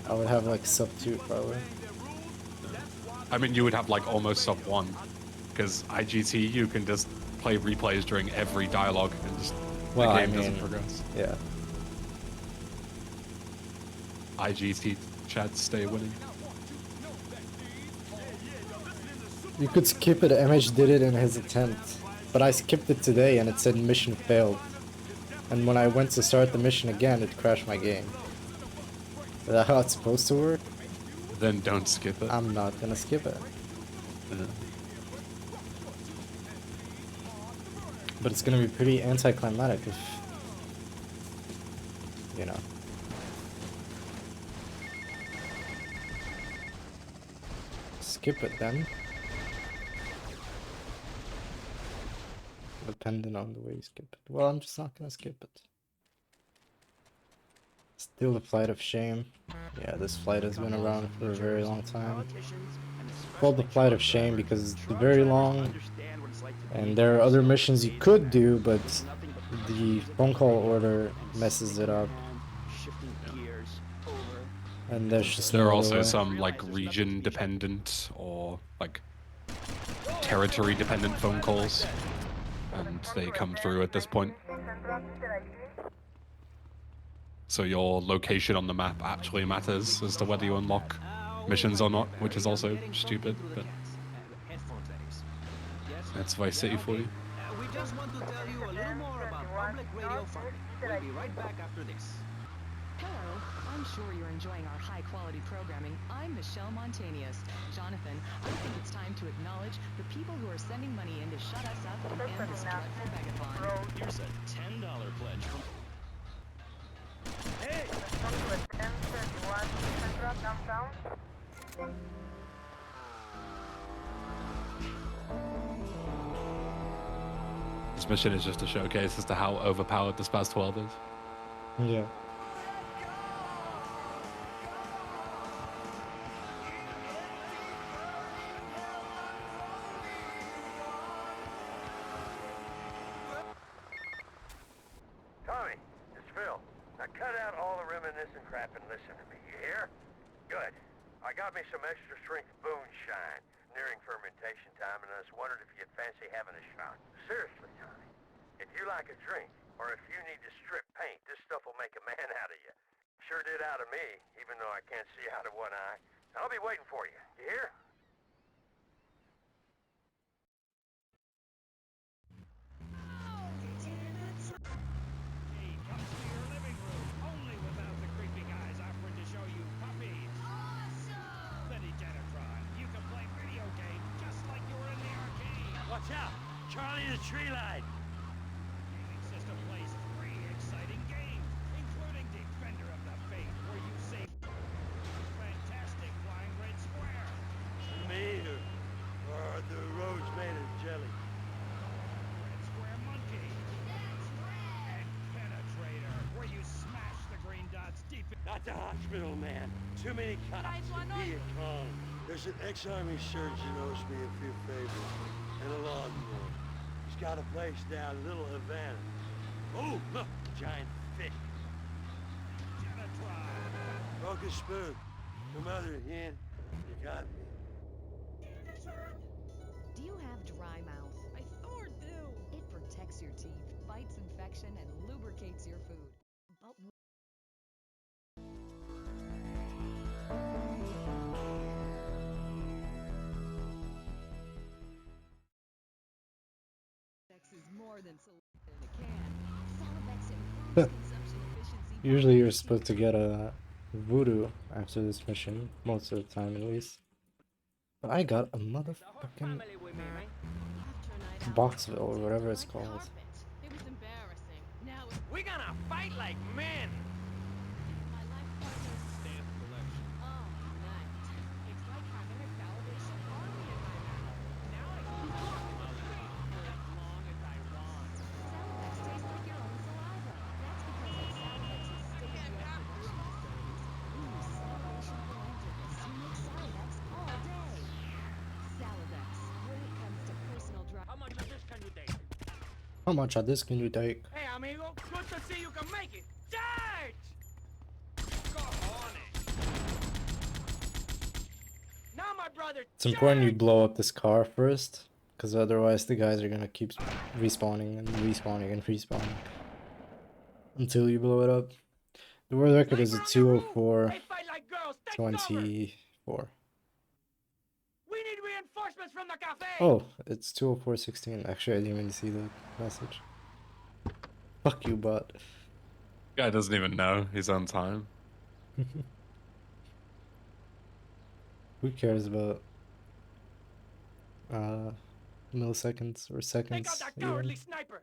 I would have like sub 2 probably. I mean, you would have like almost sub 1. Because IGT, you can just play replays during every dialogue and just the game doesn't progress. Yeah. IGT chat stay winning. You could skip it. MH did it in his attempt. But I skipped it today and it said mission failed. And when I went to start the mission again, it crashed my game. Is that how it's supposed to work? Then don't skip it. I'm not gonna skip it. Yeah. But it's gonna be pretty anticlimactic if, you know. Skip it then. Depending on the way you skip it. Well, I'm just not gonna skip it. Still the flight of shame. Yeah, this flight has been around for a very long time. It's called the flight of shame because it's very long. And there are other missions you could do, but the phone call order messes it up. And there's just there no are also way. some like region dependent or like territory dependent phone calls. And they come through at this point. So your location on the map actually matters as to whether you unlock missions or not, which is also stupid, but that's Vice City for you. We just want to tell you a little more about public radio funding. We'll be right back after this. Hello, I'm sure you're enjoying our high-quality programming. I'm Michelle Montanius. Jonathan, I think it's time to acknowledge the people who are sending money in to shut us up and end this dreadful begathon. Here's a $10 pledge from... Hey! This mission is just a showcase as to how overpowered the Spaz 12 is. Yeah. Tommy, it's Phil. Now cut out all the reminiscing crap and listen to me, you hear? Good. I got me some extra strength moonshine. Nearing fermentation time, and I was wondering if you'd fancy having a shot. Seriously, Tommy. If you like a drink, or if you need to strip paint, this stuff will make a man out of you. Sure did out of me, even though I can't see out of one eye. I'll be waiting for you. You hear? Hey, come to your living room, only without the creepy guys offering to show you puppies. Awesome! Betty Denatron, you can play video games just like you were in the arcade. Watch out! Charlie the Tree Line! Gaming system plays 3 exciting games, including Defender of the Faith, where you save fantastic flying red square. Me, or are the roads made of jelly? Red Square Monkey. And Penetrator, where you smash the green dots deep in... Not the hospital, man. Too many cops to be a con. There's an ex-army surgeon owes me a few favors. And a lawnmower. He's got a place down Little Havana. Oh, look! Giant fish. Broken spoon. Come out here, hen. You got me. Do you have dry mouth? I sure do. It protects your teeth, fights infection, and lubricates your food. But sex is more than saliva in a can. Salivex improves consumption efficiency. Usually you're supposed to get a voodoo after this mission, most of the time at least. But I got a motherfucking Boxville or whatever it's called. It was embarrassing. Now it's We're gonna fight like men! my life partner's Stamp collection. oh, nice. It's like having a Salvation Army in my mouth. Now I can talk for as long as I want. How much of this can you take? Hey, amigo, good to see you can make it. Charge! Cojones. Now, my brother. It's important you blow up this car first, because otherwise the guys are gonna keep respawning and respawning and respawning until you blow it up. The world record is a 204 They fight like girls. Take 24. We need reinforcements from the cafe. Oh, it's 204.16. Actually, I didn't even see the message. Fuck you, bot. Guy doesn't even know he's on time. Who cares about milliseconds or seconds? Take out that even? cowardly sniper.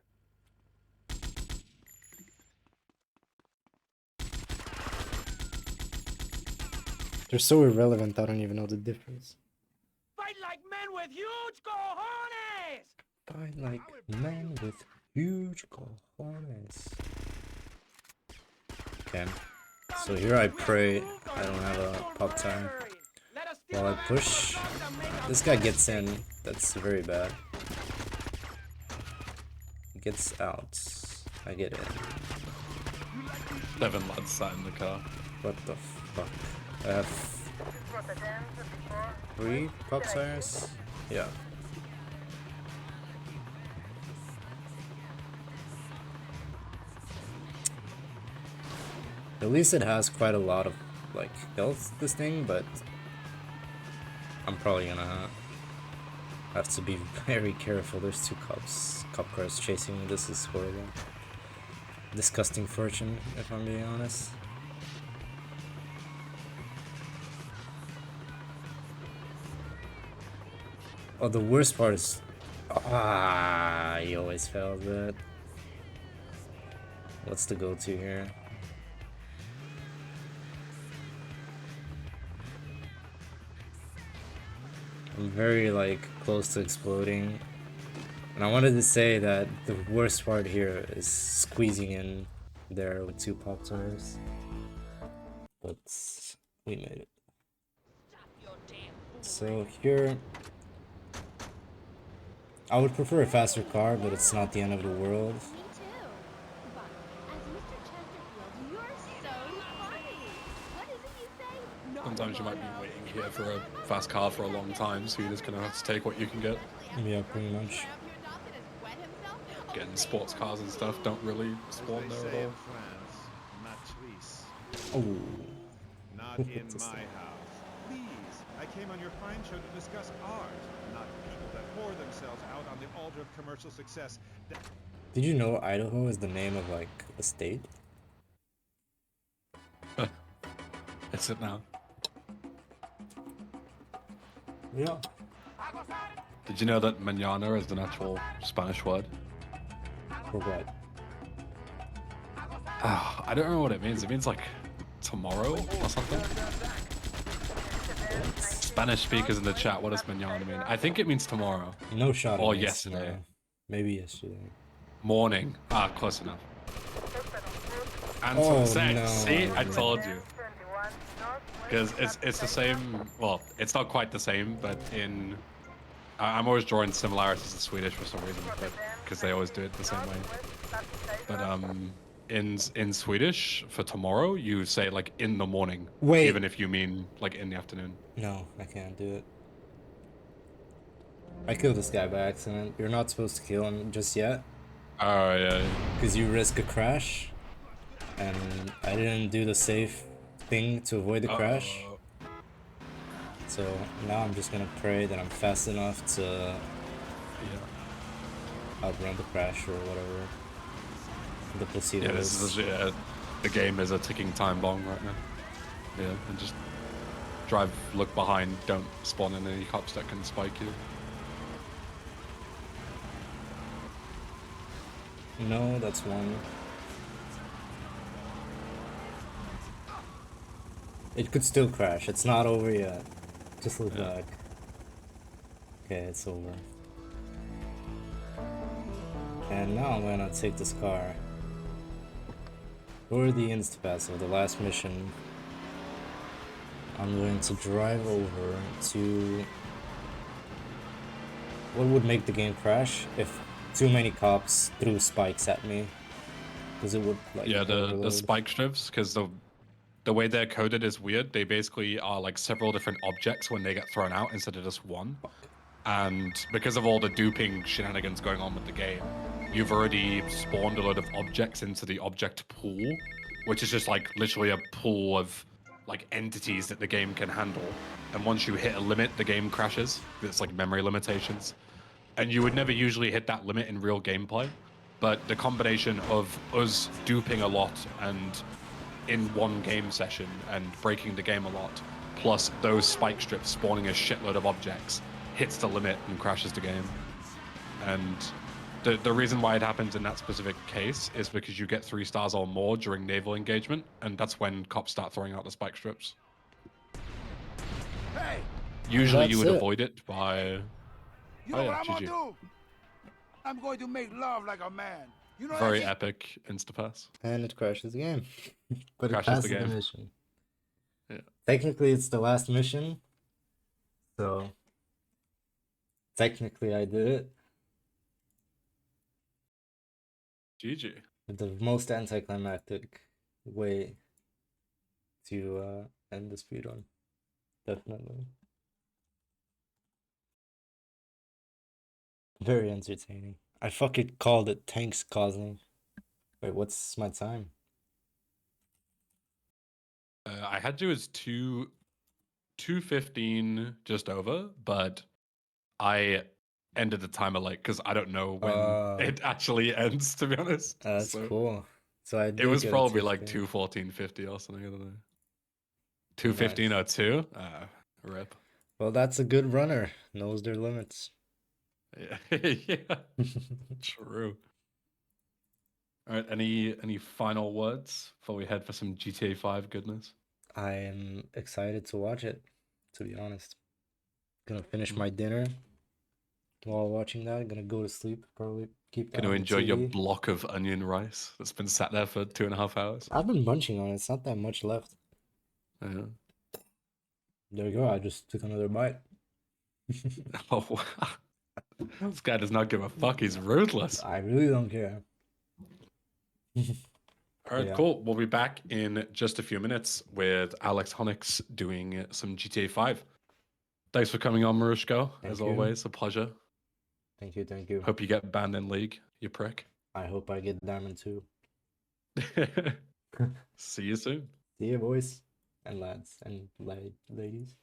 They're so irrelevant, I don't even know the difference. Fight like men with huge cojones. Fight like men with huge cojones. Okay, so here I pray I don't have a pop time. While I push, this guy gets in. That's very bad. He gets out. I get in. 7 lads sat in the car. What the fuck? I have 3 pop tires? Yeah. At least it has quite a lot of like health, this thing, but I'm probably gonna have to be very careful. There's 2 cop cars chasing me. This is horrible. Disgusting fortune, if I'm being honest. Oh, the worst part is... he always fails it. What's the go-to here? I'm very, like, close to exploding. And I wanted to say that the worst part here is squeezing in there with 2 pop tires. But we made it. So here... I would prefer a faster car, but it's not the end of the world. Me too. But as Mr. Chesterfield, you're so funny. What is it you say? Sometimes you might be waiting here for a fast car for a long time, so you're just gonna have to take what you can get. Yeah, pretty much. Getting sports cars and stuff don't really spawn there at all. Oh. Not in my house. Please, I came on your fine show to discuss art, not people that pour themselves out on the altar of commercial success. Did you know Idaho is the name of like a state? Is it now? Yeah. Did you know that mañana is an actual Spanish word? For what? I don't know what it means. It means like tomorrow or something. Spanish speakers in the chat, what does mañana mean? I think it means tomorrow. No shot. Or yesterday. Maybe yesterday. Morning. Close enough. And Oh, sex. no. See, I told you. Because it's the same. Well, it's not quite the same, but in I'm always drawing similarities to Swedish for some reason, but because they always do it the same way. But in Swedish for tomorrow, you say like in the morning, Wait. even if you mean like in the afternoon. No, I can't do it. I killed this guy by accident. You're not supposed to kill him just yet. Oh yeah. Because you risk a crash, and I didn't do the safe thing to avoid the crash. So now I'm just gonna pray that I'm fast enough to outrun the crash or whatever the placebo Yeah, this is the game is a ticking time bomb right now. Yeah, and just drive, look behind, don't spawn in any cops that can spike you. No, that's one. It could still crash. It's not over yet. Just look back. Okay, it's over. And now I'm gonna take this car. For the Instapass, the last mission, I'm going to drive over to what would make the game crash if too many cops threw spikes at me. Because it would, like, Yeah, the overload. spike strips, because the way they're coded is weird. They basically are like several different objects when they get thrown out instead of just one. And because of all the duping shenanigans going on with the game, you've already spawned a lot of objects into the object pool, which is just like literally a pool of like entities that the game can handle. And once you hit a limit, the game crashes. It's like memory limitations. And you would never usually hit that limit in real gameplay. But the combination of us duping a lot and in one game session and breaking the game a lot, plus those spike strips spawning a shitload of objects, hits the limit and crashes the game. And the reason why it happens in that specific case is because you get 3 stars or more during naval engagement, and that's when cops start throwing out the spike strips. Hey, Usually you would That's it. avoid it by... you Oh know yeah, what I'm GG. gonna do? I'm going to make love like a man. You know Very that? epic instapass. And it crashes the game. But it Crashes the passes the game. mission. Yeah. Technically, it's the last mission. So, technically, I did it. GG. The most anticlimactic way to end the speedrun. Definitely. Very entertaining. I fucking called it tanks causing. Wait, what's my time? I had you as 2:15 just over, but I ended the timer late because I don't know when it actually ends, to be honest. That's So cool. So I it did was get a probably like 2:15. 2:14:50 or something. I don't know. 2:15 Nice. or 2? Rip. Well, that's a good runner. Knows their limits. Yeah. Yeah. True. All right. Any final words before we head for some GTA 5 goodness? I am excited to watch it, to be honest. Gonna finish my dinner while watching that. Gonna go to sleep, probably keep that Can you on the enjoy your TV. block of onion rice that's been sat there for 2.5 hours? I've been munching on it. It's not that much left. Yeah. There you go. I just took another bite. Oh, wow. This guy does not give a fuck. He's ruthless. I really don't care. All right, Yeah. cool. We'll be back in just a few minutes with Alex Honix doing some GTA 5. Thanks for coming on, Marushko. As you. always, a pleasure. Thank you, thank you. Hope you get banned in League, you prick. I hope I get Diamond too. See you soon. See you, boys and lads and ladies.